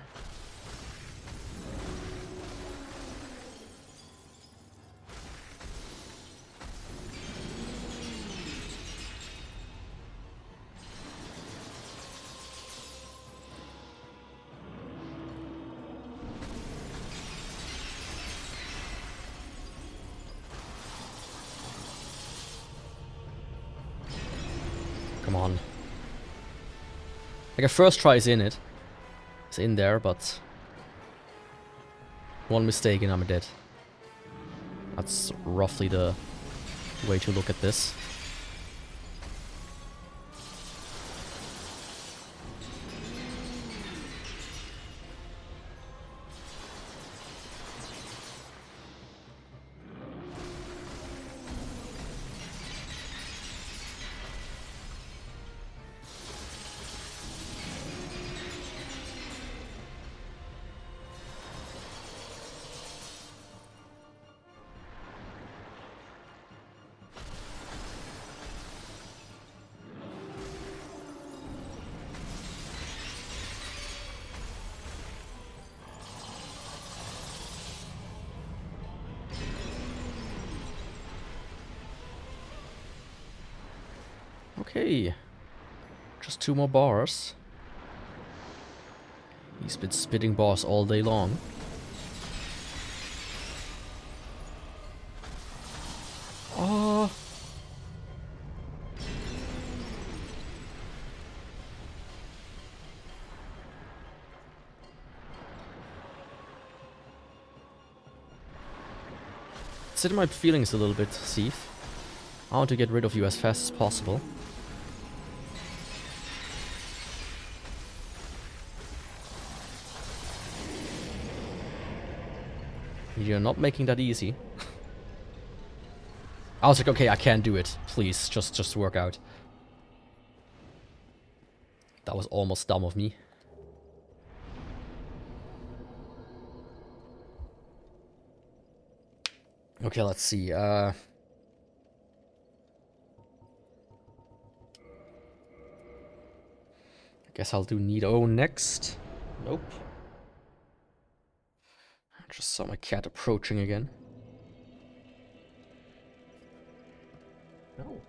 Speaker 1: Come on. Like a first try is in it. It's in there, but one mistake and I'm dead. That's roughly the way to look at this. Okay, just 2 more bars. He's been spitting bars all day long. Oh! It's in my feelings a little bit, Steve. I want to get rid of you as fast as possible. You're not making that easy. I was like, okay, I can't do it. Please, just work out. That was almost dumb of me. Okay, let's see. Guess I'll do Nido next. Nope. I just saw my cat approaching again. No,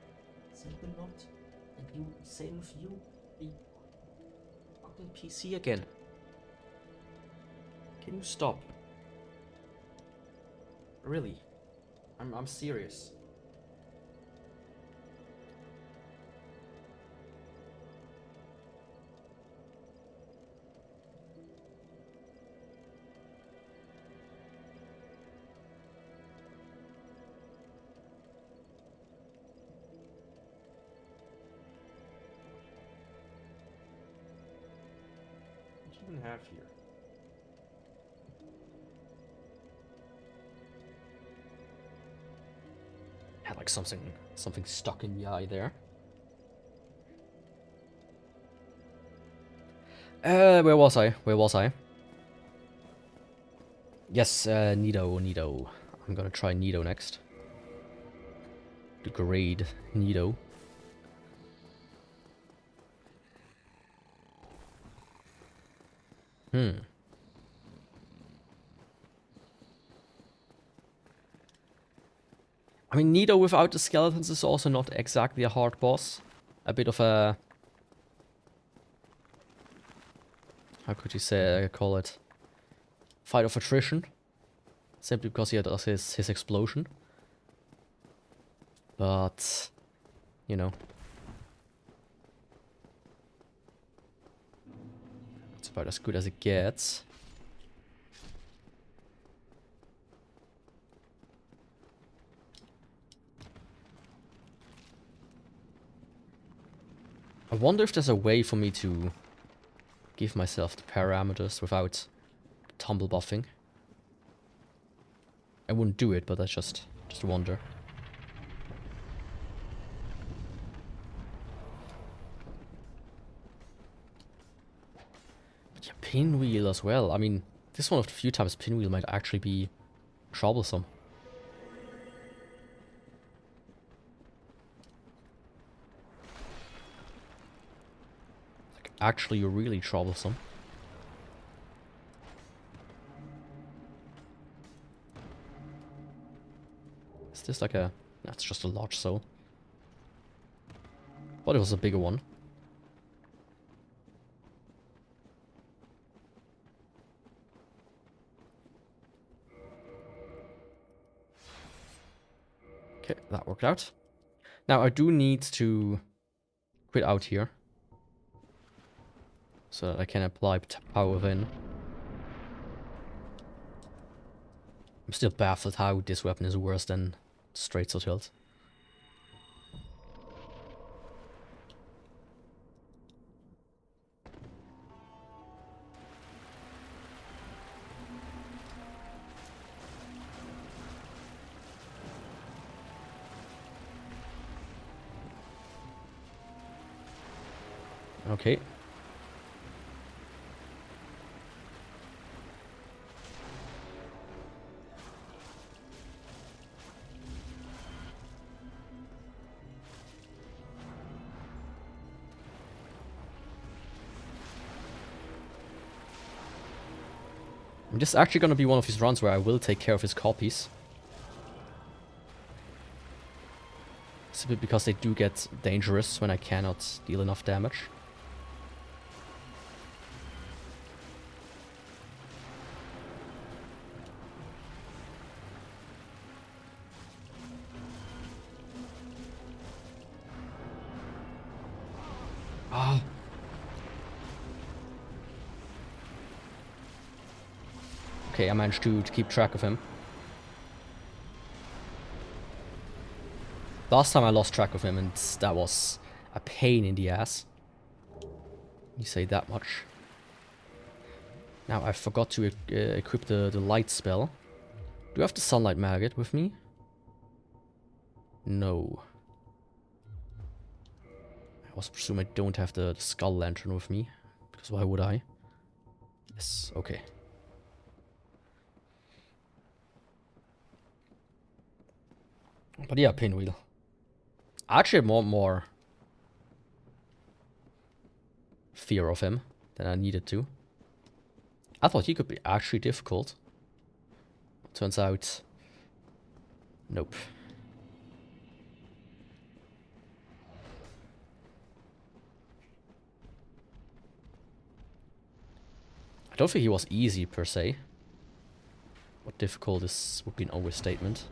Speaker 1: they will not. And you, same with you, the fucking PC again. Can you stop? Really? I'm serious. Have here. Had like something stuck in the eye there. Where was I? Yes, Nido. I'm gonna try Nido next. degrade Nido. I mean, Nido without the skeletons is also not exactly a hard boss. A bit of a... how could you say, call it? Fight of attrition. Simply because he does his explosion. But, you know. It's about as good as it gets. I wonder if there's a way for me to give myself the parameters without tumble buffing. I wouldn't do it, but that's just a wonder. But yeah, pinwheel as well. I mean, this is one of the few times pinwheel might actually be troublesome. Like, actually really troublesome. Is this like a... that's just a large soul. But it was a bigger one. Okay, that worked out. Now I do need to quit out here. So that I can apply power within. I'm still baffled how this weapon is worse than straight sword hilt. Okay. This is actually going to be one of his runs where I will take care of his copies. Simply because they do get dangerous when I cannot deal enough damage. Ah. Okay, I managed to keep track of him. Last time I lost track of him and that was a pain in the ass. You say that much. Now I forgot to equip the light spell. Do I have the sunlight maggot with me? No. I also presume I don't have the skull lantern with me. Because why would I? Yes, okay. But yeah, pinwheel. Actually, more fear of him than I needed to. I thought he could be actually difficult. Turns out, nope. I don't think he was easy per se. But difficult is would be an overstatement.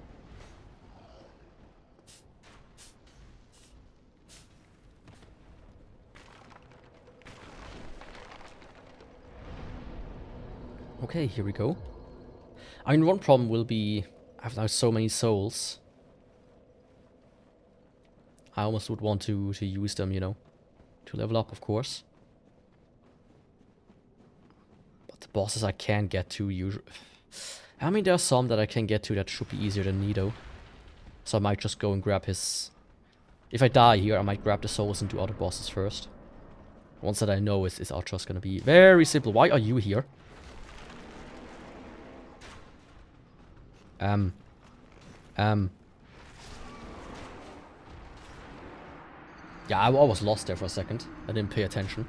Speaker 1: Okay, here we go. I mean, one problem will be I have now so many souls. I almost would want to use them, you know, to level up, of course. But the bosses I can get to usually... I mean, there are some that I can get to that should be easier than Nido. So I might just go and grab his... If I die here, I might grab the souls and do other bosses first. Ones that I know is just gonna be very simple. Why are you here? Yeah, I was lost there for a second. I didn't pay attention.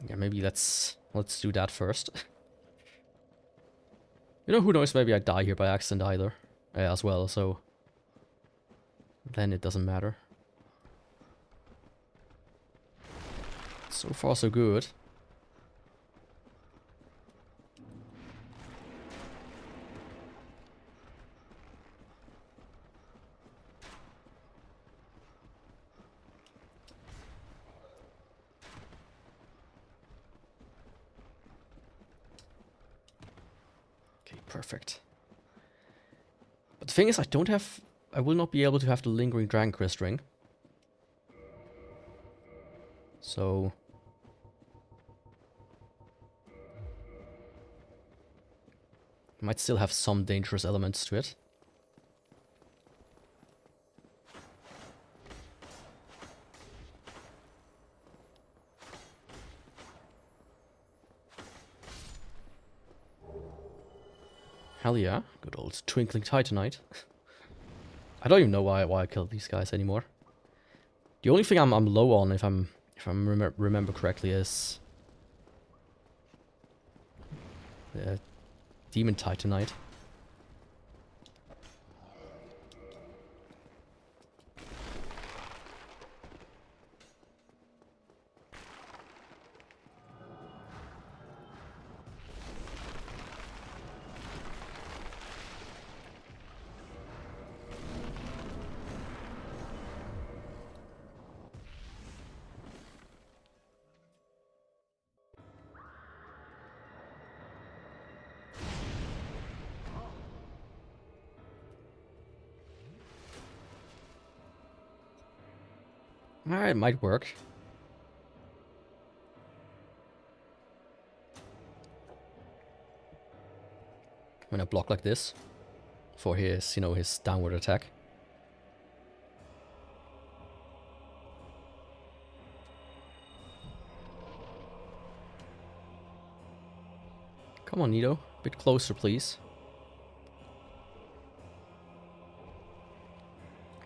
Speaker 1: Yeah, maybe let's do that first. You know, who knows, maybe I die here by accident either. As well, so... Then it doesn't matter. So far, so good. Okay, perfect. But the thing is, I will not be able to have the lingering Dragon Crest ring. So... Might still have some dangerous elements to it. Hell yeah, good old Twinkling Titanite. I don't even know why I killed these guys anymore. The only thing I'm low on, if I remember correctly, is the Demon Titanite. Alright, might work. When I block like this for his, you know, his downward attack. Come on, Nito. A bit closer, please.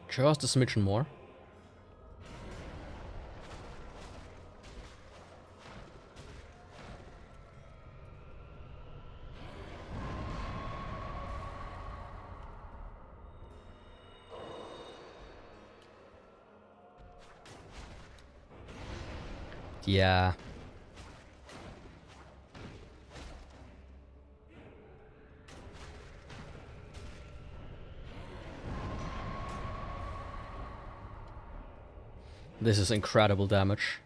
Speaker 1: Just a smidgen more. Yeah. This is incredible damage.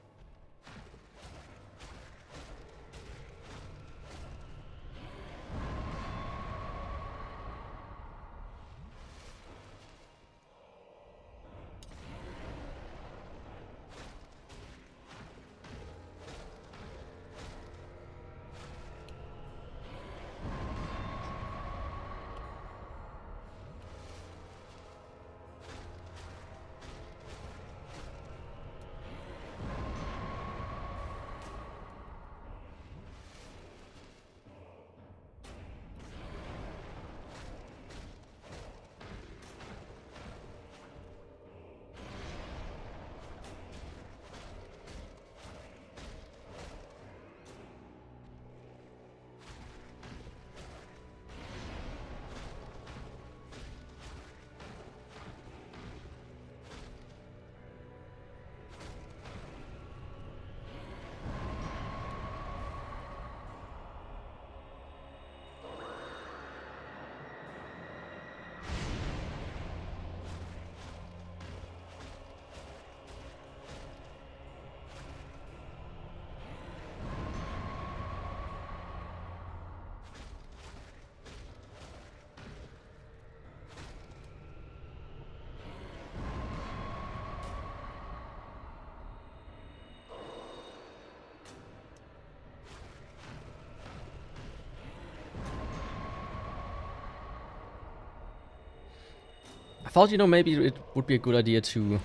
Speaker 1: thought, you know, maybe it would be a good idea to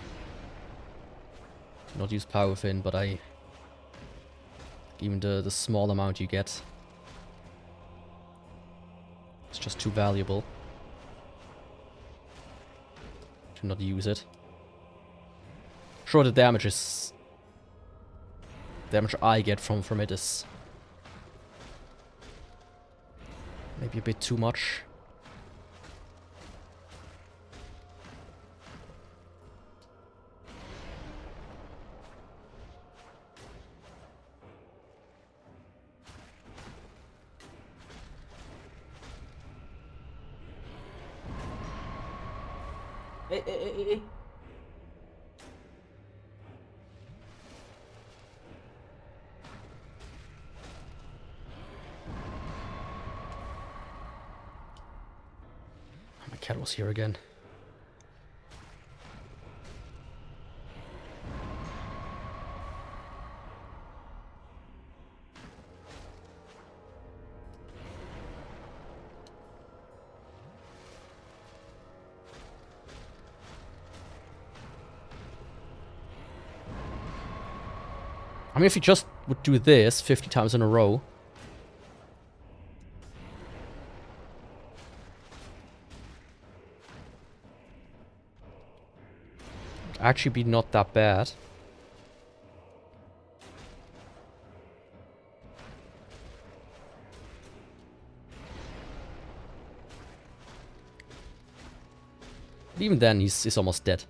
Speaker 1: not use power within, but even the small amount you get, it's just too valuable to not use it. Sure, the damage I get from it is maybe a bit too much. Hey. My cat was here again. I mean, if you just would do this 50 times in a row, it'd actually be not that bad. But even then, he's almost dead.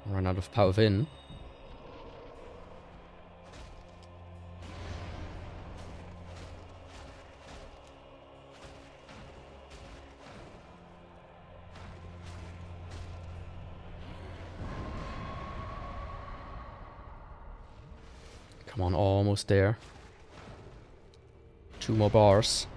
Speaker 1: Run out of power within. Come on, almost there. 2 more bars.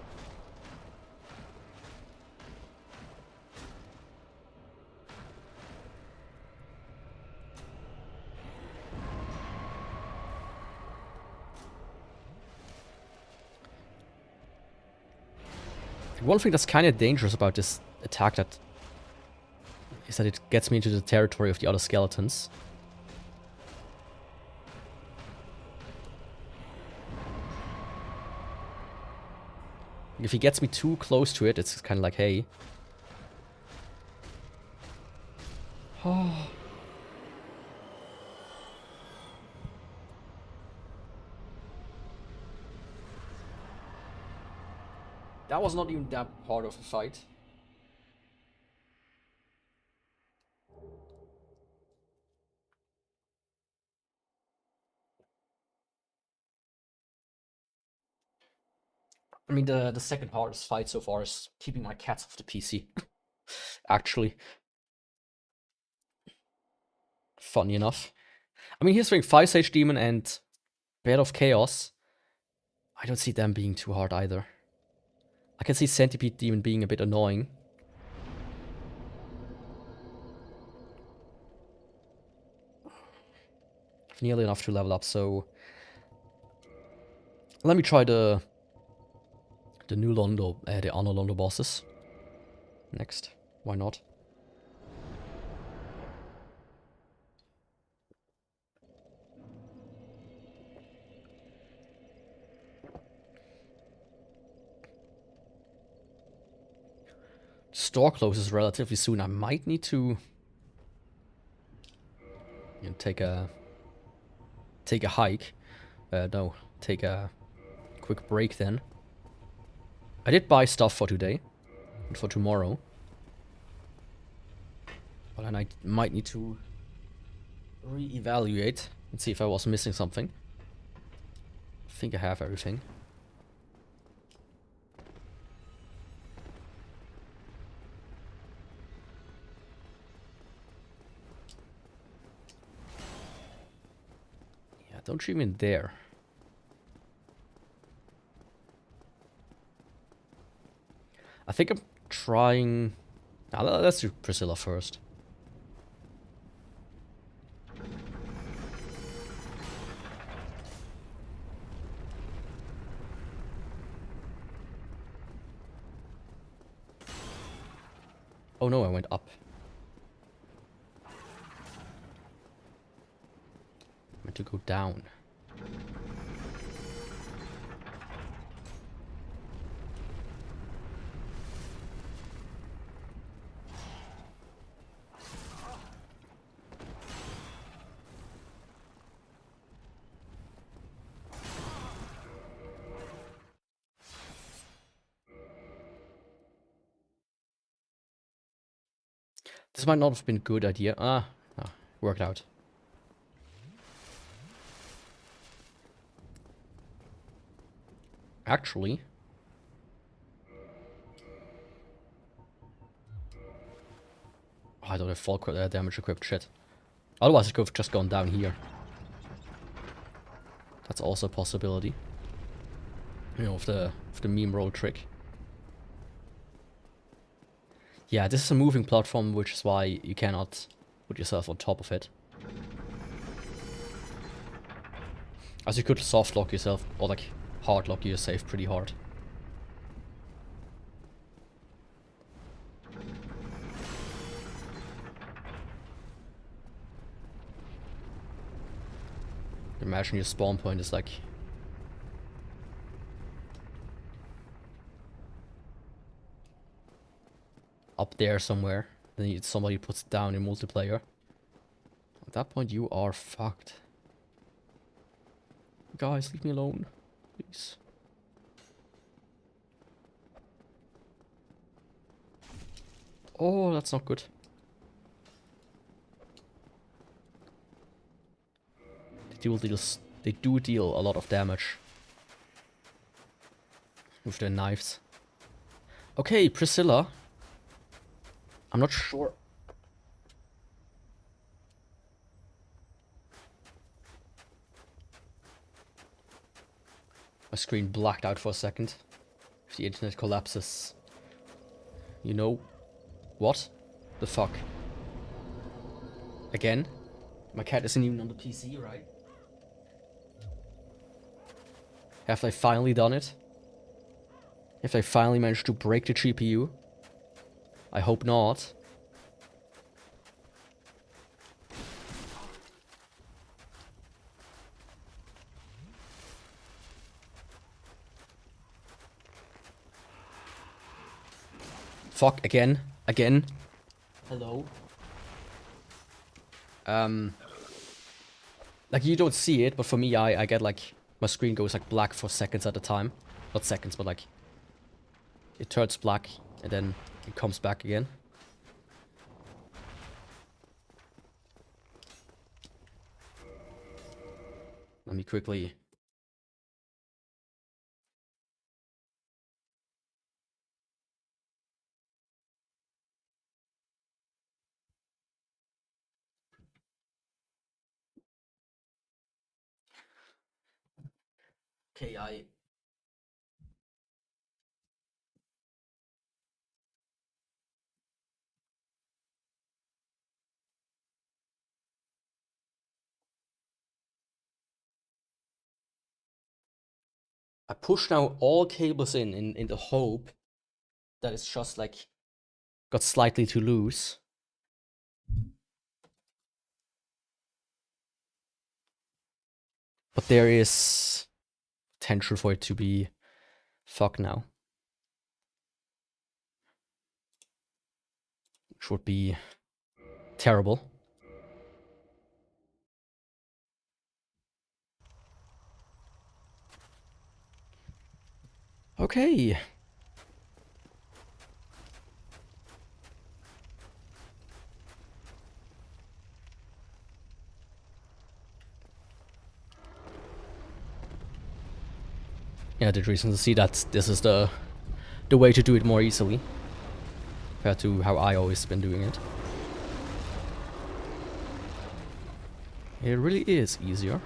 Speaker 1: One thing that's kind of dangerous about this attack is that it gets me into the territory of the other skeletons. If he gets me too close to it, it's kind of like, hey. Oh. That was not even that part of the fight. I mean, the second hardest fight so far is keeping my cats off the PC. Actually. Funny enough. I mean, here's the thing, 5-Sage Demon and Bed of Chaos. I don't see them being too hard either. I can see Centipede Demon being a bit annoying. Nearly enough to level up, so let me try the new Londo, the Honor Londo bosses next. Why not? Store closes relatively soon. I might need to take a hike. No, take a quick break then. I did buy stuff for today and for tomorrow, but then I might need to re-evaluate and see if I was missing something. I think I have everything. Yeah, don't shoot me in there. I think I'm trying... let's do Priscilla first. Oh no, I went up. I meant to go down. This might not have been a good idea. Worked out. Actually, I don't have full damage equipped. Shit. Otherwise, I could have just gone down here. That's also a possibility. You know, of the meme roll trick. Yeah, this is a moving platform, which is why you cannot put yourself on top of it. As you could soft lock yourself, or like hard lock yourself pretty hard. Imagine your spawn point is like up there somewhere. Then somebody puts it down in multiplayer. At that point, you are fucked. Guys, leave me alone, please. Oh, that's not good. They do deal a lot of damage with their knives. Okay, Priscilla. I'm not sure. My screen blacked out for a second. If the internet collapses. You know what? The fuck? Again? My cat isn't even on the PC, right? Have they finally done it? Have they finally managed to break the GPU? I hope not. Fuck, again. Again. Hello. Like, you don't see it, but for me, I get like, my screen goes like black for seconds at a time. Not seconds, but like, it turns black and then it comes back again. Let me quickly... Okay, I push now all cables in the hope that it's just like got slightly too loose. But there is potential for it to be fucked now. Which would be terrible. Okay. Yeah, I did recently see that this is the way to do it more easily. Compared to how I always been doing it. It really is easier.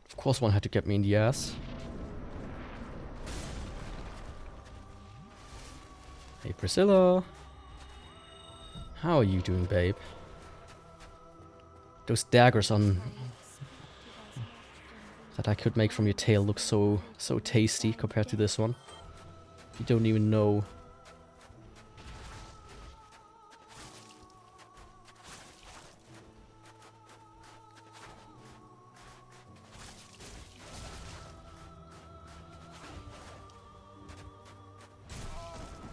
Speaker 1: Of course one had to get me in the ass. Hey Priscilla. How are you doing, babe? Those daggers on that I could make from your tail look so tasty compared to this one. You don't even know.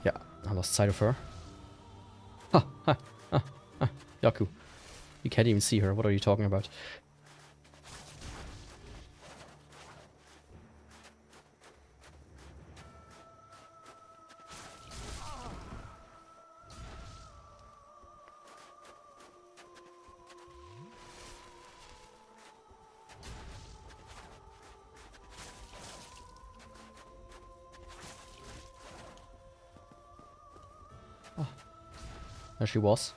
Speaker 1: Yeah, I lost sight of her. Ha, ha, ha, ha, Yaku. You can't even see her. What are you talking about? Oh, there she was.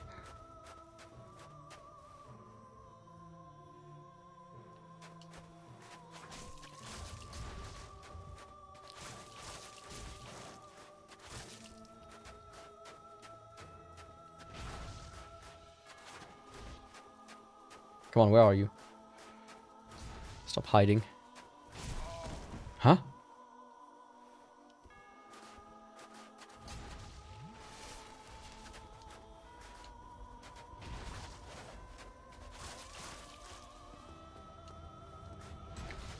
Speaker 1: Come on, where are you? Stop hiding. Huh?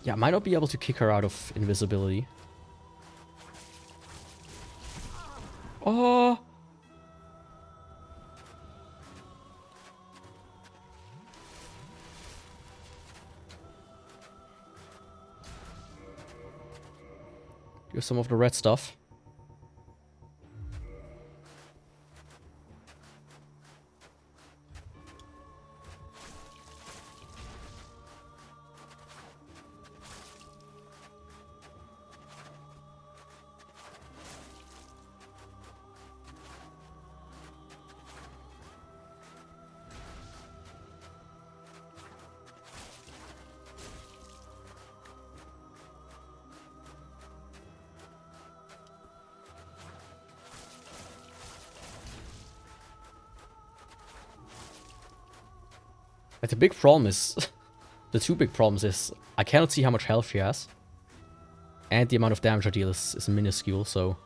Speaker 1: Yeah, I might not be able to kick her out of invisibility. Oh! Here's some of the red stuff. Like, the big problem is... the two big problems is... I cannot see how much health she has. And the amount of damage I deal is minuscule, so...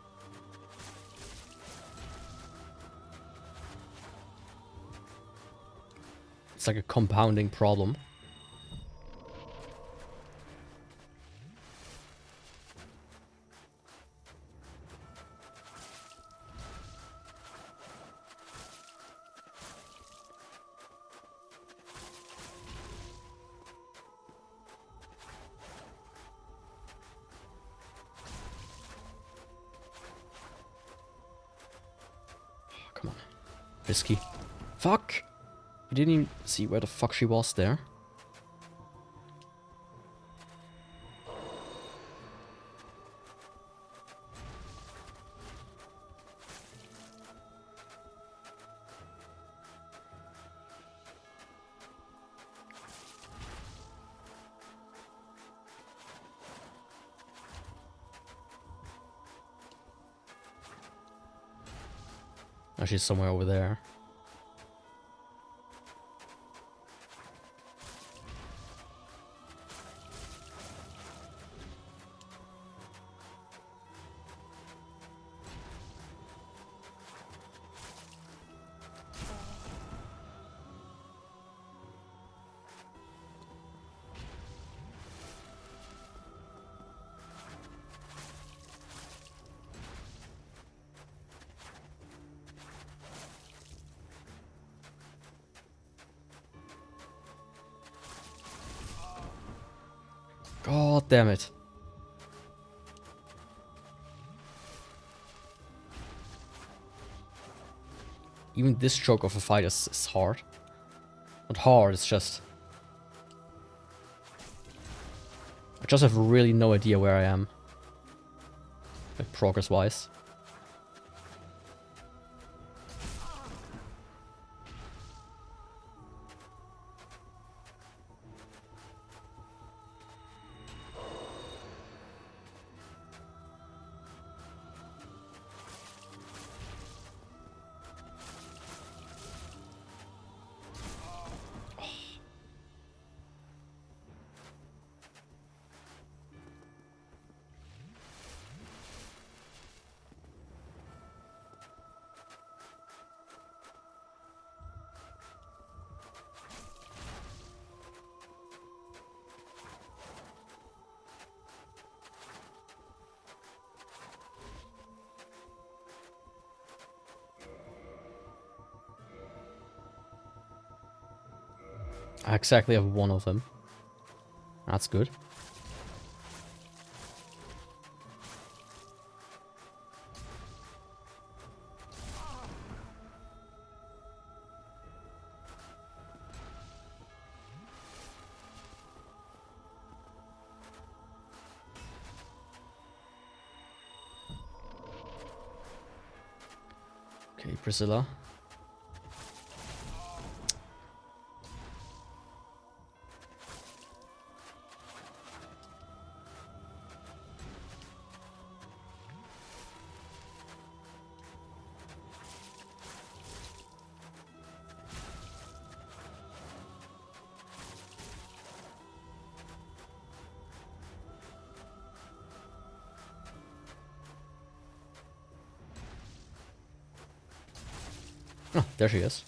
Speaker 1: It's like a compounding problem. Come on. Risky. Fuck! I didn't even see where the fuck she was there. Oh, she's somewhere over there. God damn it. Even this choke of a fight is hard. Not hard, it's just... I just have really no idea where I am. Like, progress-wise. I exactly have one of them. That's good. Okay, Priscilla. Oh, there she is.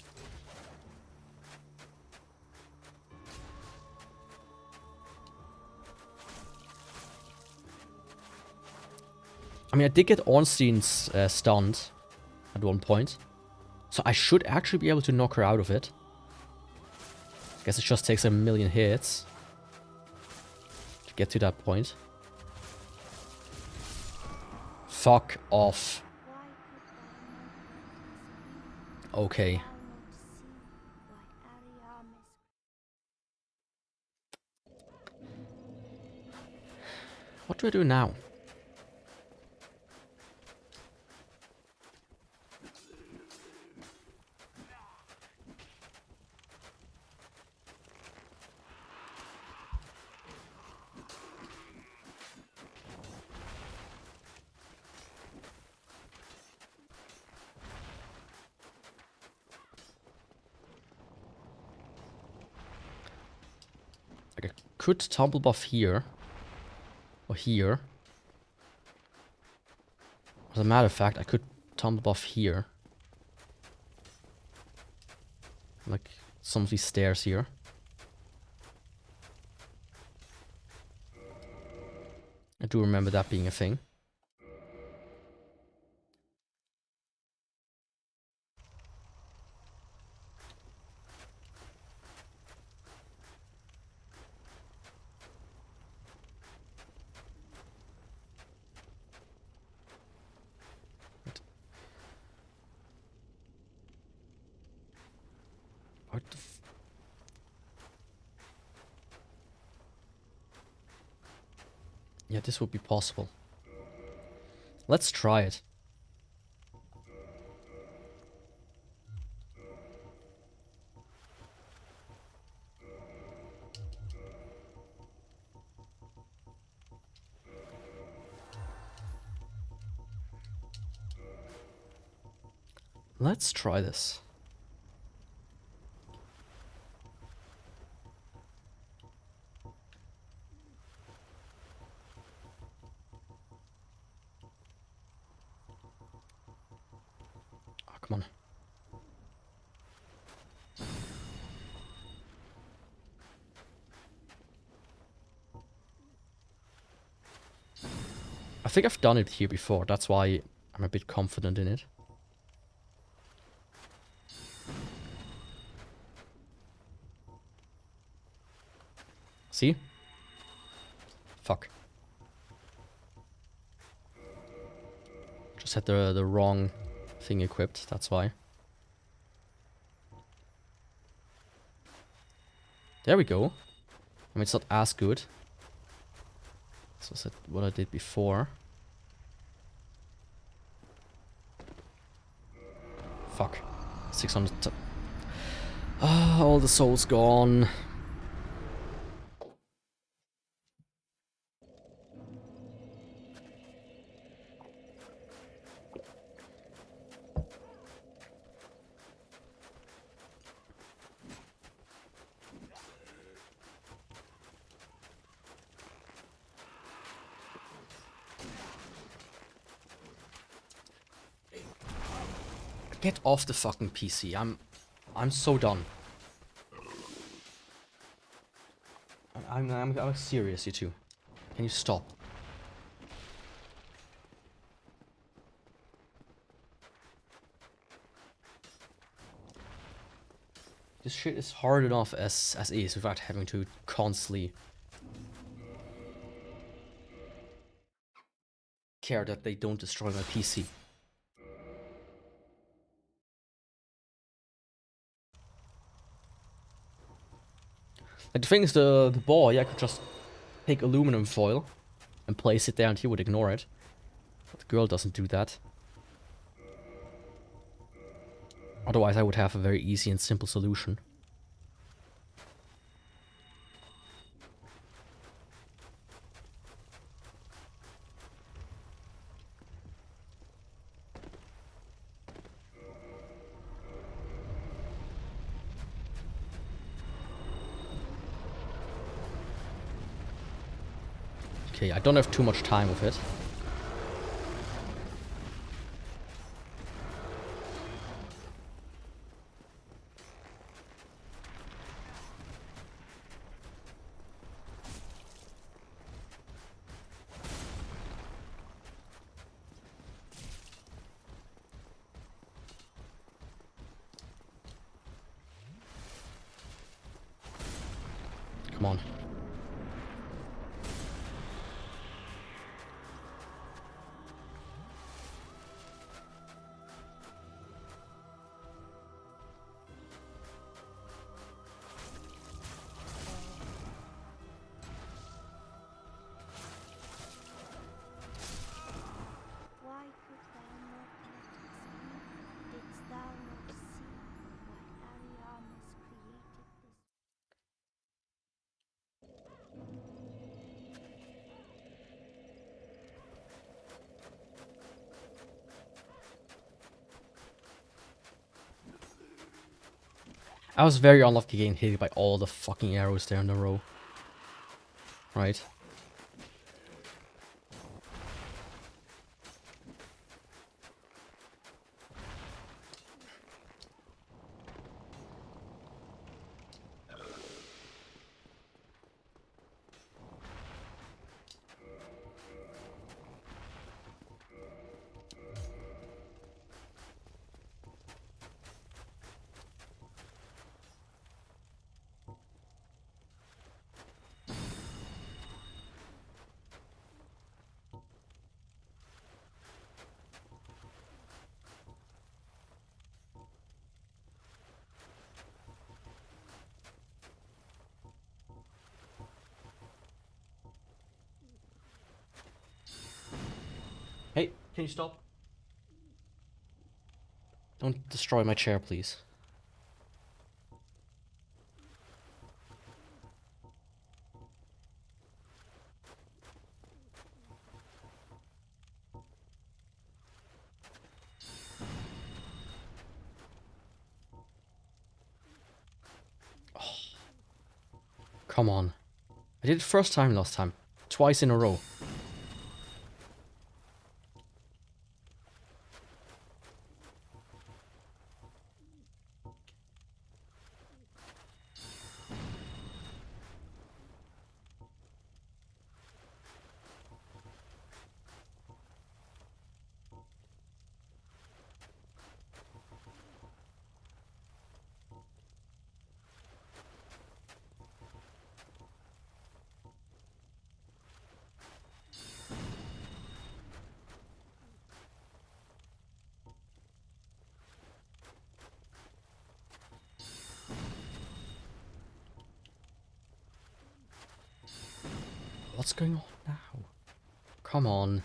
Speaker 1: I mean, I did get Ornstein's stunned at one point. So I should actually be able to knock her out of it. I guess it just takes a million hits to get to that point. Fuck off. Okay. What do I do now? Like I could tumble buff here. Or here. As a matter of fact, I could tumble buff here. Like some of these stairs here. I do remember that being a thing. What the f... Yeah, this would be possible. Let's try it. Let's try this. Oh, come on. I think I've done it here before, that's why I'm a bit confident in it. See? Fuck. Just had the wrong thing equipped, that's why. There we go. I mean, it's not as good. So that's what I did before. Fuck. 600... Ah, all the souls gone. Get off the fucking PC. I'm so done. I'm serious, you two. Can you stop? This shit is hard enough as is without having to constantly care that they don't destroy my PC. Like, the thing is, the boy, I could just take aluminum foil and place it there and he would ignore it. But the girl doesn't do that. Otherwise I would have a very easy and simple solution. Okay, I don't have too much time with it. Come on.
Speaker 2: Why could thou not let us be? Didst thou not see why Ariamus created this?
Speaker 1: I was very unlucky getting hit by all the fucking arrows there in a row. Right. Hey, can you stop? Don't destroy my chair, please. Oh, come on. I did it first time last time. Twice in a row. What's going on now? Come on.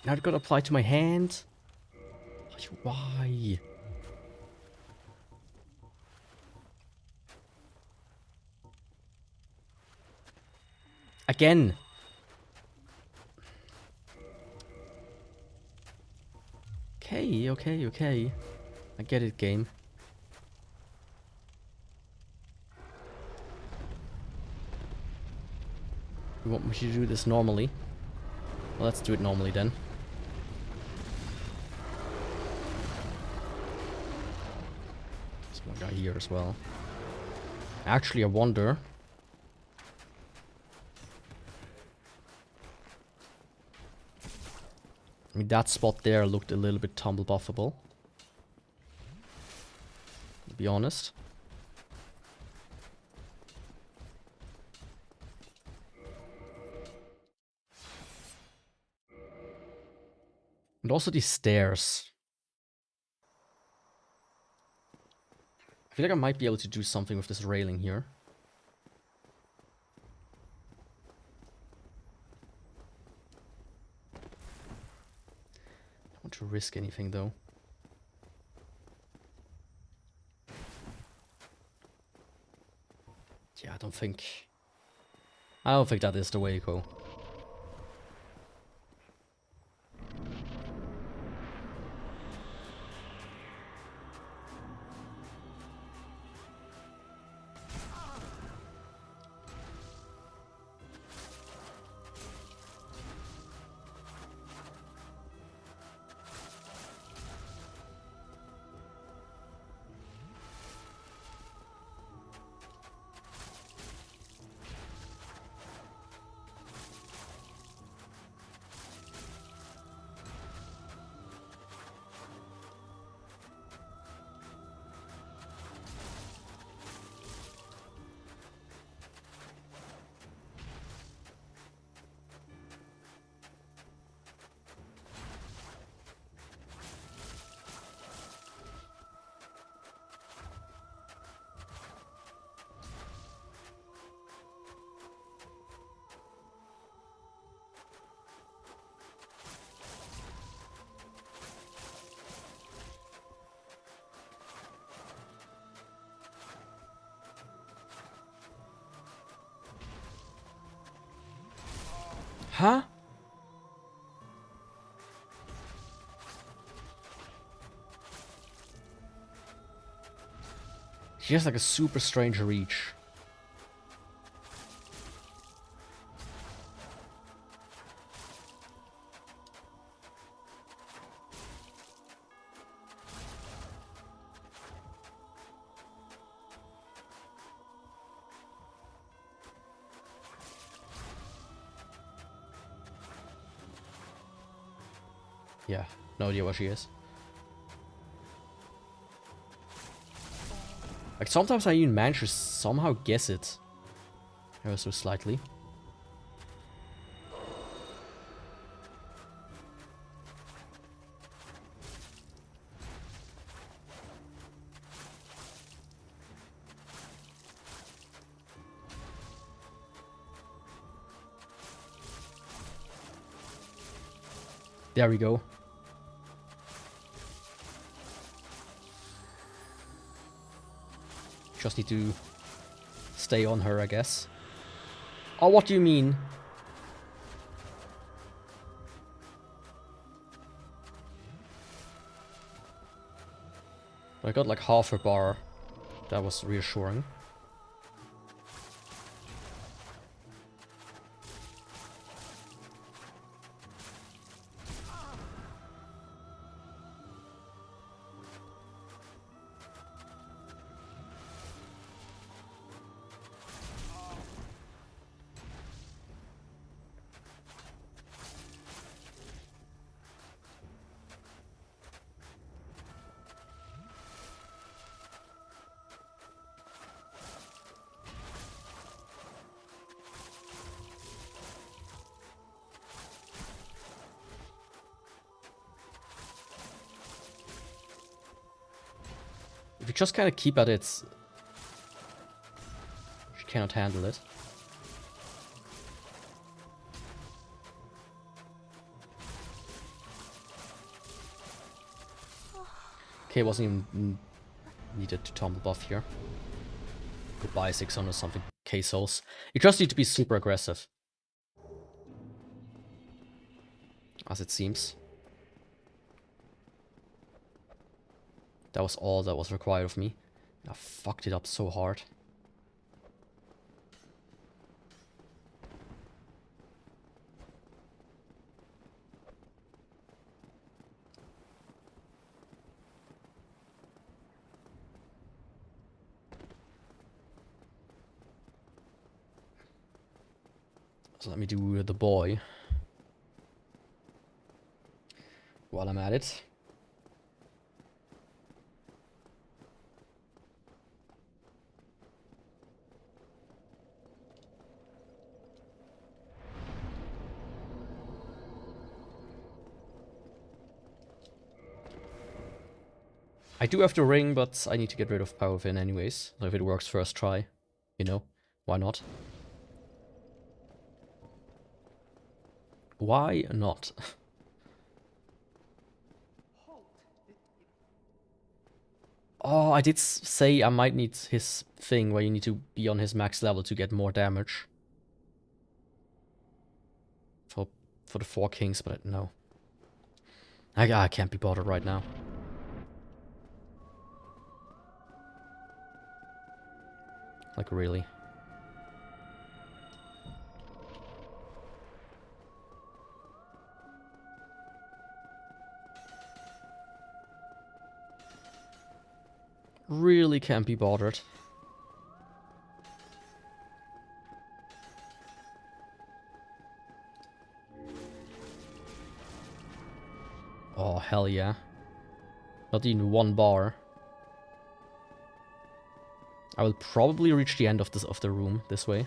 Speaker 1: Now it got applied to my hand. Why? Again. Okay. I get it, game. You want me to do this normally? Well, let's do it normally then. There's one guy here as well. Actually, I wonder... I mean, that spot there looked a little bit tumble buffable. To be honest. And also these stairs. I feel like I might be able to do something with this railing here. Don't want to risk anything though. Yeah, I don't think that is the way to go. Huh? She has like a super strange reach. Yeah, no idea where she is. Like, sometimes I even manage to somehow guess it. Ever so slightly. There we go. Just need to stay on her, I guess. Oh, what do you mean? I got like half a bar. That was reassuring. If you just kind of keep at it, she cannot handle it. Okay, it wasn't even needed to tumble buff here. Goodbye, 600 something K souls. You just need to be super aggressive. As it seems. That was all that was required of me. I fucked it up so hard. So let me do the boy while I'm at it. I do have the ring, but I need to get rid of Power Fin anyways. So if it works first try, you know, why not? Why not? Oh, I did say I might need his thing where you need to be on his max level to get more damage. For the 4 kings, but no. I can't be bothered right now. Like, really. Really can't be bothered. Oh, hell yeah. Not even 1 bar. I will probably reach the end of the room this way.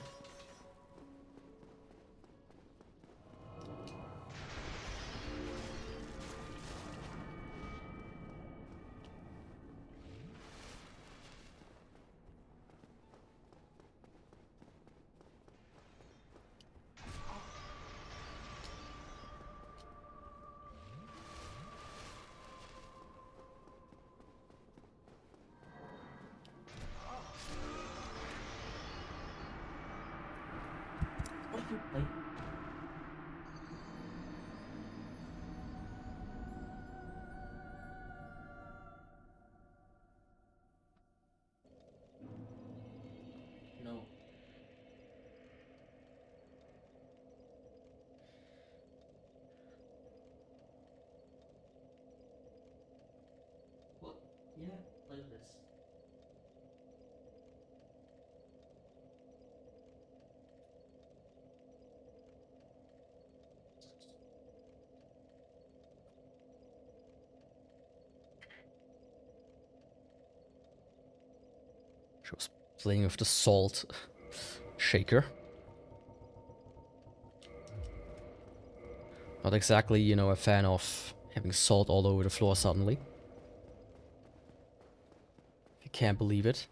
Speaker 1: No. Well, yeah, play with this. She was playing with the salt shaker. Not exactly, you know, a fan of having salt all over the floor suddenly. If you can't believe it.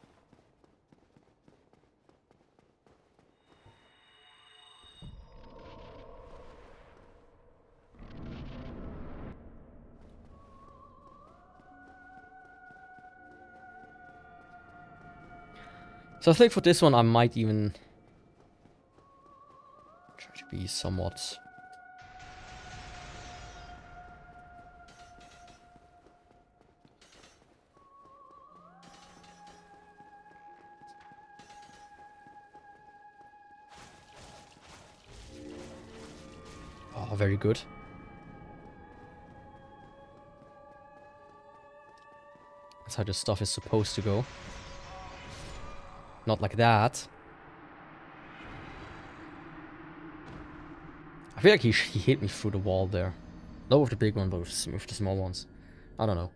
Speaker 1: So I think for this one I might even try to be somewhat... Oh, very good. That's how this stuff is supposed to go. Not like that. I feel like he hit me through the wall there. Not with the big one, but with the small ones. I don't know.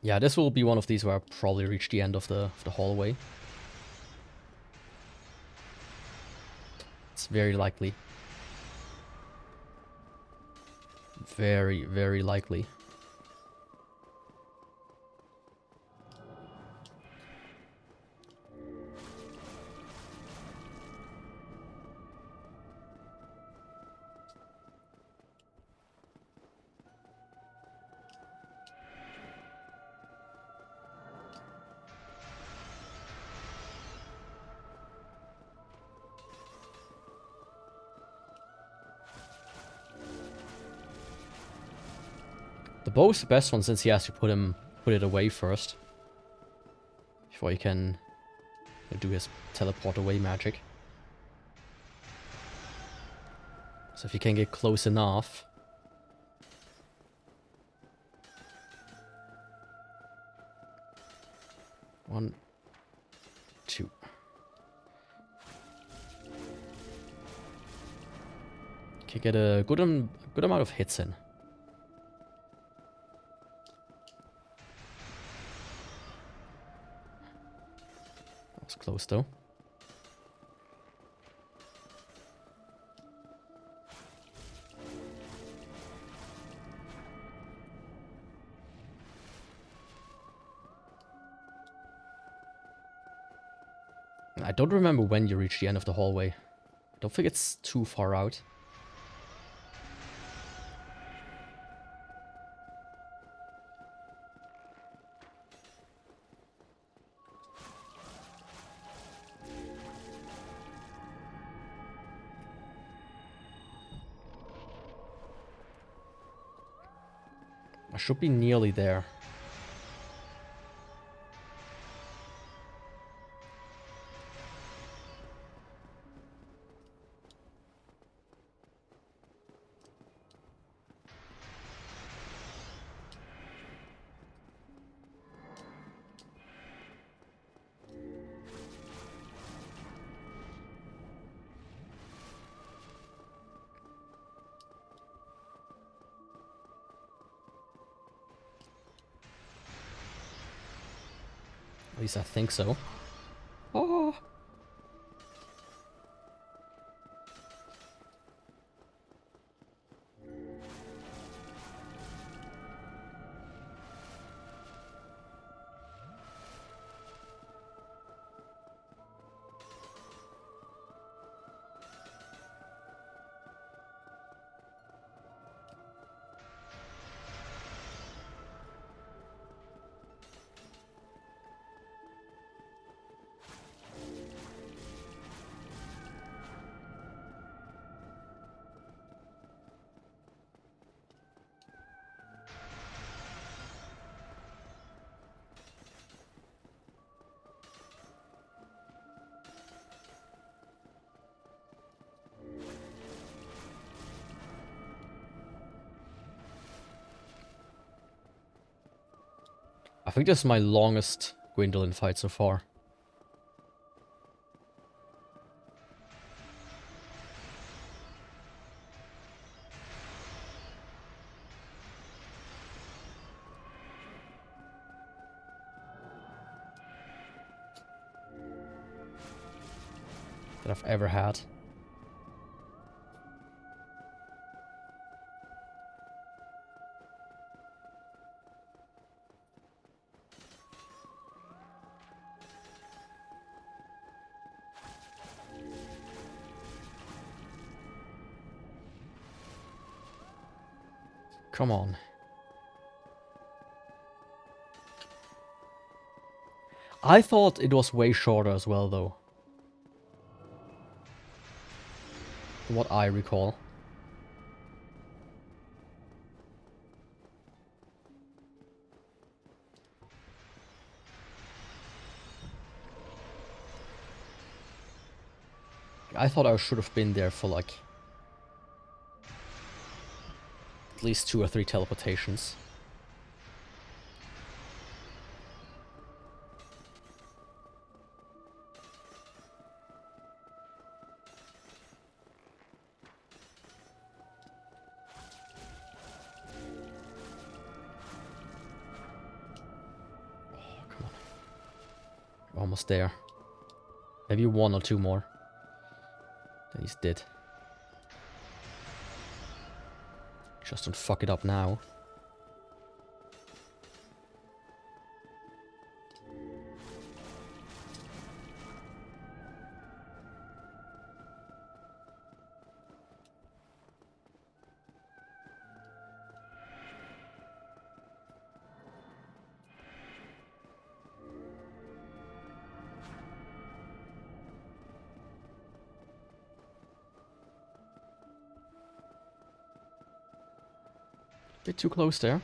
Speaker 1: Yeah, this will be one of these where I probably reach the end of the hallway. It's very likely. Very, very likely. The bow is the best one since he has to put it away first. Before he can do his teleport away magic. So if you can get close enough. One, two. Can get a good amount of hits in. That was close though. I don't remember when you reach the end of the hallway. I don't think it's too far out. I should be nearly there. At least I think so. Oh. I think this is my longest Gwendolyn fight so far. That I've ever had. Come on. I thought it was way shorter as well, though. From what I recall. I thought I should have been there for like at least 2 or 3 teleportations. Almost there. Maybe 1 or 2 more. Then he's dead. Just don't fuck it up now. Bit too close there.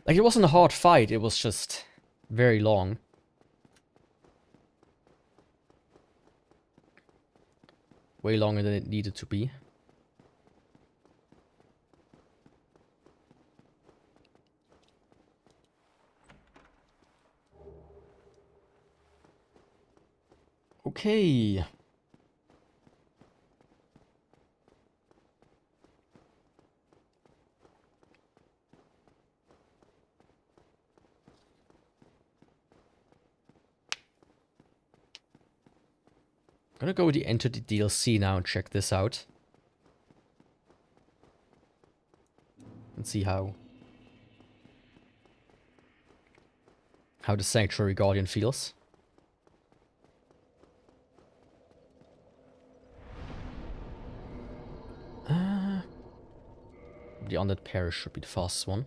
Speaker 1: Like, it wasn't a hard fight, it was just very long. Way longer than it needed to be. Okay. I'm gonna go into the DLC now and check this out. And see how the Sanctuary Guardian feels. The Undead Parish should be the fastest one.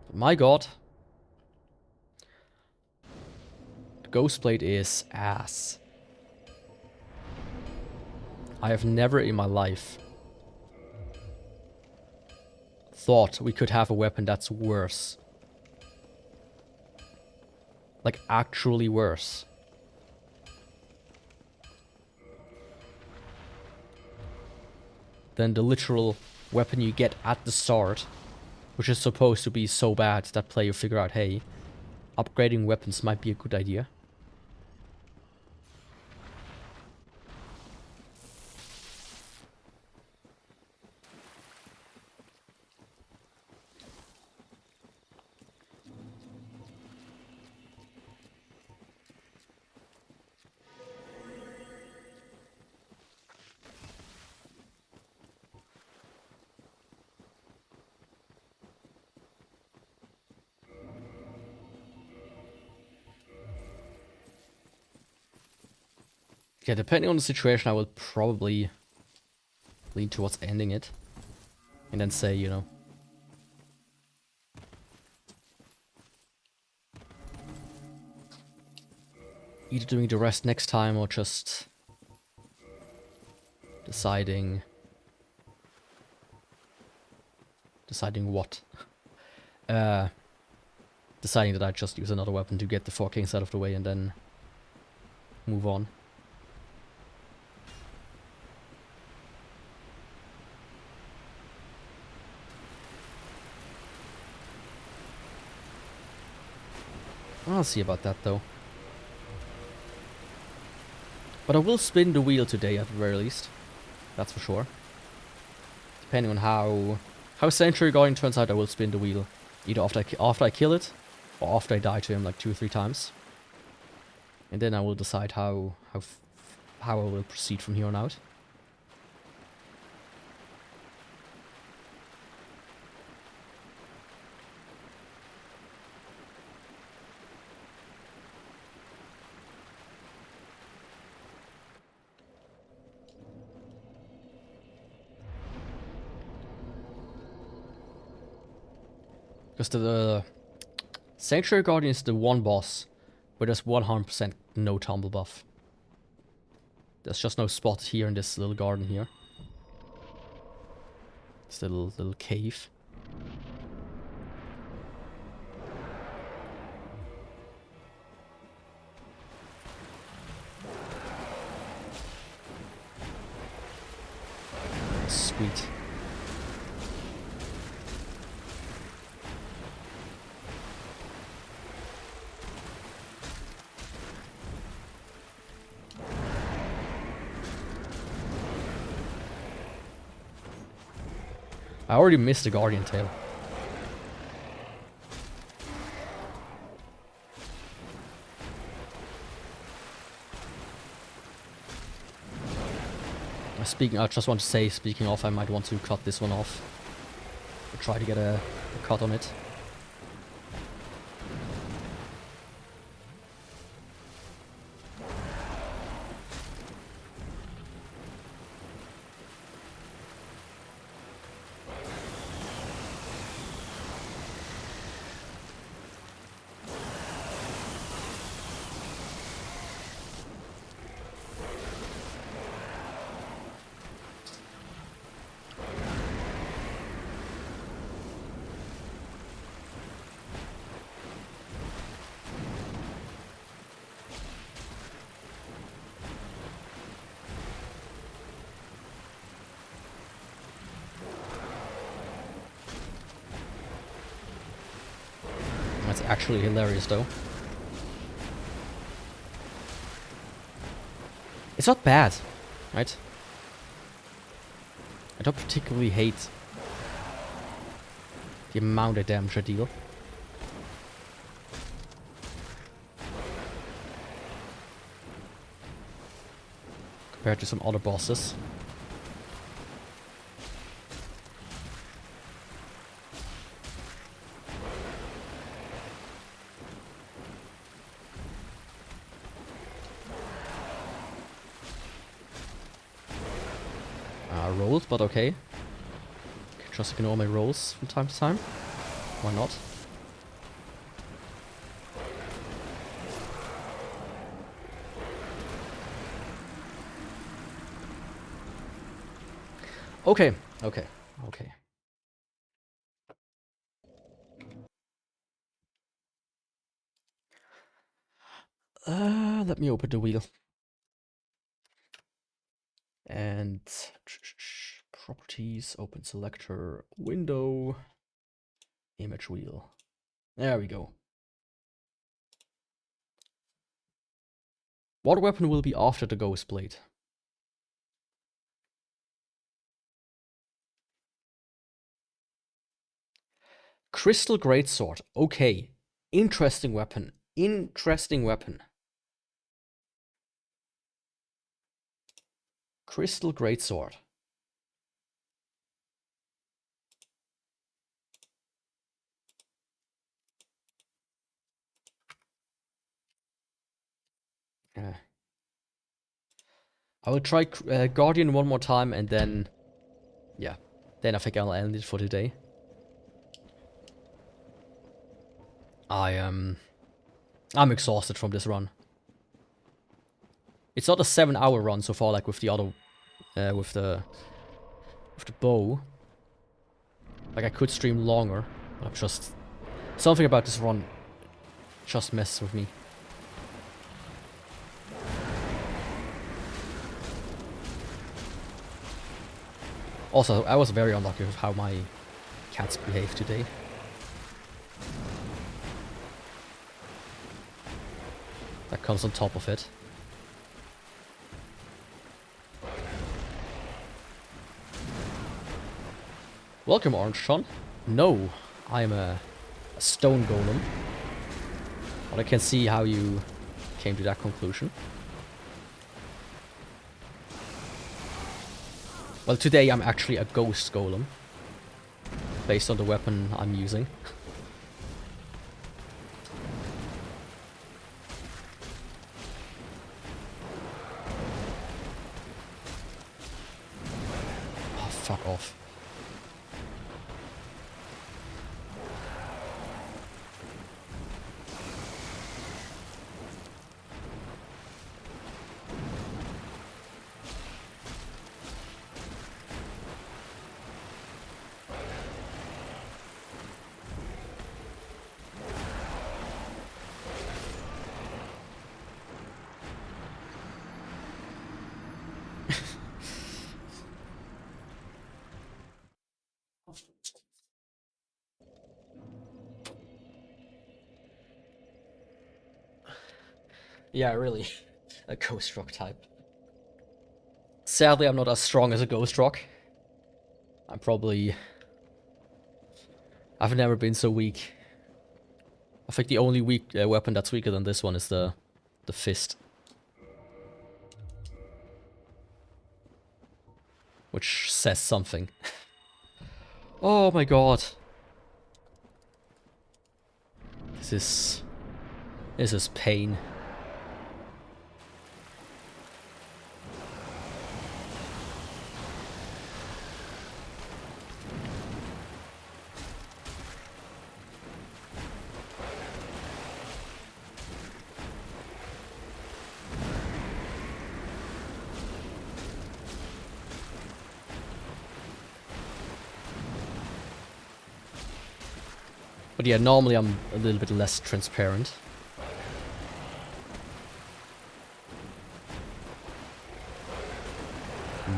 Speaker 1: But my god. The Ghostblade is ass. I have never in my life thought we could have a weapon that's worse. Like, actually worse. Than the literal weapon you get at the start, which is supposed to be so bad that player figure out, hey, upgrading weapons might be a good idea. Yeah, depending on the situation, I will probably lean towards ending it. And then say, you know, either doing the rest next time or just deciding what. Deciding that I just use another weapon to get the 4 kings out of the way and then move on. I'll see about that though. But I will spin the wheel today at the very least. That's for sure. Depending on how Sanctuary Guardian turns out, I will spin the wheel. Either after I kill it, or after I die to him like 2 or 3 times. And then I will decide how I will proceed from here on out. Because the Sanctuary Guardian is the one boss where there's 100% no tumble buff. There's just no spot here in this little garden here. This little cave. Sweet. I already missed the Guardian Tail. I just want to say, speaking of, I might want to cut this one off. Or try to get a cut on it. That's actually hilarious though. It's not bad, right? I don't particularly hate the amount of damage I deal. Compared to some other bosses. Rolled, but okay. Just ignore my rolls from time to time. Why not? Okay, okay, okay. Let me open the wheel. And properties, open selector, window, image wheel. There we go. What weapon will be after the Ghost Blade? Crystal Greatsword. Okay. Interesting weapon. Interesting weapon. Crystal Greatsword. I will try Guardian one more time and then... Yeah. Then I think I'll end it for today. I'm exhausted from this run. It's not a 7-hour run so far, like with the other, with the bow. Like I could stream longer, but I'm just something about this run just messes with me. Also, I was very unlucky with how my cats behaved today. That comes on top of it. Welcome, Orange Sean. No, I'm a stone golem. But I can see how you came to that conclusion. Well, today I'm actually a ghost golem. Based on the weapon I'm using. Oh, fuck off. Yeah, really. A Ghost Rock type. Sadly, I'm not as strong as a Ghost Rock. I'm probably I've never been so weak. I think the only weak weapon that's weaker than this one is the fist. Which says something. Oh my god. This is pain. But yeah, normally I'm a little bit less transparent.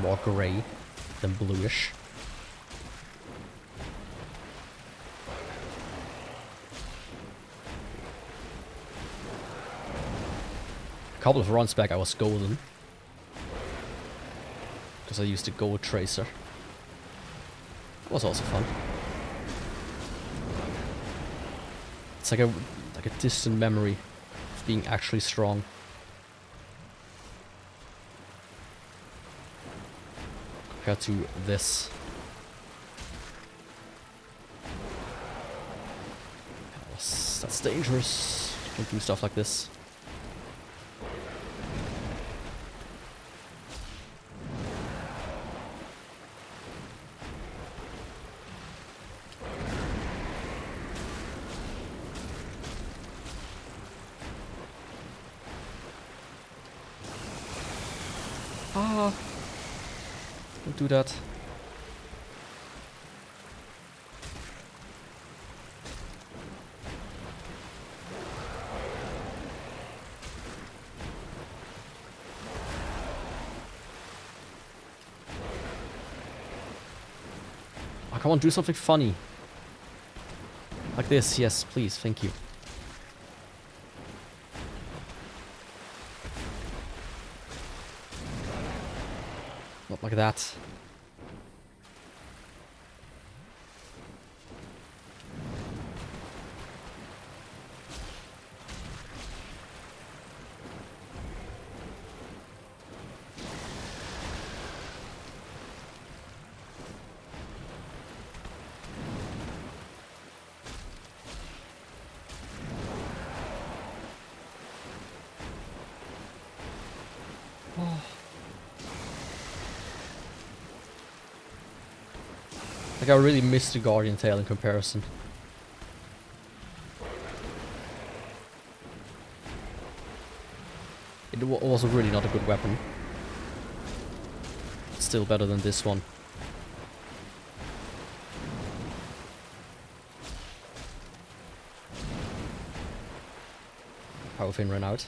Speaker 1: More grey than bluish. A couple of runs back I was golden. Because I used a gold tracer. That was also fun. It's like a distant memory of being actually strong. Compared to this. That's dangerous. Don't do stuff like this. Ah, don't do that. Oh, come on, do something funny. Like this, yes, please, thank you. Not like that. Oh. Like I really missed the Guardian Tail in comparison. It was really not a good weapon. It's still better than this one. Power fin ran out.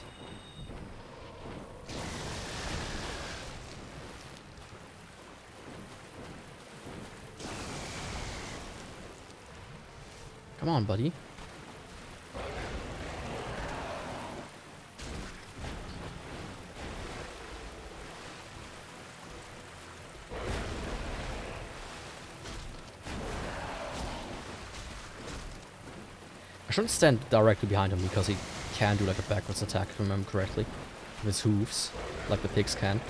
Speaker 1: Come on, buddy. I shouldn't stand directly behind him because he can do like a backwards attack, if I remember correctly. With his hooves, like the pigs can.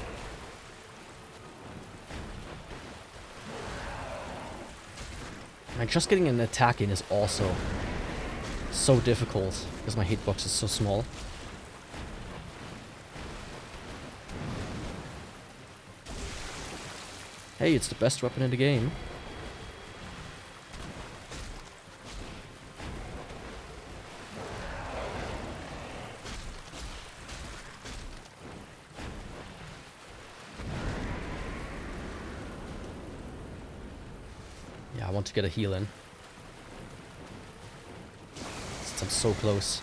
Speaker 1: And just getting an attack in is also so difficult because my hitbox is so small. Hey, it's the best weapon in the game. Yeah, I want to get a heal in. Since I'm so close.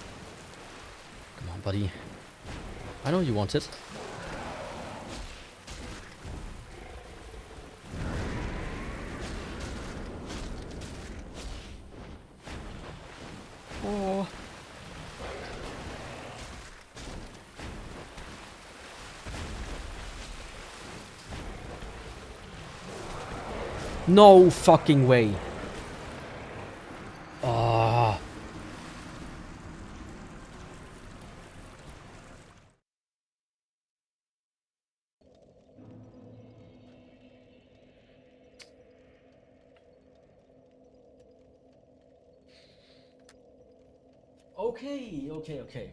Speaker 1: Come on, buddy. I know you want it. Oh. No fucking way. Okay.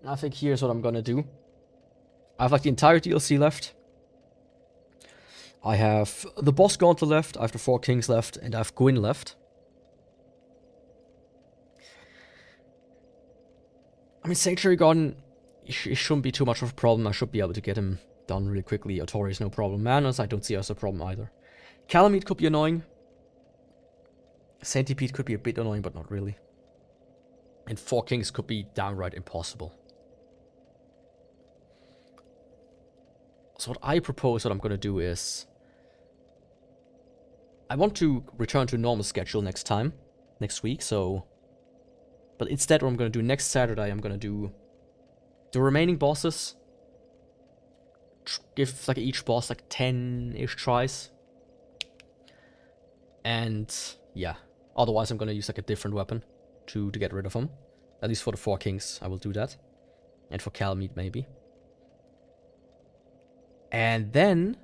Speaker 1: I think here's what I'm gonna do. I have like the entire DLC left. I have the boss gauntlet left, I have the 4 kings left, and I have Gwyn left. I mean, Sanctuary Garden, it shouldn't be too much of a problem. I should be able to get him done really quickly. Otori is no problem. Manos, I don't see as a problem either. Calamite could be annoying. Centipede could be a bit annoying, but not really. And 4 kings could be downright impossible. So what I propose, what I'm gonna do is, I want to return to normal schedule next week, so... But instead what I'm gonna do next Saturday, I'm gonna do the remaining bosses. Give like each boss like 10-ish tries. And yeah, otherwise I'm gonna use like a different weapon to get rid of them. At least for the 4 kings, I will do that. And for Calamite maybe. And then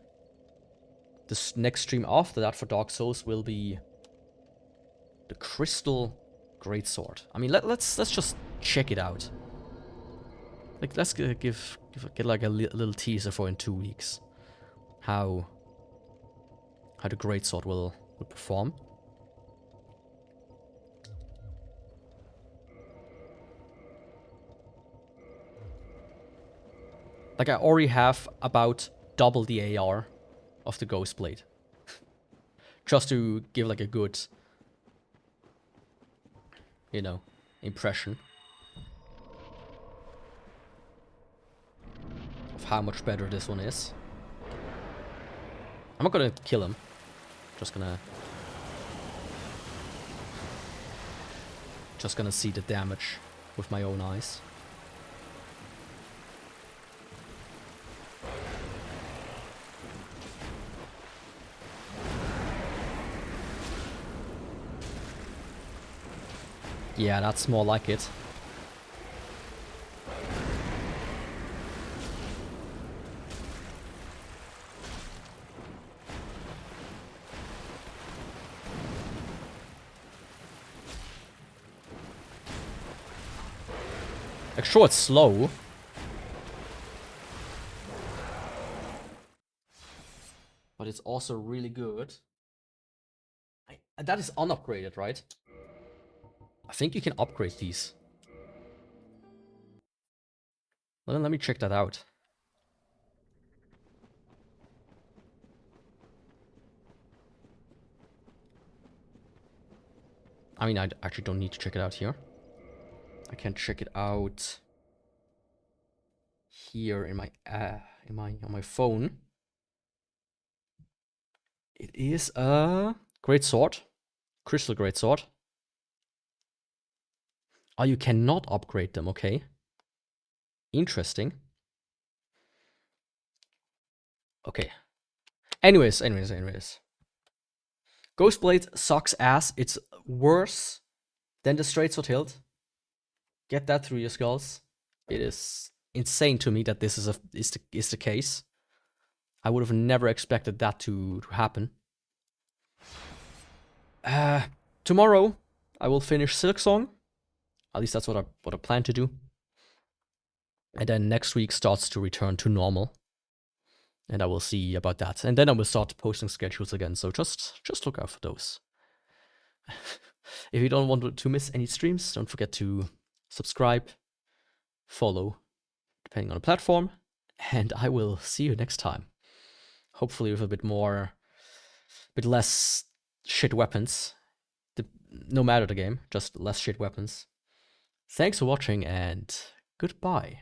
Speaker 1: the next stream after that for Dark Souls will be the Crystal Greatsword. I mean, let's just check it out. Like, let's get like a little teaser for in 2 weeks how the Greatsword will perform. Like, I already have about double the AR of the Ghost Blade. Just to give like a good, you know, impression of how much better this one is. I'm not gonna kill him. Just gonna see the damage with my own eyes. Yeah, that's more like it. Like, sure, it's slow. But it's also really good. That is unupgraded, right? I think you can upgrade these. Well, let me check that out. I mean, I actually don't need to check it out here. I can check it out here in my on my phone. It is a great sword, crystal great sword. Oh, you cannot upgrade them. Okay, interesting. Okay. Anyways. Ghostblade sucks ass. It's worse than the straight sword hilt. Get that through your skulls. It is insane to me that this is the case. I would have never expected that to happen. Tomorrow I will finish Silksong. At least that's what I plan to do. And then next week starts to return to normal. And I will see about that. And then I will start posting schedules again. So just look out for those. If you don't want to miss any streams, don't forget to subscribe, follow, depending on the platform. And I will see you next time. Hopefully with a bit less shit weapons. No matter the game, just less shit weapons. Thanks for watching and goodbye.